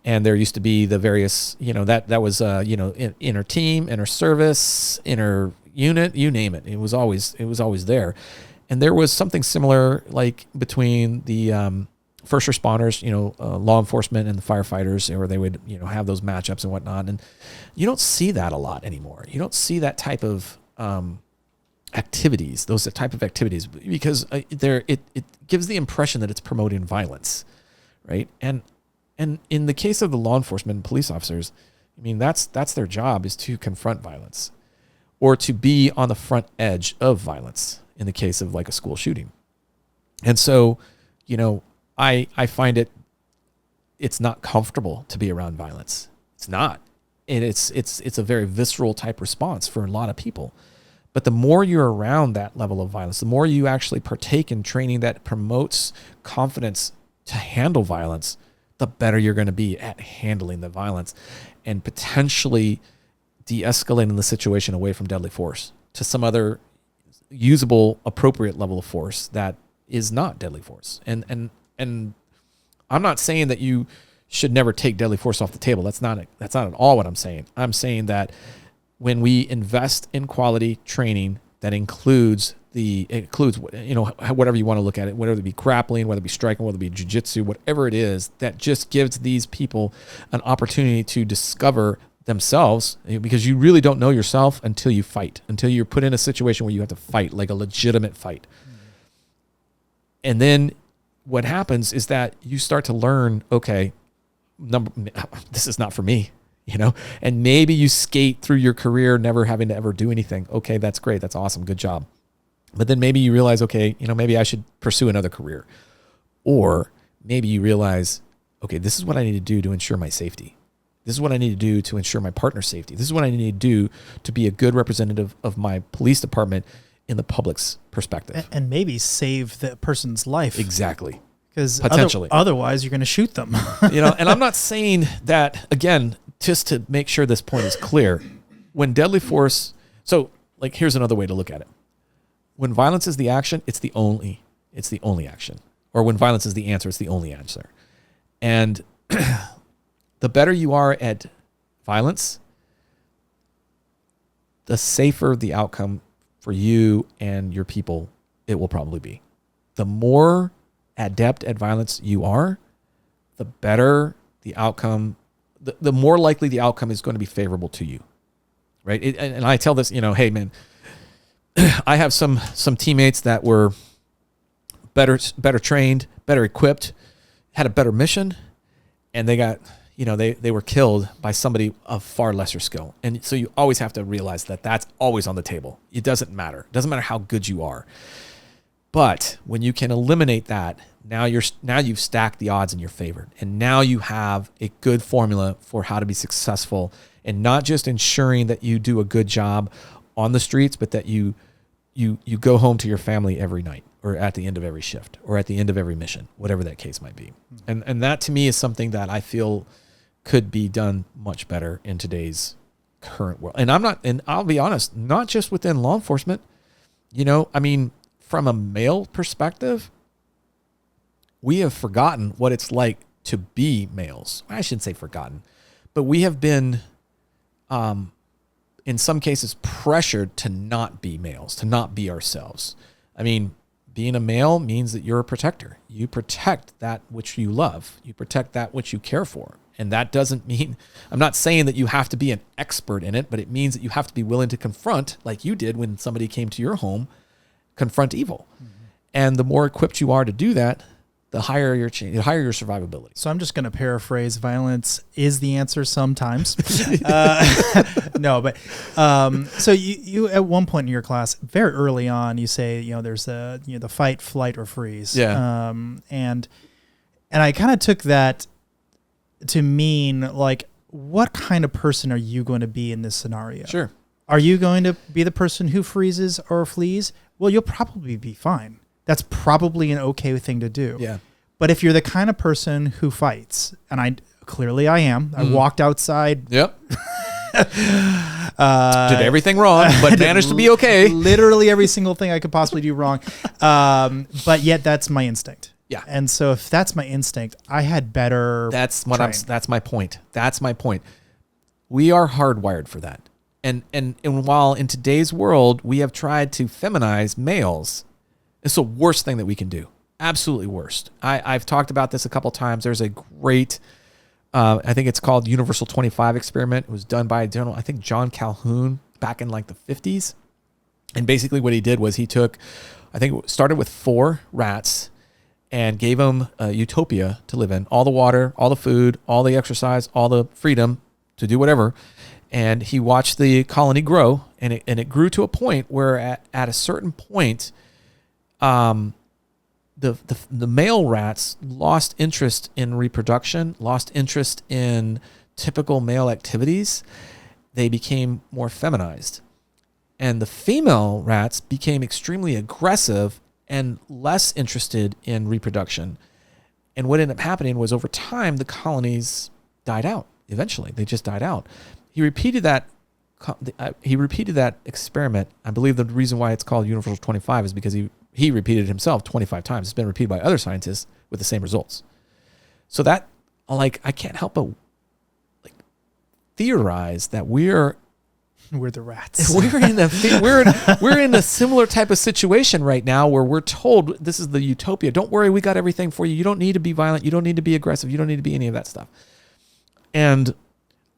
and there used to be the various, that was inner team, inner service, inner unit, you name it. It was always there. And there was something similar like between the first responders, law enforcement and the firefighters, where they would, have those matchups and whatnot. And you don't see that a lot anymore. You don't see that type of activities, because it gives the impression that it's promoting violence, right? And in the case of the law enforcement and police officers, that's their job, is to confront violence, or to be on the front edge of violence in the case of like a school shooting. And so, I find it's not comfortable to be around violence. It's not. And it's a very visceral type response for a lot of people. But the more you're around that level of violence, the more you actually partake in training that promotes confidence to handle violence, the better you're going to be at handling the violence and potentially de-escalating the situation away from deadly force to some other usable, appropriate level of force that is not deadly force. And I'm not saying that you should never take deadly force off the table. That's not at all what I'm saying. I'm saying that when we invest in quality training that includes whatever you want to look at it, whether it be grappling, whether it be striking, whether it be jiu-jitsu, whatever it is, that just gives these people an opportunity to discover themselves, because you really don't know yourself until you fight, until you're put in a situation where you have to fight, like a legitimate fight. And then what happens is that you start to learn, okay, this is not for me, and maybe you skate through your career never having to ever do anything. Okay, that's great. That's awesome. Good job. But then maybe you realize, okay, maybe I should pursue another career. Or maybe you realize, okay, this is what I need to do to ensure my safety. This is what I need to do to ensure my partner's safety. This is what I need to do to be a good representative of my police department in the public's perspective. And maybe save the person's life. Exactly. Because potentially, otherwise you're going to shoot them. And I'm not saying that, again, just to make sure this point is clear. When deadly force, so like here's another way to look at it. When violence is the action, it's the only action. Or when violence is the answer, it's the only answer. And the better you are at violence, the safer the outcome for you and your people it will probably be. The more adept at violence you are, the better the outcome, the more likely the outcome is going to be favorable to you, right? And I tell this, hey man, I have some teammates that were better trained, better equipped, had a better mission, and they got, they were killed by somebody of far lesser skill. And so you always have to realize that that's always on the table. It doesn't matter. It doesn't matter how good you are. But when you can eliminate that, now you've stacked the odds in your favor. And now you have a good formula for how to be successful, and not just ensuring that you do a good job on the streets, but that you go home to your family every night, or at the end of every shift, or at the end of every mission, whatever that case might be. And that to me is something that I feel could be done much better in today's current world. And I'll be honest, not just within law enforcement, from a male perspective, we have forgotten what it's like to be males. I shouldn't say forgotten, but we have been, in some cases, pressured to not be males, to not be ourselves. Being a male means that you're a protector. You protect that which you love. You protect that which you care for. And that doesn't mean, I'm not saying that you have to be an expert in it, but it means that you have to be willing to confront, like you did when somebody came to your home, confront evil. Mm-hmm. And the more equipped you are to do that, the higher your survivability. So I'm just going to paraphrase: violence is the answer sometimes. No, but so you at one point in your class, very early on, you say there's the fight, flight, or freeze. Yeah. And I kind of took that to mean, like, what kind of person are you going to be in this scenario? Sure. Are you going to be the person who freezes or flees? Well, you'll probably be fine. That's probably an okay thing to do. Yeah. But if you're the kind of person who fights, and I am, I walked outside. Yep. Did everything wrong, but managed to be okay. Literally every single thing I could possibly do wrong. But yet that's my instinct. Yeah. And so if that's my instinct, I had better. That's my point. That's my point. We are hardwired for that. And while in today's world, we have tried to feminize males, it's the worst thing that we can do. Absolutely worst. I've talked about this a couple times. There's a great, I think it's called Universal 25 experiment. It was done by John Calhoun back in like the 50s. And basically what he did was he took, I think it started with 4 rats and gave them a utopia to live in. All the water, all the food, all the exercise, all the freedom to do whatever. And he watched the colony grow, and it grew to a point where at a certain point, the male rats lost interest in reproduction, lost interest in typical male activities. They became more feminized. And the female rats became extremely aggressive and less interested in reproduction. And what ended up happening was, over time, the colonies died out. Eventually, they just died out. He repeated that experiment. I believe the reason why it's called Universal 25 is because he repeated it himself 25 times. It's been repeated by other scientists with the same results. So that, like, I can't help but theorize that we're the rats. We're in a similar type of situation right now, where we're told this is the utopia. Don't worry, we got everything for you. You don't need to be violent. You don't need to be aggressive. You don't need to be any of that stuff. And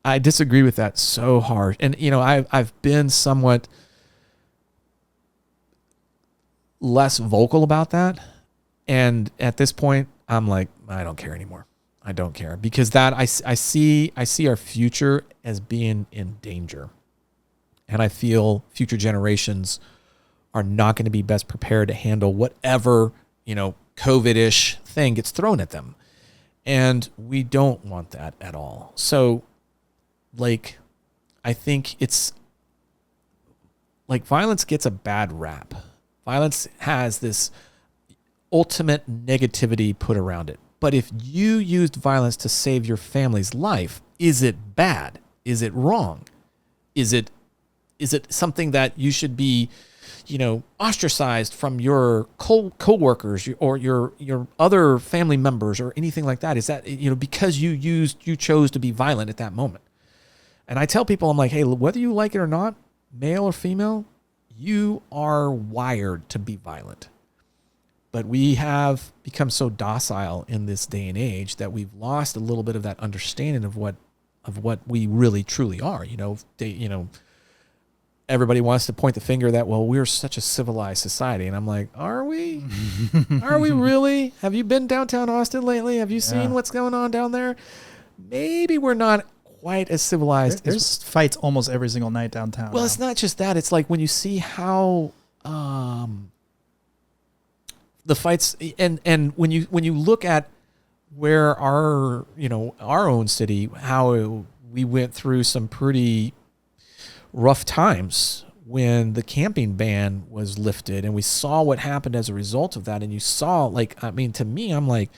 I disagree with that so hard. And, I've been somewhat less vocal about that. And at this point, I'm like, I don't care anymore. I don't care, because that I see our future as being in danger. And I feel future generations are not going to be best prepared to handle whatever, COVID-ish thing gets thrown at them. And we don't want that at all. So, I think it's violence gets a bad rap. Violence has this ultimate negativity put around it. But if you used violence to save your family's life, is it bad? Is it wrong? Is it something that you should be, ostracized from your co-workers or your other family members or anything like that? Is that, because you chose to be violent at that moment? And I tell people, I'm like, hey, whether you like it or not, male or female, you are wired to be violent. But we have become so docile in this day and age that we've lost a little bit of that understanding of what we really truly are. Everybody wants to point the finger that, well, we're such a civilized society. And I'm like, are we? Are we really? Have you been downtown Austin lately? Have you seen what's going on down there? Maybe we're not quite as civilized. There's fights almost every single night downtown. Well, it's not just that. It's like when you see how the fights, and when you look at where our own city, how we went through some pretty rough times when the camping ban was lifted, and we saw what happened as a result of that. And you saw, to me, I'm like,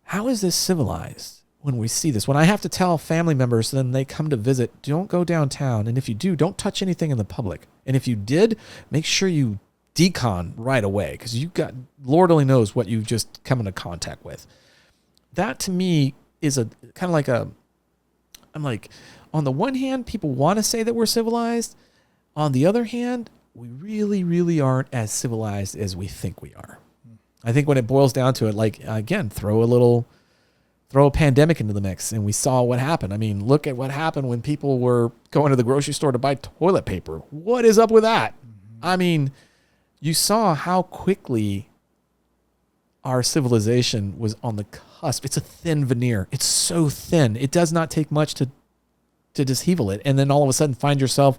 how is this civilized? When we see this, when I have to tell family members, then they come to visit, don't go downtown. And if you do, don't touch anything in the public. And if you did, make sure you decon right away, because you got, Lord only knows what you've just come into contact with. That to me is a kind of like I'm like, on the one hand, people want to say that we're civilized. On the other hand, we really, really aren't as civilized as we think we are. I think when it boils down to it, again, throw a pandemic into the mix, and we saw what happened. I mean, look at what happened when people were going to the grocery store to buy toilet paper. What is up with that? I mean, you saw how quickly our civilization was on the cusp. It's a thin veneer. It's so thin. It does not take much to dishevel it. And then all of a sudden find yourself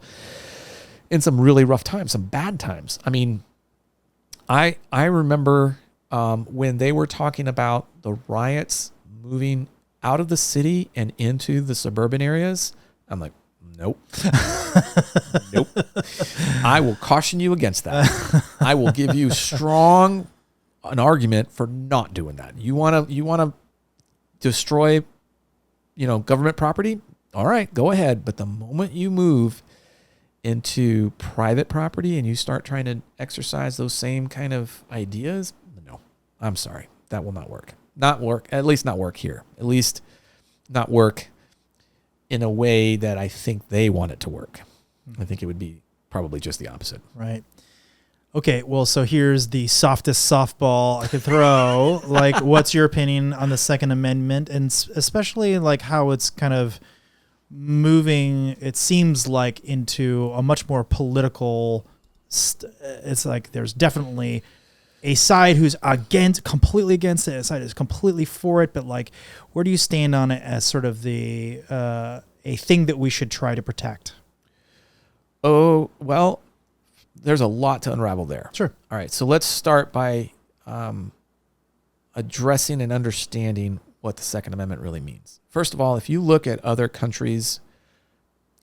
in some really rough times, some bad times. I mean, I remember when they were talking about the riots moving out of the city and into the suburban areas, I'm like, nope. Nope. I will caution you against that. I will give you an argument for not doing that. You want to destroy, government property? All right, go ahead. But the moment you move into private property and you start trying to exercise those same kind of ideas, no, I'm sorry. That will not work. At least not work here. At least not work in a way that I think they want it to work. I think it would be probably just the opposite. Right. Okay, well, so here's the softest softball I could throw. What's your opinion on the Second Amendment, and especially how it's kind of moving, it seems like, into a much more political, it's like there's definitely a side who's completely against it, a side is completely for it, but where do you stand on it as sort of a thing that we should try to protect? Oh, well, there's a lot to unravel there. Sure. All right, so let's start by addressing and understanding what the Second Amendment really means. First of all, if you look at other countries'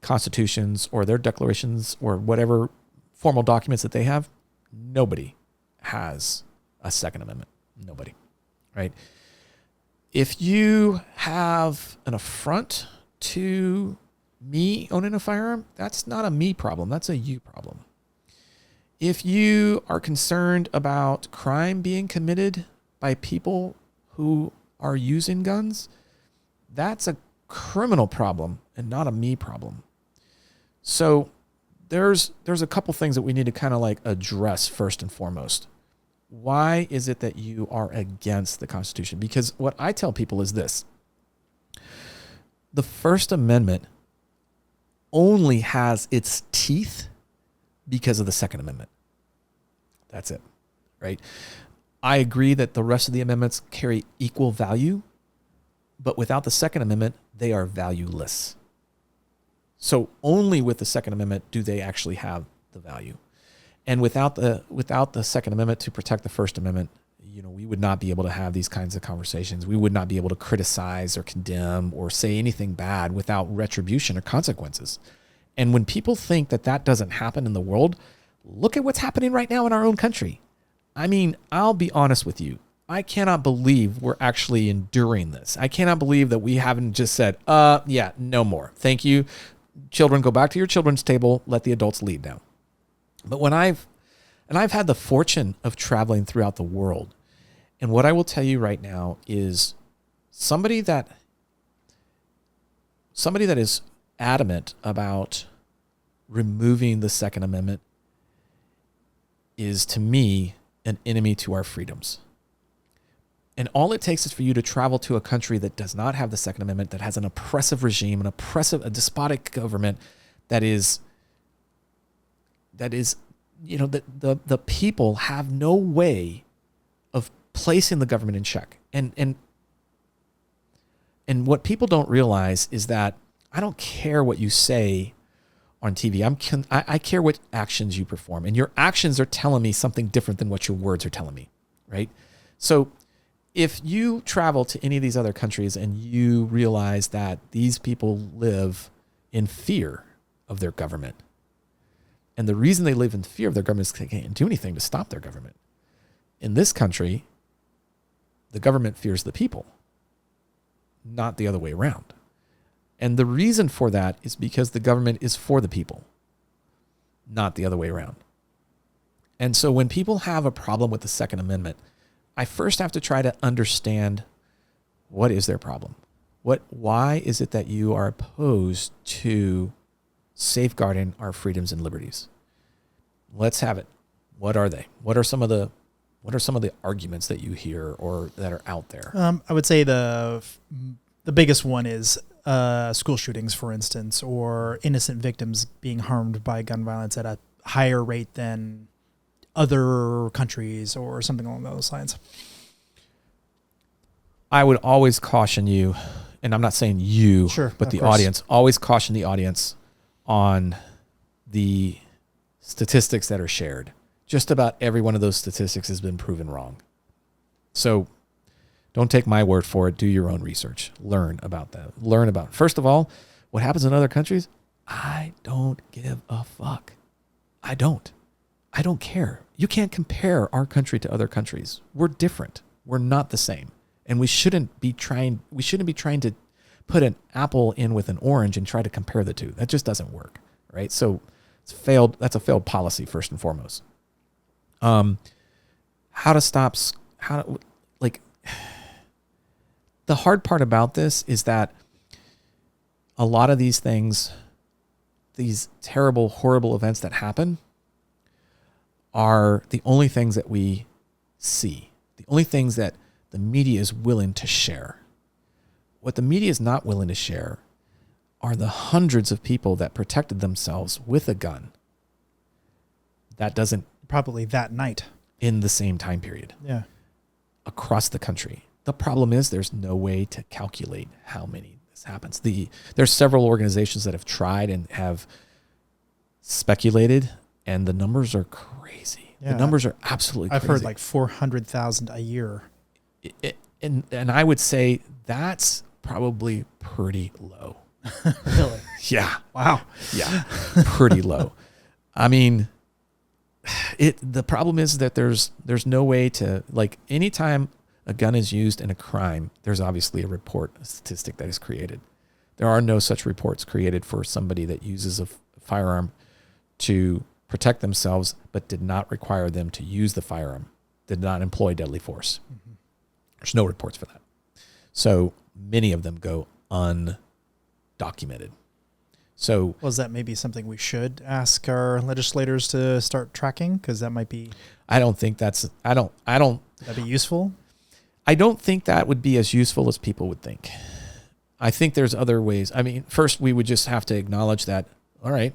constitutions or their declarations or whatever formal documents that they have, nobody has a Second Amendment. Nobody, right? If you have an affront to me owning a firearm, that's not a me problem. That's a you problem. If you are concerned about crime being committed by people who are using guns, that's a criminal problem and not a me problem. So there's a couple things that we need to kind of address first and foremost. Why is it that you are against the Constitution? Because what I tell people is this: the First Amendment only has its teeth because of the Second Amendment. That's it, right? I agree that the rest of the amendments carry equal value, but without the Second Amendment, they are valueless. So only with the Second Amendment do they actually have the value. And without the Second Amendment to protect the First Amendment, we would not be able to have these kinds of conversations. We would not be able to criticize or condemn or say anything bad without retribution or consequences. And when people think that that doesn't happen in the world, look at what's happening right now in our own country. I mean, I'll be honest with you. I cannot believe we're actually enduring this. I cannot believe that we haven't just said, yeah, no more. Thank you. Children, go back to your children's table. Let the adults lead now. But I've had the fortune of traveling throughout the world. And what I will tell you right now is somebody that is adamant about removing the Second Amendment is, to me, an enemy to our freedoms. And all it takes is for you to travel to a country that does not have the Second Amendment, that has an oppressive regime, a despotic government that is, the people have no way of placing the government in check. And what people don't realize is that I don't care what you say on TV. I care what actions you perform, and your actions are telling me something different than what your words are telling me, right? So if you travel to any of these other countries and you realize that these people live in fear of their government, and the reason they live in fear of their government is they can't do anything to stop their government. In this country, the government fears the people, not the other way around. And the reason for that is because the government is for the people, not the other way around. And so when people have a problem with the Second Amendment, I first have to try to understand, what is their problem? Why is it that you are opposed to safeguarding our freedoms and liberties? Let's have it. What are they? What are some of the arguments that you hear or that are out there? I would say the biggest one is school shootings, for instance, or innocent victims being harmed by gun violence at a higher rate than other countries or something along those lines. I would always caution you, and I'm not saying you, sure, but the audience, always caution the audience on the statistics that are shared. Just about every one of those statistics has been proven wrong. So don't take my word for it. Do your own research. Learn about that. First of all, what happens in other countries, I don't give a fuck. I don't care. You can't compare our country to other countries. We're different. We're not the same. And we shouldn't be trying to put an apple in with an orange and try to compare the two. That just doesn't work, right? So that's a failed policy, first and foremost. The hard part about this is that a lot of these things, these terrible, horrible events that happen, are the only things that we see, the only things that the media is willing to share. What the media is not willing to share are the hundreds of people that protected themselves with a gun. That doesn't... Probably that night. In the same time period. Yeah. Across the country. The problem is there's no way to calculate how many this happens. There's several organizations that have tried and have speculated, and the numbers are crazy. Yeah, the numbers are absolutely crazy. I've heard like 400,000 a year. And I would say that's probably pretty low. Really? Yeah. Wow. Yeah. Pretty low. I mean, the problem is that there's no way to, like, anytime a gun is used in a crime, there's obviously a statistic that is created. There are no such reports created for somebody that uses a firearm to protect themselves, but did not require them to use the firearm, did not employ deadly force. Mm-hmm. There's no reports for that. So many of them go undocumented. So was that maybe something we should ask our legislators to start tracking? Because that might be... I don't think that's... I don't... That'd be useful? I don't think that would be as useful as people would think. I think there's other ways. I mean, first, we would just have to acknowledge that all right,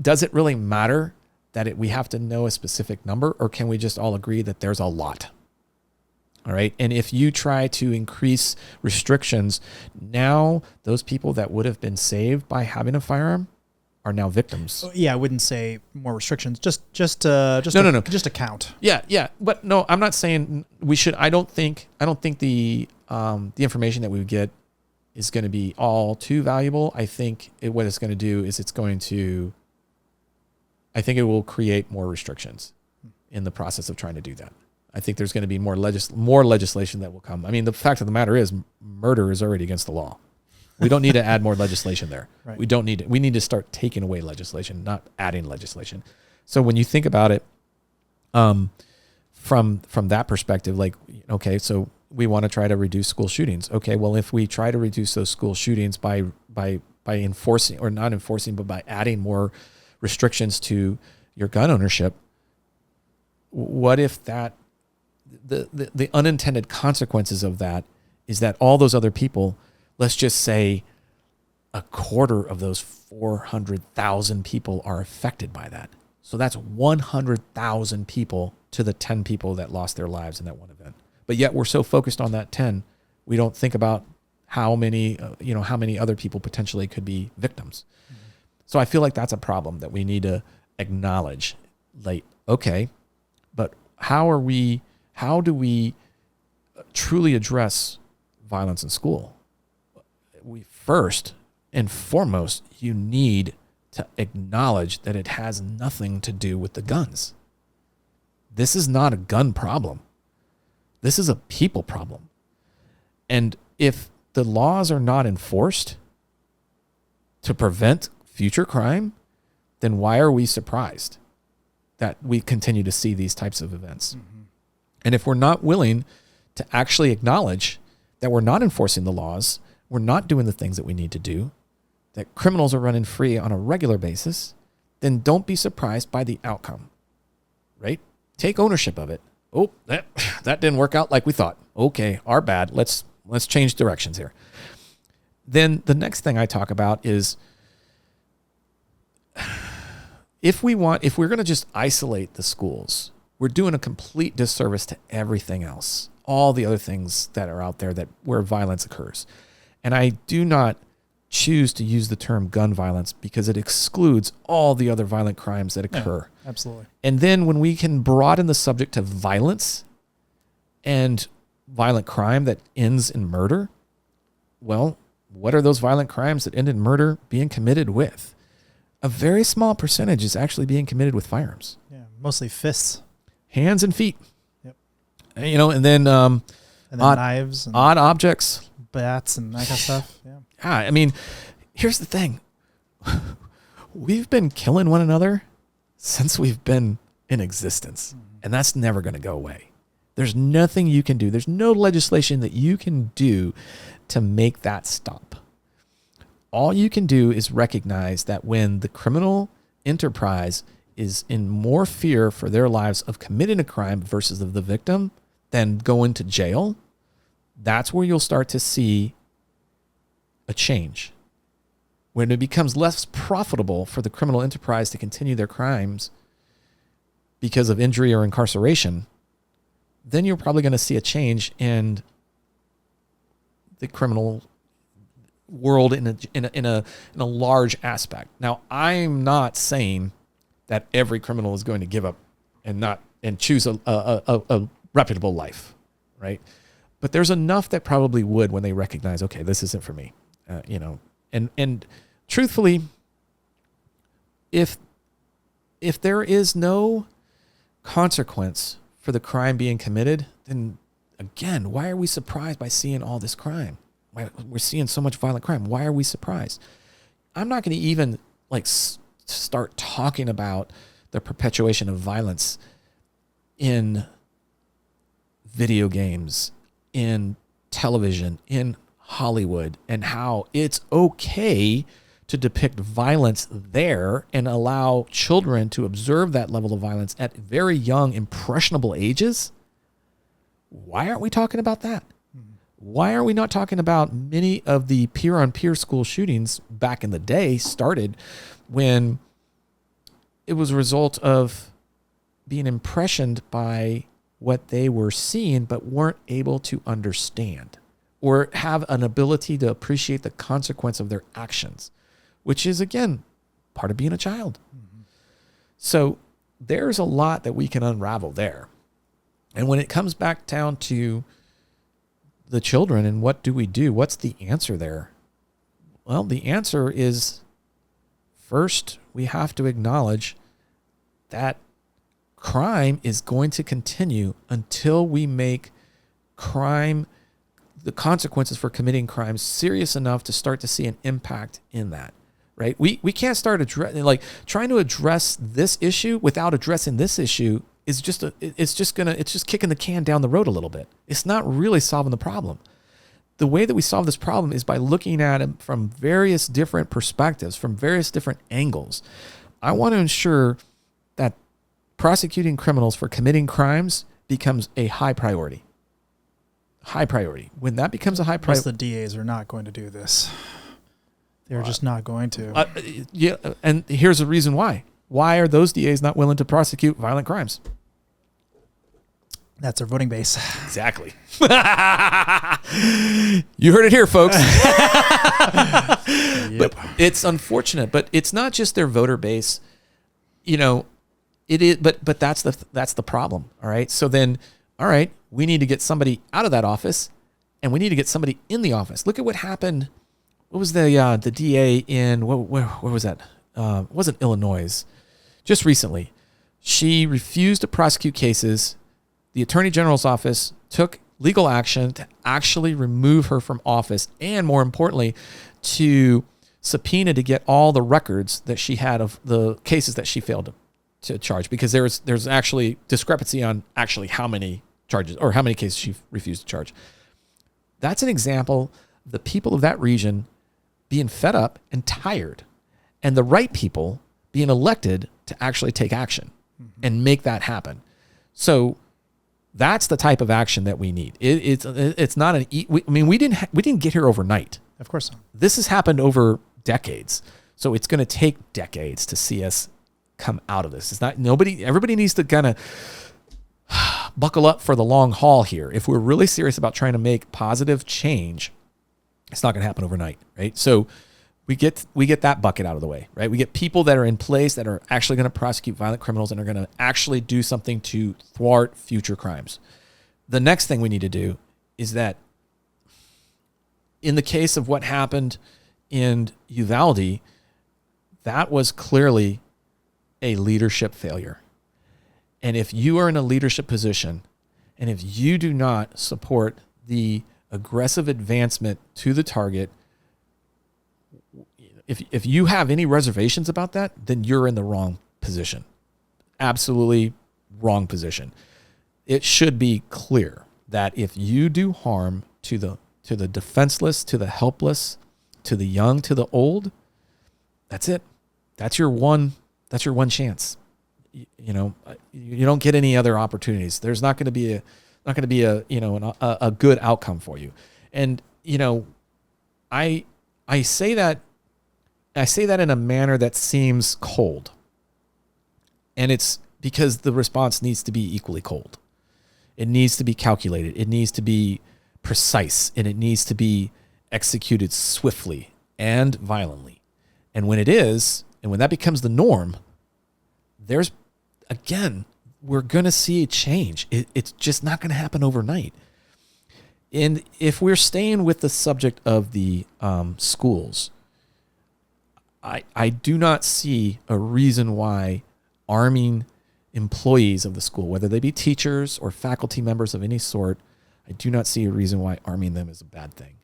does it really matter that we have to know a specific number, or can we just all agree that there's a lot? All right. And if you try to increase restrictions, now those people that would have been saved by having a firearm are now victims. Yeah, I wouldn't say more restrictions. Just No. Just a count. Yeah. But no, I'm not saying we should. I don't think the information that we would get is going to be all too valuable. I think what it's going to do is I think it will create more restrictions in the process of trying to do that. I think there's going to be more legislation that will come. I mean, the fact of the matter is murder is already against the law. We don't need to add more legislation there. Right. We don't need it. We need to start taking away legislation, not adding legislation. So when you think about it, from that perspective, like, okay, so we want to try to reduce school shootings. Okay, well, if we try to reduce those school shootings by enforcing, or not enforcing, but by adding more restrictions to your gun ownership, what if that the unintended consequences of that is that all those other people, let's just say a quarter of those 400,000 people are affected by that. So that's 100,000 people to the 10 people that lost their lives in that one event. But yet we're so focused on that 10, we don't think about how many other people potentially could be victims. Mm-hmm. So I feel like that's a problem that we need to acknowledge. Like, okay, but how do we truly address violence in school? We first and foremost, you need to acknowledge that it has nothing to do with the guns. This is not a gun problem. This is a people problem. And if the laws are not enforced to prevent future crime, then why are we surprised that we continue to see these types of events? Mm-hmm. And if we're not willing to actually acknowledge that we're not enforcing the laws, we're not doing the things that we need to do, that criminals are running free on a regular basis, then don't be surprised by the outcome, right? Take ownership of it. Oh, that didn't work out like we thought. Okay, our bad. Let's change directions here. Then the next thing I talk about is if we're going to just isolate the schools, we're doing a complete disservice to everything else, all the other things that are out there where violence occurs. And I do not choose to use the term gun violence because it excludes all the other violent crimes that occur. Yeah, absolutely. And then when we can broaden the subject to violence and violent crime that ends in murder, well, what are those violent crimes that end in murder being committed with? A very small percentage is actually being committed with firearms. Yeah, mostly fists. Hands and feet. Yep. And then knives. And odd objects. Bats and that kind of stuff. Yeah. I mean, here's the thing. We've been killing one another since we've been in existence. Mm-hmm. And that's never going to go away. There's nothing you can do. There's no legislation that you can do to make that stop. All you can do is recognize that when the criminal enterprise is in more fear for their lives of committing a crime versus of the victim than going to jail, that's where you'll start to see a change. When it becomes less profitable for the criminal enterprise to continue their crimes because of injury or incarceration, then you're probably going to see a change in the criminal world in a large aspect. Now, I'm not saying that every criminal is going to give up and choose a reputable life, right? But there's enough that probably would when they recognize, okay, this isn't for me, and truthfully, if there is no consequence for the crime being committed, then again, why are we surprised by seeing all this crime? Why we're seeing so much violent crime? Why are we surprised? I'm not going to even start talking about the perpetuation of violence in video games, in television, in Hollywood, and how it's okay to depict violence there and allow children to observe that level of violence at very young, impressionable ages. Why aren't we talking about that? Why are we not talking about many of the peer-on-peer school shootings back in the day started when it was a result of being impressioned by what they were seeing but weren't able to understand or have an ability to appreciate the consequence of their actions, which is, again, part of being a child. Mm-hmm. So there's a lot that we can unravel there. And when it comes back down to the children and what do we do, what's the answer there? Well, the answer is, first, we have to acknowledge that crime is going to continue until we make crime, the consequences for committing crimes, serious enough to start to see an impact in that, right? We can't start trying to address this issue without addressing this issue is it's just kicking the can down the road a little bit. It's not really solving the problem. The way that we solve this problem is by looking at it from various different perspectives, from various different angles. I want to ensure that prosecuting criminals for committing crimes becomes a high priority. High priority. When that becomes a high priority, the DAs are not going to do this. They're just not going to. Yeah, and here's the reason why. Why are those DAs not willing to prosecute violent crimes? That's their voting base. Exactly. You heard it here, folks. Yep. But it's unfortunate, but it's not just their voter base. You know, it is, but that's the problem. All right. So then, all right, we need to get somebody out of that office, and we need to get somebody in the office. Look at what happened. What was the DA in where was that? It wasn't Illinois. Just recently, she refused to prosecute cases. The Attorney General's office took legal action to actually remove her from office, and more importantly, to subpoena to get all the records that she had of the cases that she failed to charge, because there's actually discrepancy on actually how many charges or how many cases she refused to charge. That's an example of the people of that region being fed up and tired, and the right people being elected to actually take action and make that happen. So that's the type of action that we need. It's not we didn't get here overnight. Of course not. This has happened over decades. So it's going to take decades to see us come out of this. It's not everybody needs to kind of buckle up for the long haul here. If we're really serious about trying to make positive change, it's not going to happen overnight, right? So we get that bucket out of the way, right? We get people that are in place that are actually going to prosecute violent criminals and are going to actually do something to thwart future crimes. The next thing we need to do is that in the case of what happened in Uvalde, that was clearly a leadership failure. And if you are in a leadership position, and if you do not support the aggressive advancement to the target, if you have any reservations about that, then you're in the wrong position. Absolutely wrong position. It should be clear that if you do harm to the defenseless, to the helpless, to the young, to the old, that's it. That's your one chance. You know, you don't get any other opportunities. There's not going to be a good outcome for you. And you know, I say that in a manner that seems cold. And it's because the response needs to be equally cold. It needs to be calculated. It needs to be precise, and it needs to be executed swiftly and violently. And when it is, and when that becomes the norm, we're going to see a change. It's just not going to happen overnight. And if we're staying with the subject of the schools, I do not see a reason why arming employees of the school, whether they be teachers or faculty members of any sort, I do not see a reason why arming them is a bad thing.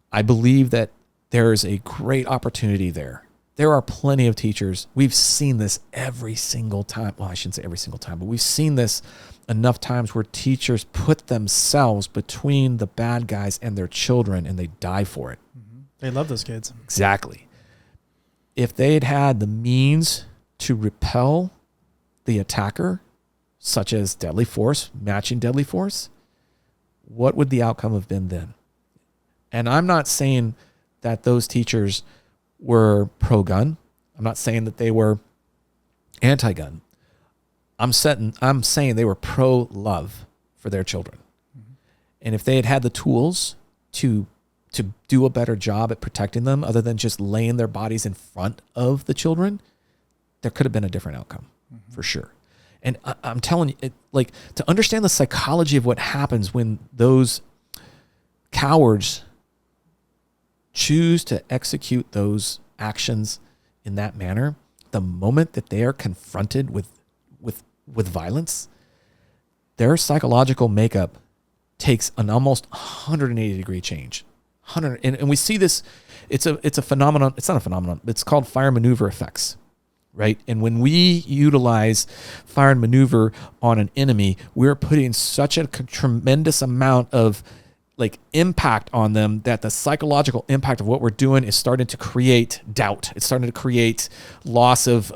I believe that there is a great opportunity there. There are plenty of teachers. We've seen this every single time. Well, I shouldn't say every single time, but we've seen this enough times where teachers put themselves between the bad guys and their children, and they die for it. Mm-hmm. They love those kids. Exactly. If they had the means to repel the attacker, such as deadly force, matching deadly force, what would the outcome have been then? And I'm not saying that those teachers were pro-gun. I'm not saying that they were anti-gun. I'm saying they were pro-love for their children. And if they had had the tools to do a better job at protecting them, other than just laying their bodies in front of the children, there could have been a different outcome, for sure. And I'm telling you, to understand the psychology of what happens when those cowards choose to execute those actions in that manner, the moment that they are confronted with violence, their psychological makeup takes an almost 180-degree change. And we see this. It's a phenomenon. It's not a phenomenon. It's called fire maneuver effects, right? And when we utilize fire and maneuver on an enemy, we're putting such a tremendous amount of impact on them that the psychological impact of what we're doing is starting to create doubt. It's starting to create loss of,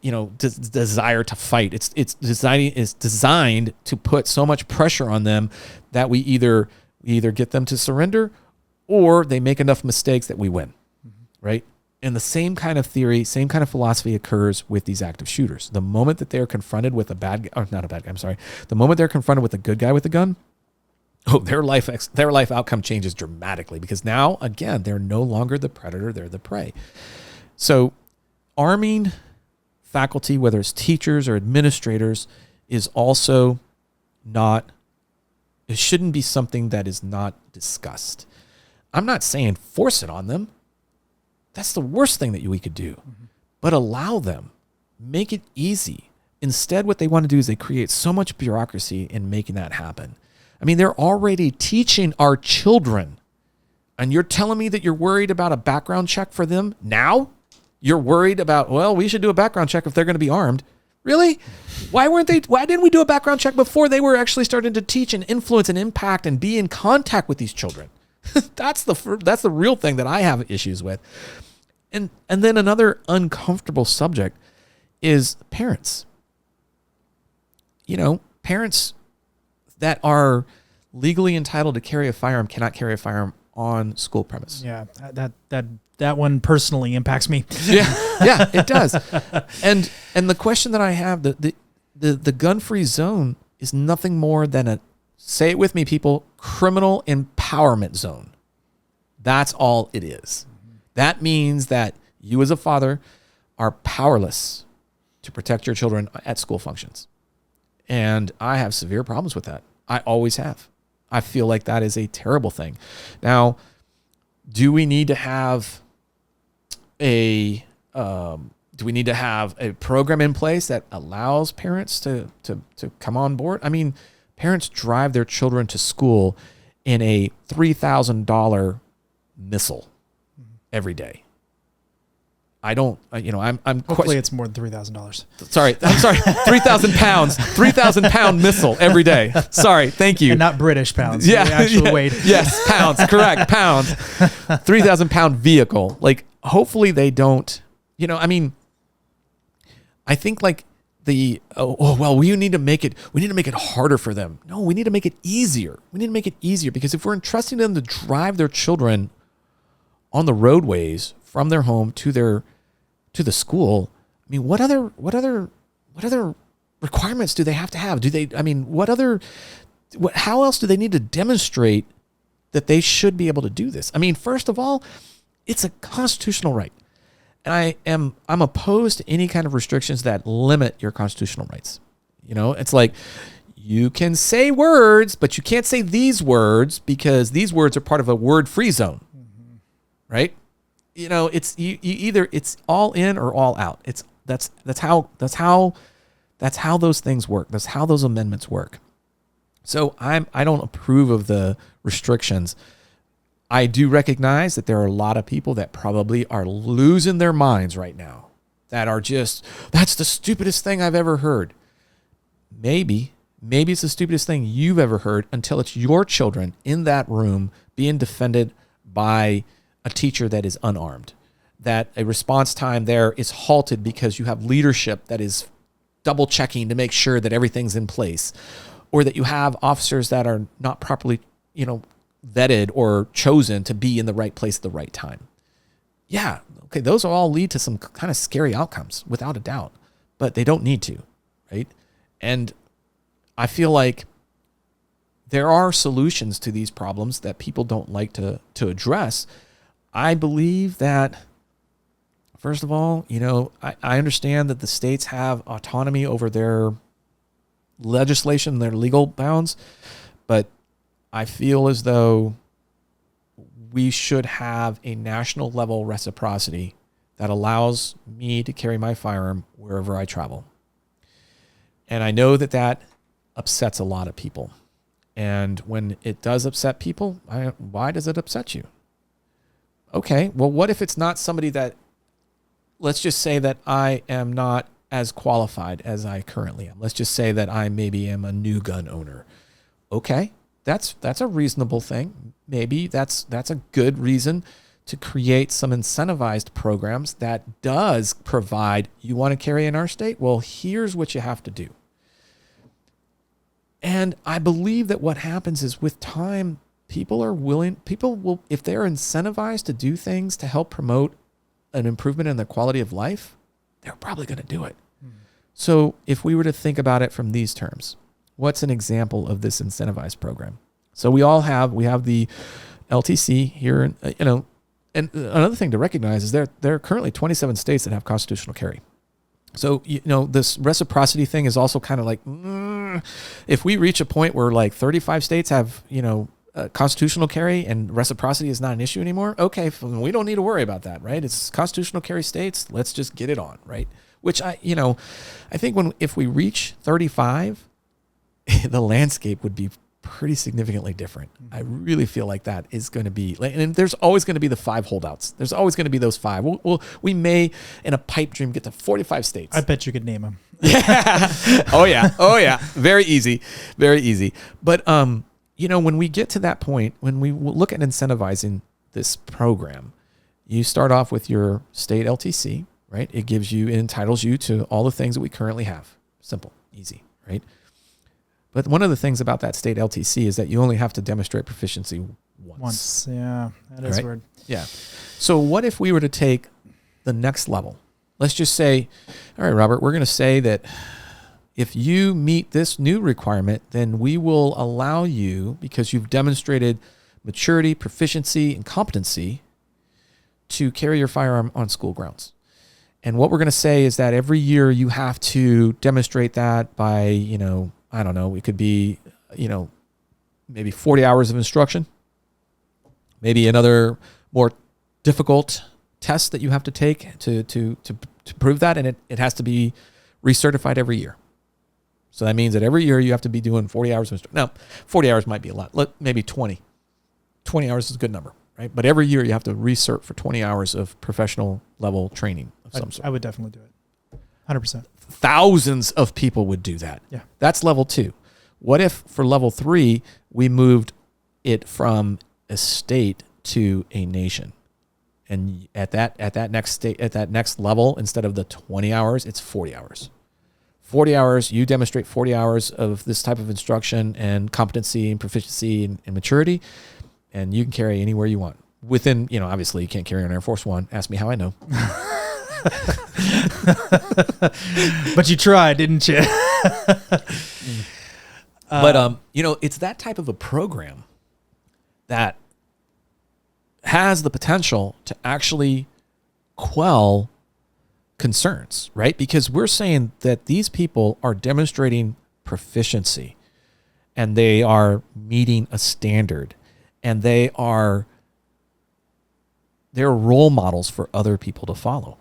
desire to fight. It's designed to put so much pressure on them that we either get them to surrender, or they make enough mistakes that we win, right? And the same kind of theory, same kind of philosophy occurs with these active shooters. The moment that they're confronted with the moment they're confronted with a good guy with a gun, their life outcome changes dramatically, because now, again, they're no longer the predator, they're the prey. So arming faculty, whether it's teachers or administrators, is also it shouldn't be something that is not discussed. I'm not saying force it on them. That's the worst thing that we could do. But allow them. Make it easy. Instead, what they want to do is they create so much bureaucracy in making that happen. I mean, they're already teaching our children. And you're telling me that you're worried about a background check for them now? You're worried about, we should do a background check if they're going to be armed. Really? Why didn't we do a background check before they were actually starting to teach and influence and impact and be in contact with these children? That's the real thing that I have issues with. And then another uncomfortable subject is parents. Parents that are legally entitled to carry a firearm cannot carry a firearm on school premise. Yeah, that one personally impacts me. Yeah, it does. And the question that I have, the gun-free zone is nothing more than say it with me, people, criminal empowerment zone. That's all it is. That means that you as a father are powerless to protect your children at school functions. And I have severe problems with that. I always have. I feel like that is a terrible thing. Now, do we need to have a program in place that allows parents to come on board? I mean, parents drive their children to school in a $3,000 missile every day. I don't, I'm hopefully it's more than $3,000. Sorry. 3,000 pounds, 3,000 pound missile every day. Sorry. Thank you. And not British pounds. Yeah. The actual weight. Yes. Pounds. Correct. Pounds. 3,000 pound vehicle. Hopefully they don't, I think we need to make it harder for them. No, we need to make it easier. We need to make it easier, because if we're entrusting them to drive their children on the roadways from their home to the school, I mean, what other requirements do they have to have? How else do they need to demonstrate that they should be able to do this? I mean, first of all, it's a constitutional right. And I'm opposed to any kind of restrictions that limit your constitutional rights. It's like, you can say words, but you can't say these words, because these words are part of a word-free zone, right? It's you either it's all in or all out. That's how those things work. That's how those amendments work. So I don't approve of the restrictions. I do recognize that there are a lot of people that probably are losing their minds right now, that are just, that's the stupidest thing I've ever heard. Maybe it's the stupidest thing you've ever heard until it's your children in that room being defended by a teacher that is unarmed, that a response time there is halted because you have leadership that is double checking to make sure that everything's in place, or that you have officers that are not properly, vetted or chosen to be in the right place at the right time. Yeah, okay, those all lead to some kind of scary outcomes, without a doubt, but they don't need to, right? And I feel like there are solutions to these problems that people don't like to address. I believe that, first of all, I understand that the states have autonomy over their legislation, their legal bounds, but I feel as though we should have a national level reciprocity that allows me to carry my firearm wherever I travel. And I know that upsets a lot of people. And when it does upset people, why does it upset you? Okay, well, what if it's not somebody that, let's just say that I am not as qualified as I currently am. Let's just say that I maybe am a new gun owner. Okay, that's a reasonable thing. Maybe that's a good reason to create some incentivized programs that does provide, you want to carry in our state? Well, here's what you have to do. And I believe that what happens is with time, people will, if they're incentivized to do things to help promote an improvement in their quality of life, they're probably going to do it. So if we were to think about it from these terms, what's an example of this incentivized program? So we have the LTC here, and another thing to recognize is there are currently 27 states that have constitutional carry. So, this reciprocity thing is also kind of like, if we reach a point where like 35 states have, constitutional carry and reciprocity is not an issue anymore, okay, we don't need to worry about that, right? It's constitutional carry states. Let's just get it on, right? Which I think if we reach 35, the landscape would be pretty significantly different. I really feel like that is going to be, and there's always going to be the 5 holdouts. There's always going to be those 5. We may, in a pipe dream, get to 45 states. I bet you could name them. Yeah. Oh yeah. Very easy. But when we get to that point, when we look at incentivizing this program, you start off with your state LTC, right? It entitles you to all the things that we currently have. Simple, easy, right? But one of the things about that state LTC is that you only have to demonstrate proficiency once. Yeah, that is weird. Yeah. So what if we were to take the next level? Let's just say, all right, Robert, we're going to say that if you meet this new requirement, then we will allow you, because you've demonstrated maturity, proficiency, and competency, to carry your firearm on school grounds. And what we're going to say is that every year you have to demonstrate that by, I don't know, it could be, maybe 40 hours of instruction, maybe another more difficult test that you have to take to prove that. And it has to be recertified every year. So that means that every year you have to be doing 40 hours of instruction. Now, 40 hours might be a lot. Maybe 20. 20 hours is a good number, right? But every year you have to recert for 20 hours of professional level training of some sort. I would definitely do it. 100%. Thousands of people would do that. Yeah. That's level 2. What if for level 3, we moved it from a state to a nation? And at that next level, instead of the 20 hours, it's 40 hours. 40 hours, you demonstrate 40 hours of this type of instruction and competency and proficiency and maturity, and you can carry anywhere you want. Within, obviously you can't carry on Air Force One. Ask me how I know. But you tried, didn't you? But it's that type of a program that has the potential to actually quell concerns, right? Because we're saying that these people are demonstrating proficiency and they are meeting a standard and they're role models for other people to follow,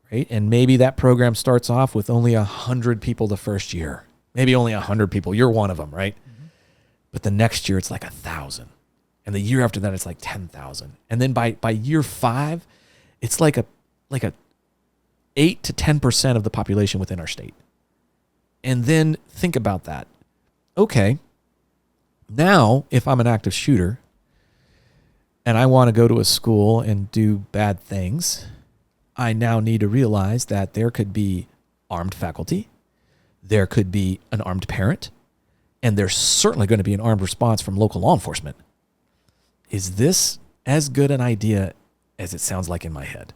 right? And maybe that program starts off with only 100 people the first year, maybe only 100 people. You're one of them, right? Mm-hmm. But the next year it's like 1,000. And the year after that, it's like 10,000. And then by year 5, it's like a 8 to 10% of the population within our state. And then think about that. Okay, now if I'm an active shooter and I want to go to a school and do bad things, I now need to realize that there could be armed faculty, there could be an armed parent, and there's certainly going to be an armed response from local law enforcement. is this as good an idea as it sounds like in my head?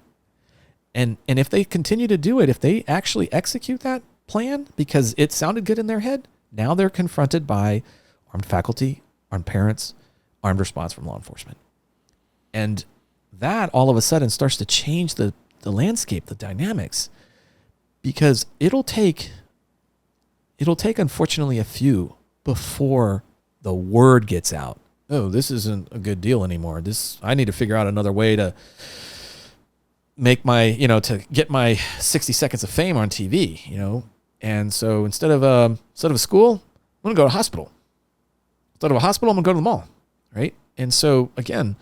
And if they continue to do it, if they actually execute that plan because it sounded good in their head, now they're confronted by armed faculty, armed parents, armed response from law enforcement. And that all of a sudden starts to change the landscape, the dynamics, because it'll take unfortunately a few before the word gets out. Oh, this isn't a good deal anymore. I need to figure out another way to make to get my 60 seconds of fame on TV, And so instead of a school, I'm going to go to a hospital. Instead of a hospital, I'm going to go to the mall, right? And so again,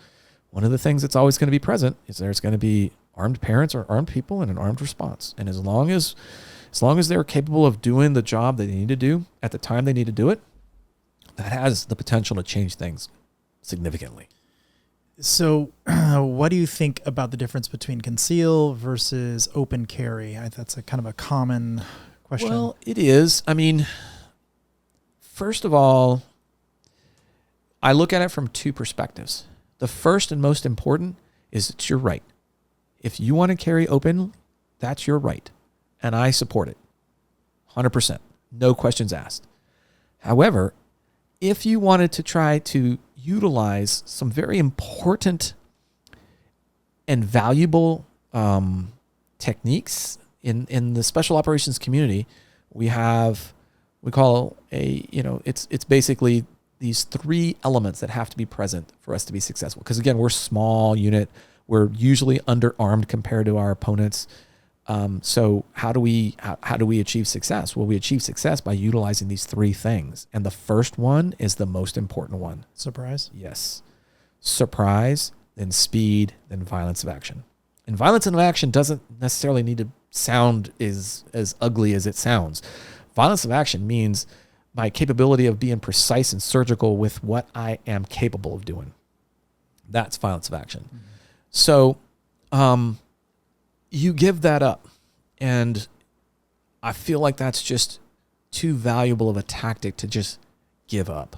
one of the things that's always going to be present is there's going to be armed parents or armed people and an armed response. And as long as they're capable of doing the job that they need to do at the time they need to do it, that has the potential to change things significantly. So what do you think about the difference between conceal versus open carry? That's a kind of a common question. Well, it is. I mean, first of all, I look at it from two perspectives. The first and most important is it's your right. If you want to carry open, that's your right. And I support it 100%. No questions asked. However, if you wanted to try to utilize some very important and valuable techniques in the special operations community, we call it's basically these three elements that have to be present for us to be successful. Because again, we're a small unit. We're usually underarmed compared to our opponents. So how do we achieve success? Well, we achieve success by utilizing these three things. And the first one is the most important one. Surprise? Yes. Surprise, then speed, then violence of action. And violence of action doesn't necessarily need to sound as ugly as it sounds. Violence of action means my capability of being precise and surgical with what I am capable of doing. That's violence of action. Mm-hmm. So, you give that up, and I feel like that's just too valuable of a tactic to just give up.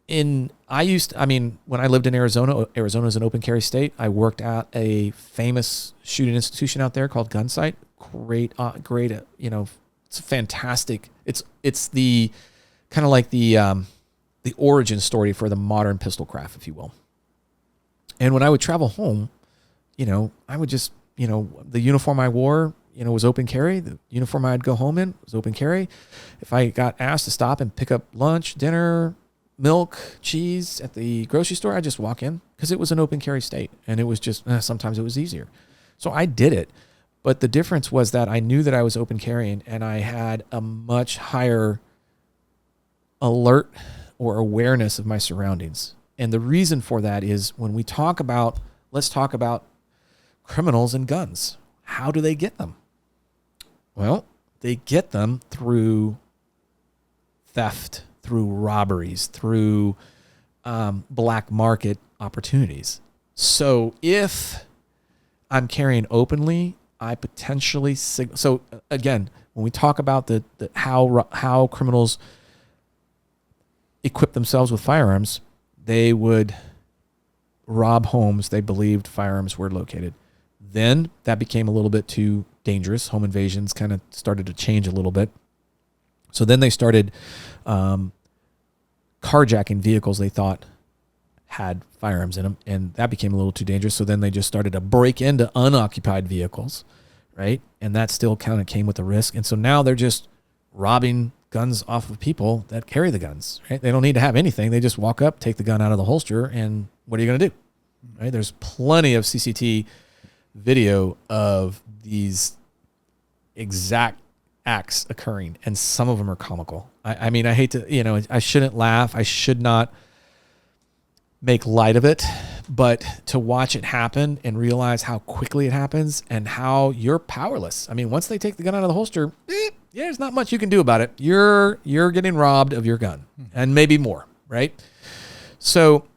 When I lived in Arizona is an open carry state. I worked at a famous shooting institution out there called Gunsight. Great, it's fantastic. It's the kind of like the origin story for the modern pistol craft, if you will. And when I would travel home, I would just, the uniform I wore, was open carry. The uniform I'd go home in was open carry. If I got asked to stop and pick up lunch, dinner, milk, cheese at the grocery store, I'd just walk in because it was an open carry state. And it was just, sometimes it was easier. So I did it. But the difference was that I knew that I was open carrying and I had a much higher alert or awareness of my surroundings. And the reason for that is when we let's talk about criminals and guns. How do they get them? Well, they get them through theft, through robberies, through black market opportunities. So if I'm carrying openly, I potentially so again, when we talk about the how criminals equip themselves with firearms, they would rob homes they believed firearms were located. Then that became a little bit too dangerous. Home invasions kind of started to change a little bit. So then they started carjacking vehicles they thought had firearms in them, and that became a little too dangerous. So then they just started to break into unoccupied vehicles, right? And that still kind of came with the risk. And so now they're just robbing guns off of people that carry the guns, right? They don't need to have anything. They just walk up, take the gun out of the holster, and what are you going to do? Right? There's plenty of CCT video of these exact acts occurring, and some of them are comical. I mean, I hate to, I shouldn't laugh. I should not make light of it, but to watch it happen and realize how quickly it happens and how you're powerless. I mean, once they take the gun out of the holster, there's not much you can do about it. You're getting robbed of your gun and maybe more, right? So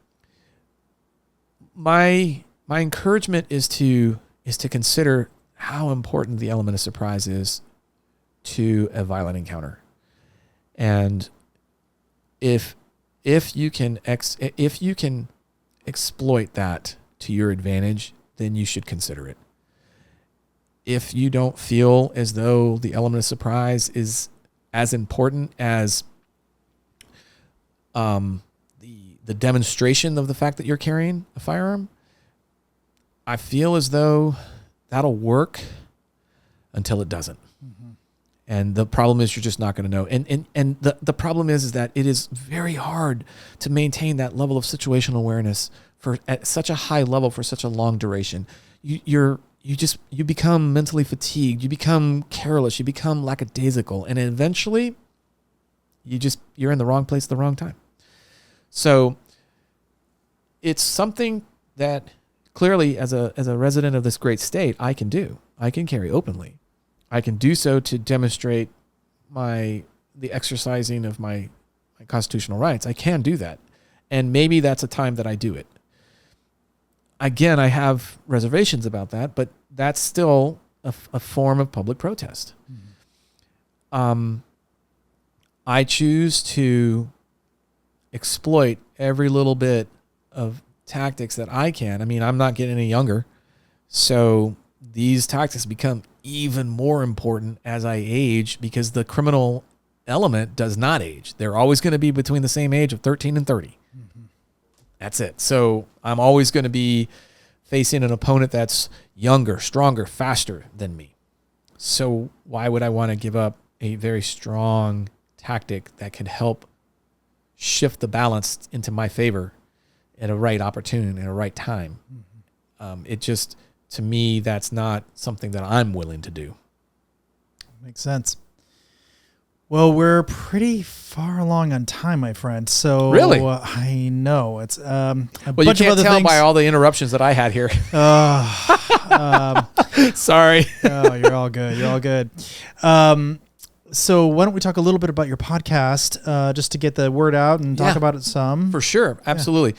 my encouragement is to consider how important the element of surprise is to a violent encounter. And if you can exploit that to your advantage, then you should consider it. If you don't feel as though the element of surprise is as important as the demonstration of the fact that you're carrying a firearm, I feel as though that'll work until it doesn't. Mm-hmm. And the problem is you're just not going to know. And the problem is that it is very hard to maintain that level of situational awareness at such a high level for such a long duration. You become mentally fatigued. You become careless. You become lackadaisical. And eventually you're in the wrong place at the wrong time. So it's something that clearly as a resident of this great state, I can do. I can carry openly. I can do so to demonstrate the exercising of my constitutional rights. I can do that. And maybe that's a time that I do it. Again, I have reservations about that, but that's still a form of public protest. Mm-hmm. I choose to exploit every little bit of tactics that I can. I mean, I'm not getting any younger, so these tactics become even more important as I age because the criminal element does not age. They're always going to be between the same age of 13 and 30. Mm-hmm. That's it. So I'm always going to be facing an opponent that's younger, stronger, faster than me. So why would I want to give up a very strong tactic that could help shift the balance into my favor at a right opportunity, at a right time? Mm-hmm. It just, to me, that's not something that I'm willing to do. Makes sense. Well, we're pretty far along on time, my friend. So really, I know it's a well, bunch you can't of other tell things. By all the interruptions that I had here. Sorry. Oh, you're all good. You're all good. So why don't we talk a little bit about your podcast, just to get the word out and talk about it some? For sure, absolutely.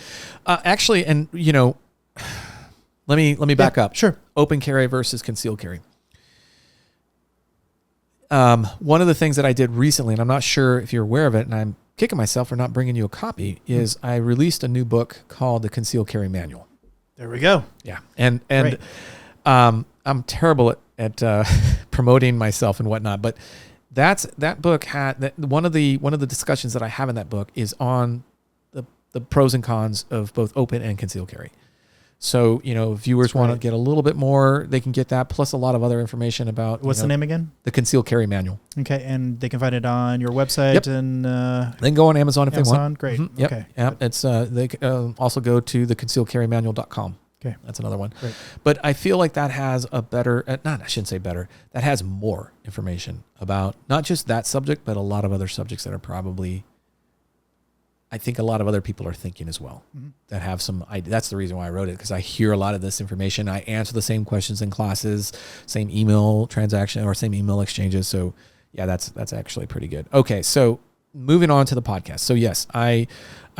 Yeah. Actually, and let me back up. Sure. Open carry versus concealed carry. One of the things that I did recently, and I'm not sure if you're aware of it, and I'm kicking myself for not bringing you a copy, is I released a new book called The Concealed Carry Manual. There we go. Yeah. And I'm terrible at promoting myself and whatnot, but that book had one of the discussions that I have in that book is on the pros and cons of both open and concealed carry. So, viewers want to get a little bit more, they can get that, plus a lot of other information about... What's the name again? The Concealed Carry Manual. Okay, and they can find it on your website. Yep. And they can go on Amazon if they want. Great. Mm-hmm. Yep. Okay. Yep. It's they can also go to theconcealedcarrymanual.com. Okay. That's another one. Great. But I feel like that has a better... I shouldn't say better. That has more information about not just that subject, but a lot of other subjects that are probably... I think a lot of other people are thinking as well, that have some idea. That's the reason why I wrote it, because I hear a lot of this information. I answer the same questions in classes, same email transaction or same email exchanges. So yeah, that's actually pretty good. Okay. So moving on to the podcast. So yes, I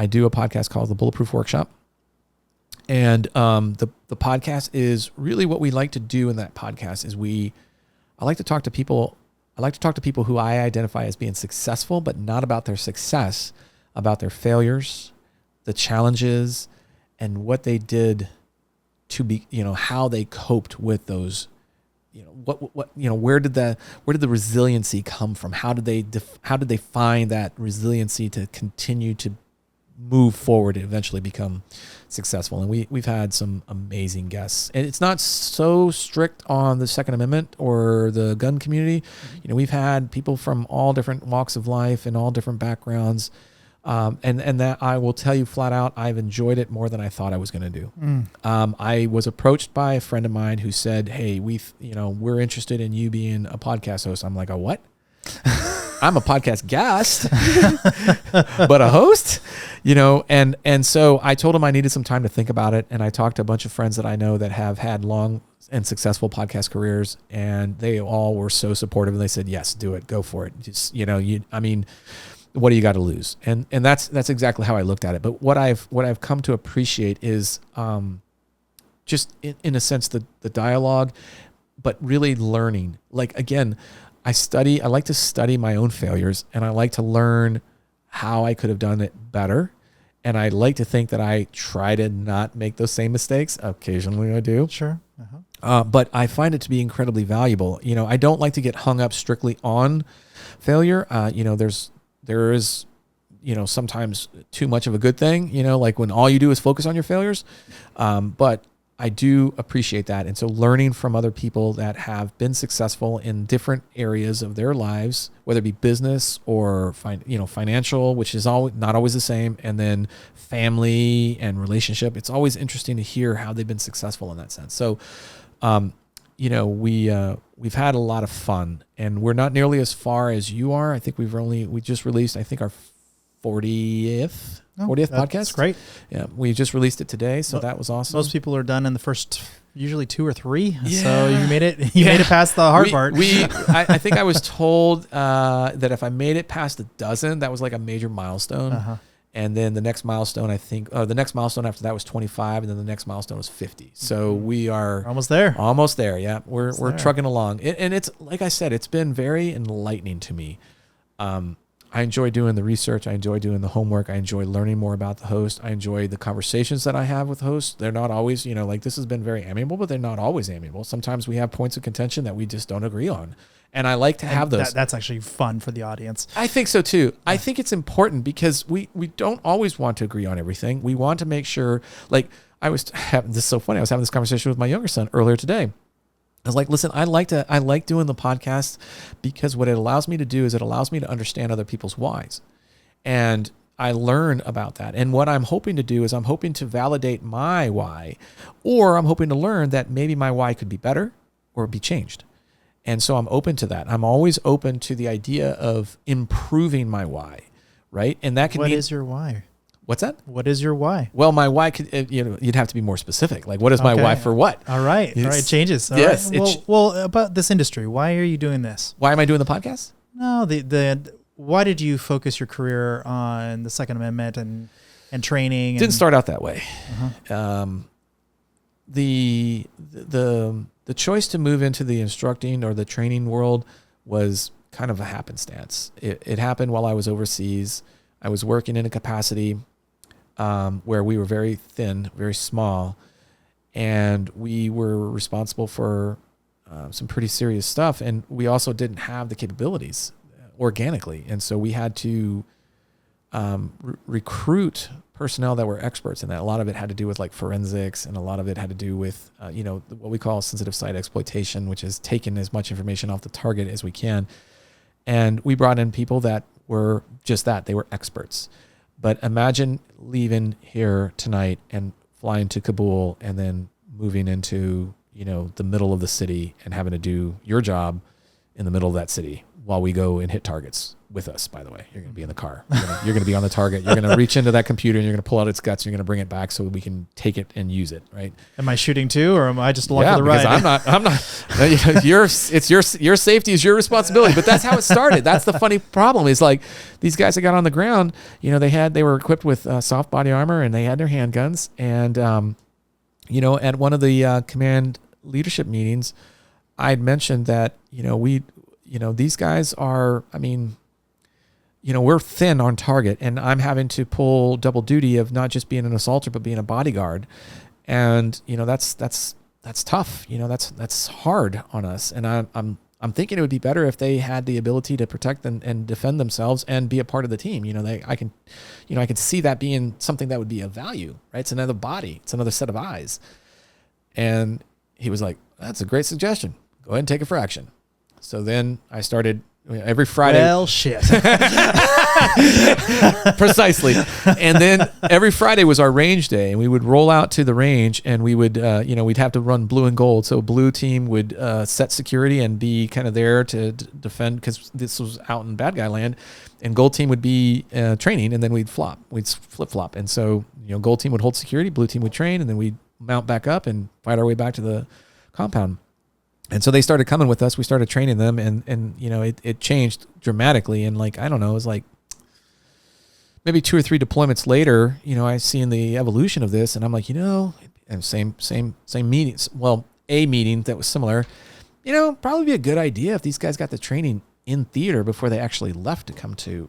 do a podcast called the Bulletproof Workshop. And the podcast is really what we like to do in that podcast is I like to talk to people who I identify as being successful, but not about their success, about their failures, the challenges, and what they did to be, how they coped with those, where did the resiliency come from? How did they find that resiliency to continue to move forward and eventually become successful? And we've had some amazing guests, and it's not so strict on the Second Amendment or the gun community. We've had people from all different walks of life and all different backgrounds. And that I will tell you flat out, I've enjoyed it more than I thought I was going to do. I was approached by a friend of mine who said, "Hey, we're interested in you being a podcast host." I'm like, "A what?" I'm a podcast guest, but a host, and so I told him I needed some time to think about it. And I talked to a bunch of friends that I know that have had long and successful podcast careers, and they all were so supportive. And they said, "Yes, do it, go for it." Just, what do you got to lose? And that's exactly how I looked at it. But what I've come to appreciate is just in a sense the dialogue, but really learning. Like, again, I like to study my own failures, and I like to learn how I could have done it better. And I like to think that I try to not make those same mistakes. Occasionally I do. Sure. But I find it to be incredibly valuable. I don't like to get hung up strictly on failure. There is sometimes too much of a good thing, like when all you do is focus on your failures. But I do appreciate that. And so learning from other people that have been successful in different areas of their lives, whether it be business or financial, which is not always the same, and then family and relationship, it's always interesting to hear how they've been successful in that sense. So, we've had a lot of fun, and we're not nearly as far as you are. I think we just released, I think, our 40th podcast. That's great. Yeah, we just released it today, so that was awesome. Most people are done in the first usually 2 or 3. Yeah. So you made it. You made it past the hard part. I think I was told that if I made it past a dozen, that was like a major milestone. Uh-huh. And then the next milestone, the next milestone after that was 25, and then the next milestone was 50. So we are almost there. Almost there. Yeah, we're trucking along, and it's like I said, it's been very enlightening to me. I enjoy doing the research. I enjoy doing the homework. I enjoy learning more about the host. I enjoy the conversations that I have with hosts. They're not always, like this has been very amiable, but they're not always amiable. Sometimes we have points of contention that we just don't agree on. And I like to have those. That's actually fun for the audience. I think so too. Yeah. I think it's important because we don't always want to agree on everything. We want to make sure, like this is so funny. I was having this conversation with my younger son earlier today. I was like, listen, I like doing the podcast because what it allows me to do is it allows me to understand other people's whys. And I learn about that. And what I'm hoping to do is I'm hoping to validate my why, or I'm hoping to learn that maybe my why could be better or be changed. And so I'm open to that. I'm always open to the idea of improving my why, right? And that can mean... What is your why? What's that? What is your why? Well, my why could, you'd have to be more specific. Like, what is my why for what? All right. Changes. Yes. Right. Well, about this industry, why are you doing this? Why am I doing the podcast? No, why did you focus your career on the Second Amendment and training? Didn't start out that way. Uh-huh. The choice to move into the instructing or the training world was kind of a happenstance. It happened while I was overseas. I was working in a capacity where we were very thin, very small, and we were responsible for some pretty serious stuff. And we also didn't have the capabilities organically. And so we had to recruit personnel that were experts in that. A lot of it had to do with like forensics, and a lot of it had to do with, what we call sensitive site exploitation, which is taking as much information off the target as we can. And we brought in people that were just that. They were experts. But imagine leaving here tonight and flying to Kabul and then moving into, the middle of the city and having to do your job in the middle of that city while we go and hit targets with us, by the way. You're going to be in the car. You're going to be on the target. You're going to reach into that computer and you're going to pull out its guts and you're going to bring it back so we can take it and use it, right? Am I shooting too, or am I just along for the ride? I'm not. Your safety is your responsibility. But that's how it started. That's the funny problem is like these guys that got on the ground, they were equipped with soft body armor and they had their handguns. And, at one of the command leadership meetings, I'd mentioned that, these guys are, we're thin on target, and I'm having to pull double duty of not just being an assaulter, but being a bodyguard. And, that's tough. That's hard on us. And I'm thinking it would be better if they had the ability to protect and defend themselves and be a part of the team. I can see that being something that would be of value, right? It's another body. It's another set of eyes. And he was like, that's a great suggestion. Go ahead and take it for action. So then I started every Friday. Well, shit. Precisely. And then every Friday was our range day, and we would roll out to the range, and we would, we'd have to run blue and gold. So blue team would set security and be kind of there to defend, because this was out in bad guy land, and gold team would be training, and then we'd flip-flop. And so, gold team would hold security, blue team would train, and then we'd mount back up and fight our way back to the compound. And so they started coming with us. We started training them, and it changed dramatically. And like, I don't know, it was like maybe 2 or 3 deployments later, I seen the evolution of this, and I'm like, and same meetings. Well, a meeting that was similar, probably be a good idea if these guys got the training in theater before they actually left to come to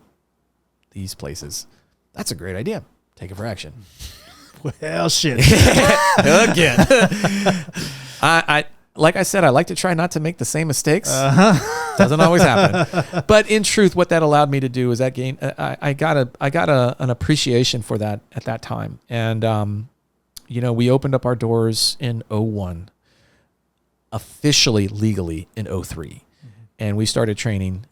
these places. That's a great idea. take it for action. Well, shit. Again. I like I said, I like to try not to make the same mistakes. Doesn't always happen. But in truth, what that allowed me to do is that gain. I got an appreciation for that at that time. And, we opened up our doors in 2001, officially, legally in 2003. Mm-hmm. And we started training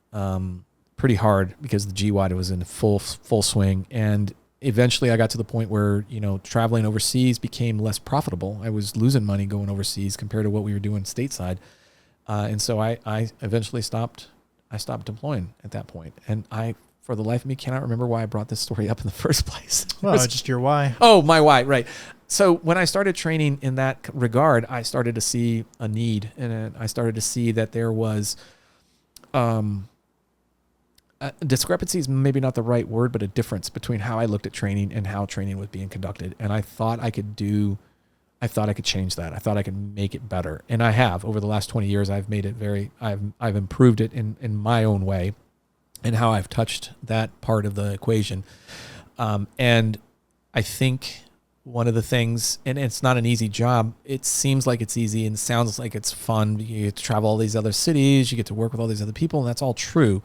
pretty hard because the GWAT was in full swing. And eventually I got to the point where, traveling overseas became less profitable. I was losing money going overseas compared to what we were doing stateside. And so I eventually stopped deploying at that point. And I, for the life of me, cannot remember why I brought this story up in the first place. Well, just your why. Oh, my why, right. So when I started training in that regard, I started to see a need, and I started to see that there was discrepancy is maybe not the right word, but a difference between how I looked at training and how training was being conducted. And I thought I could change that. I thought I could make it better. And I have. Over the last 20 years, I've made it I've improved it in my own way and how I've touched that part of the equation. And I think one of the things, and it's not an easy job, it seems like it's easy and sounds like it's fun. You get to travel all these other cities, you get to work with all these other people, and that's all true.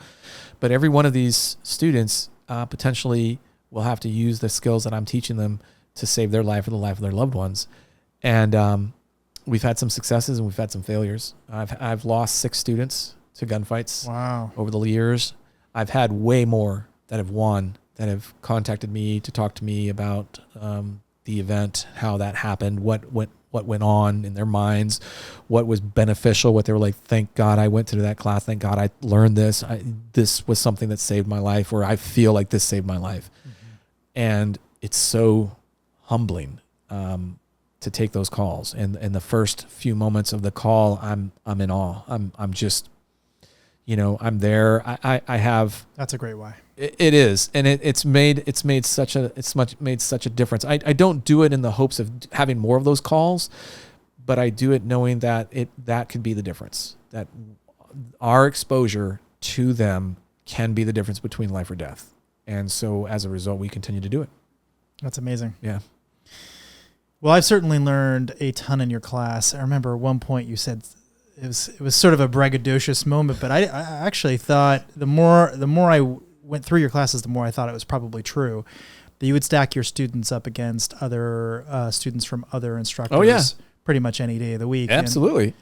But every one of these students potentially will have to use the skills that I'm teaching them to save their life or the life of their loved ones. And we've had some successes and we've had some failures. I've lost 6 students to gunfights. Wow. Over the years. I've had way more that have won, that have contacted me to talk to me about the event, how that happened, what went on in their minds, what was beneficial, what they were like, thank God I went to that class, thank God I learned this. This was something that saved my life, or I feel like this saved my life. Mm-hmm. And it's so humbling to take those calls. And the first few moments of the call, I'm in awe. I'm just, I'm there. I have. That's a great why. It is, and it's made such a difference. I don't do it in the hopes of having more of those calls, but I do it knowing that that could be the difference. That our exposure to them can be the difference between life or death, and so as a result, we continue to do it. That's amazing. Yeah. Well, I've certainly learned a ton in your class. I remember at one point you said it was sort of a braggadocious moment, but I actually thought the more I went through your classes, the more I thought it was probably true, that you would stack your students up against other students from other instructors. Oh, yeah. Pretty much any day of the week. Absolutely.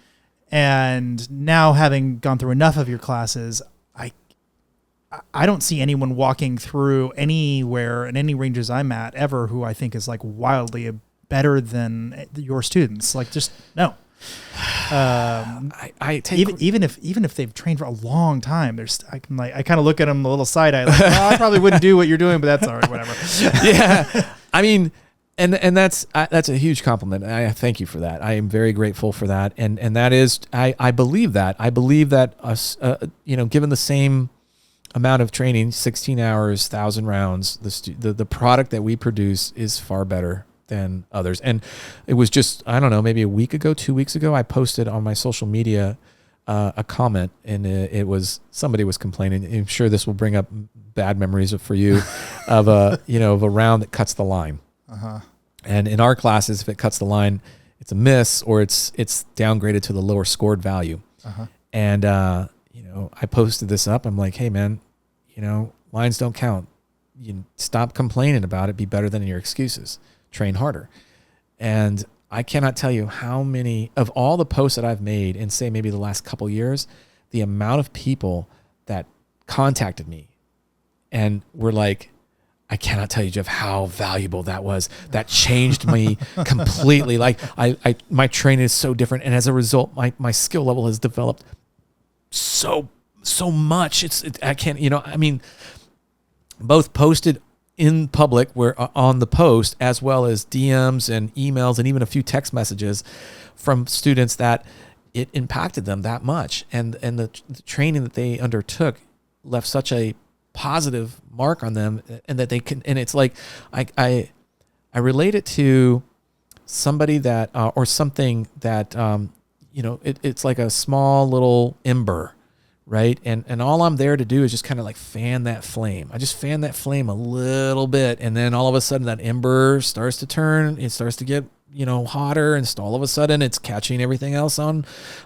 And now, having gone through enough of your classes, I don't see anyone walking through anywhere in any ranges I'm at ever who I think is like wildly better than your students. Like, just no. Even if they've trained for a long time, I kind of look at them a little side eye, like, I probably wouldn't do what you're doing, but that's all right, whatever. Yeah, I mean, and that's a huge compliment. I thank you for that. I am very grateful for that, and that is, I believe that. I believe that us, given the same amount of training, 16 hours, 1,000 rounds, the product that we produce is far better than others. And it was just, I don't know, maybe 2 weeks ago, I posted on my social media a comment, and it was, somebody was complaining. I'm sure this will bring up bad memories for you of a round that cuts the line. Uh-huh. And in our classes, if it cuts the line, it's a miss, or it's downgraded to the lower scored value. Uh-huh. And I posted this up. I'm like, hey man, lines don't count. You stop complaining about it. Be better than your excuses. Train harder. And I cannot tell you how many of all the posts that I've made in, say, maybe the last couple years, the amount of people that contacted me and were like, I cannot tell you, Jeff, how valuable that was. That changed me completely. Like my training is so different. And as a result, my skill level has developed so much. I can't, both posted in public, where on the post, as well as DMs and emails and even a few text messages from students that it impacted them that much. And the training that they undertook left such a positive mark on them, and that they can, and it's like, I relate it to somebody that, or something that, it's like a small little ember, right? And all I'm there to do is just kind of like fan that flame. I just fan that flame a little bit, and then all of a sudden that ember starts to turn. It starts to get hotter, and all of a sudden it's catching everything else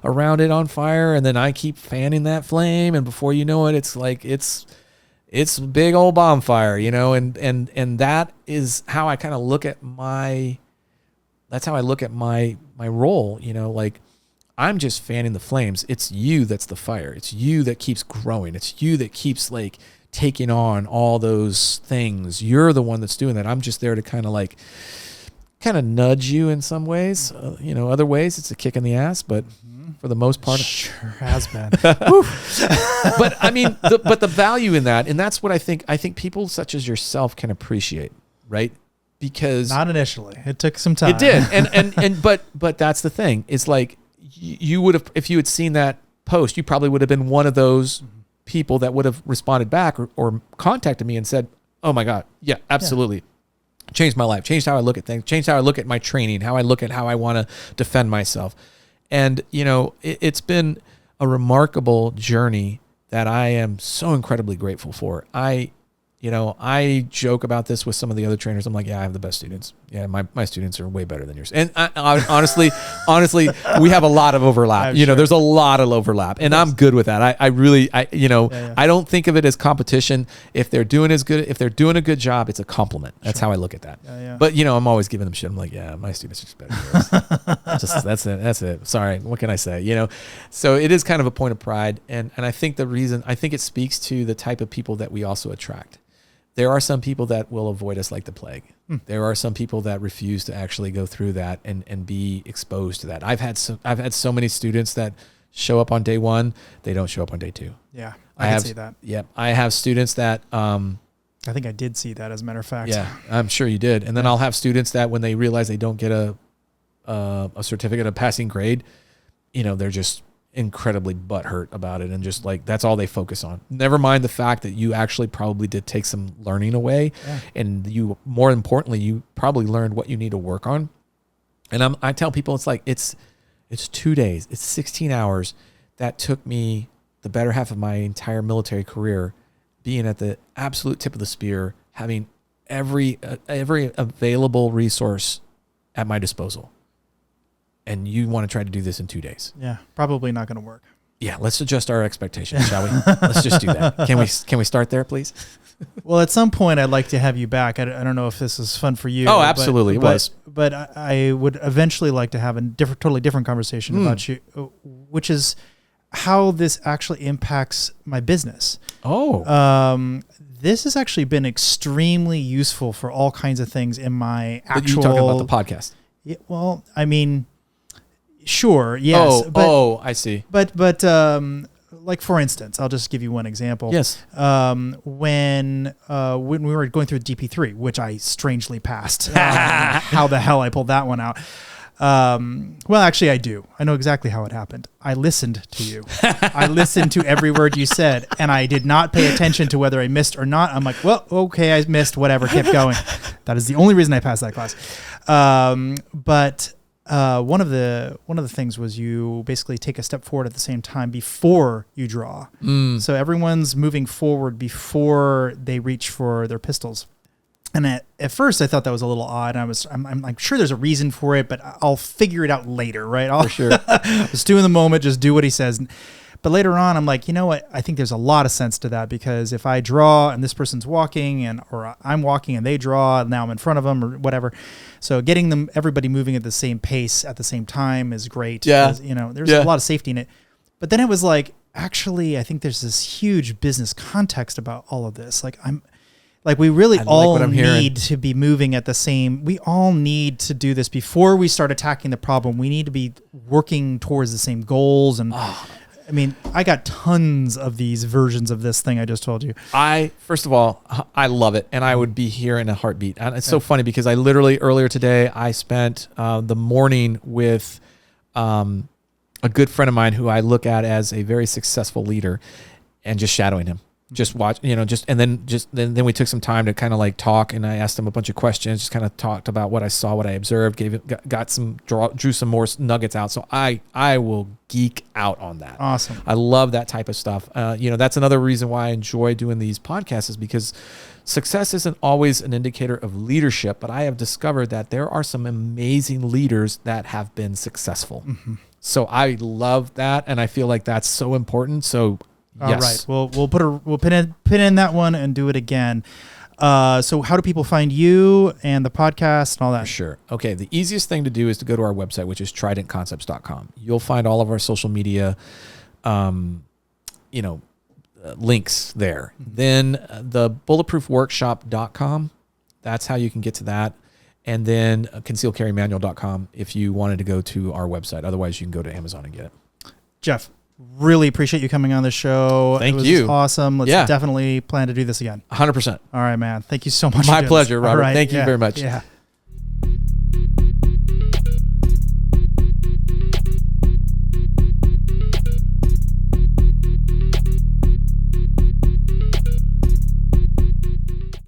around it on fire, and then I keep fanning that flame, and before you know it, it's like it's a big old bonfire, and that is how I kind of look at my role, like I'm just fanning the flames. It's you that's the fire. It's you that keeps growing. It's you that keeps like taking on all those things. You're the one that's doing that. I'm just there to kind of nudge you in some ways. Other ways it's a kick in the ass, but for the most part, sure has been. But I mean, the value in that, and that's what I think people such as yourself can appreciate, right? Because not initially, it took some time. It did, but that's the thing. It's like you would have, if you had seen that post, you probably would have been one of those people that would have responded back or contacted me and said, "Oh my God, yeah, absolutely." Yeah. Changed my life, changed how I look at things, changed how I look at my training, how I look at how I want to defend myself. And, it's been a remarkable journey that I am so incredibly grateful for. I joke about this with some of the other trainers. I'm like, yeah, I have the best students. Yeah, my students are way better than yours. And I, honestly, we have a lot of overlap. Sure. There's a lot of overlap, and I'm good with that. I really, I don't think of it as competition. If they're doing a good job, it's a compliment. That's how I look at that. Yeah. But I'm always giving them shit. I'm like, yeah, my students are just better than yours. That's it. Sorry, what can I say? So it is kind of a point of pride, and I think it speaks to the type of people that we also attract. There are some people that will avoid us like the plague. There are some people that refuse to actually go through that and be exposed to that. I've had so many students that show up on day one, they don't show up on day two. Yeah, I can see that. Yeah, I have students that I think I did see that, as a matter of fact. Yeah, I'm sure you did. And then I'll have students that when they realize they don't get a certificate of passing grade, they're just incredibly butthurt about it, and just like that's all they focus on. Never mind the fact that you actually probably did take some learning away, and you, more importantly, you probably learned what you need to work on. And I tell people it's like it's 2 days, it's 16 hours that took me the better half of my entire military career, being at the absolute tip of the spear, having every available resource at my disposal. And you want to try to do this in 2 days. Yeah, probably not going to work. Yeah, let's adjust our expectations, shall we? Let's just do that. Can we start there, please? Well, at some point, I'd like to have you back. I don't know if this is fun for you. Oh, absolutely, it was. But I would eventually like to have a totally different conversation about you, which is how this actually impacts my business. Oh. This has actually been extremely useful for all kinds of things in my actual... But you're talking about the podcast. Yeah, well, I mean... Sure. Yes. I see. But like for instance, I'll just give you one example. Yes. When we were going through DP3, which I strangely passed. How the hell I pulled that one out? Well, actually, I do. I know exactly how it happened. I listened to you. I listened to every word you said, and I did not pay attention to whether I missed or not. I'm like, well, okay, I missed. Whatever. Kept going. That is the only reason I passed that class. But one of the things was you basically take a step forward at the same time before you draw. So everyone's moving forward before they reach for their pistols. And at first I thought that was a little odd. I'm sure there's a reason for it, but I'll figure it out later, right? For sure. Just do in the moment, just do what he says. But later on, I'm like, you know what? I think there's a lot of sense to that, because if I draw and this person's walking or I'm walking and they draw, and now I'm in front of them or whatever. So getting everybody moving at the same pace at the same time is great. Yeah. There's a lot of safety in it. But then it was like, actually, I think there's this huge business context about all of this. We really all need to be moving at the same. We all need to do this before we start attacking the problem. We need to be working towards the same goals. And I mean, I got tons of these versions of this thing I just told you. First of all, I love it, and I would be here in a heartbeat. And it's so funny because I literally earlier today I spent the morning with a good friend of mine who I look at as a very successful leader, and just shadowing him. Just watch, and then we took some time to kind of like talk, and I asked him a bunch of questions, just kind of talked about what I saw, what I observed, drew some more nuggets out. So I will geek out on that. Awesome. I love that type of stuff. That's another reason why I enjoy doing these podcasts, is because success isn't always an indicator of leadership, but I have discovered that there are some amazing leaders that have been successful. Mm-hmm. So I love that, and I feel like that's so important. So yes. All right. We'll pin in that one and do it again. So how do people find you and the podcast and all that? For sure. Okay. The easiest thing to do is to go to our website, which is tridentconcepts.com. You'll find all of our social media, links there. Then the bulletproofworkshop.com, that's how you can get to that. And then concealcarrymanual.com if you wanted to go to our website. Otherwise, you can go to Amazon and get it. Jeff, really appreciate you coming on the show. Thank it was you. Awesome. Let's definitely plan to do this again. 100%. All right, man. Thank you so much. My pleasure, Robert. Right, Thank you very much. Yeah.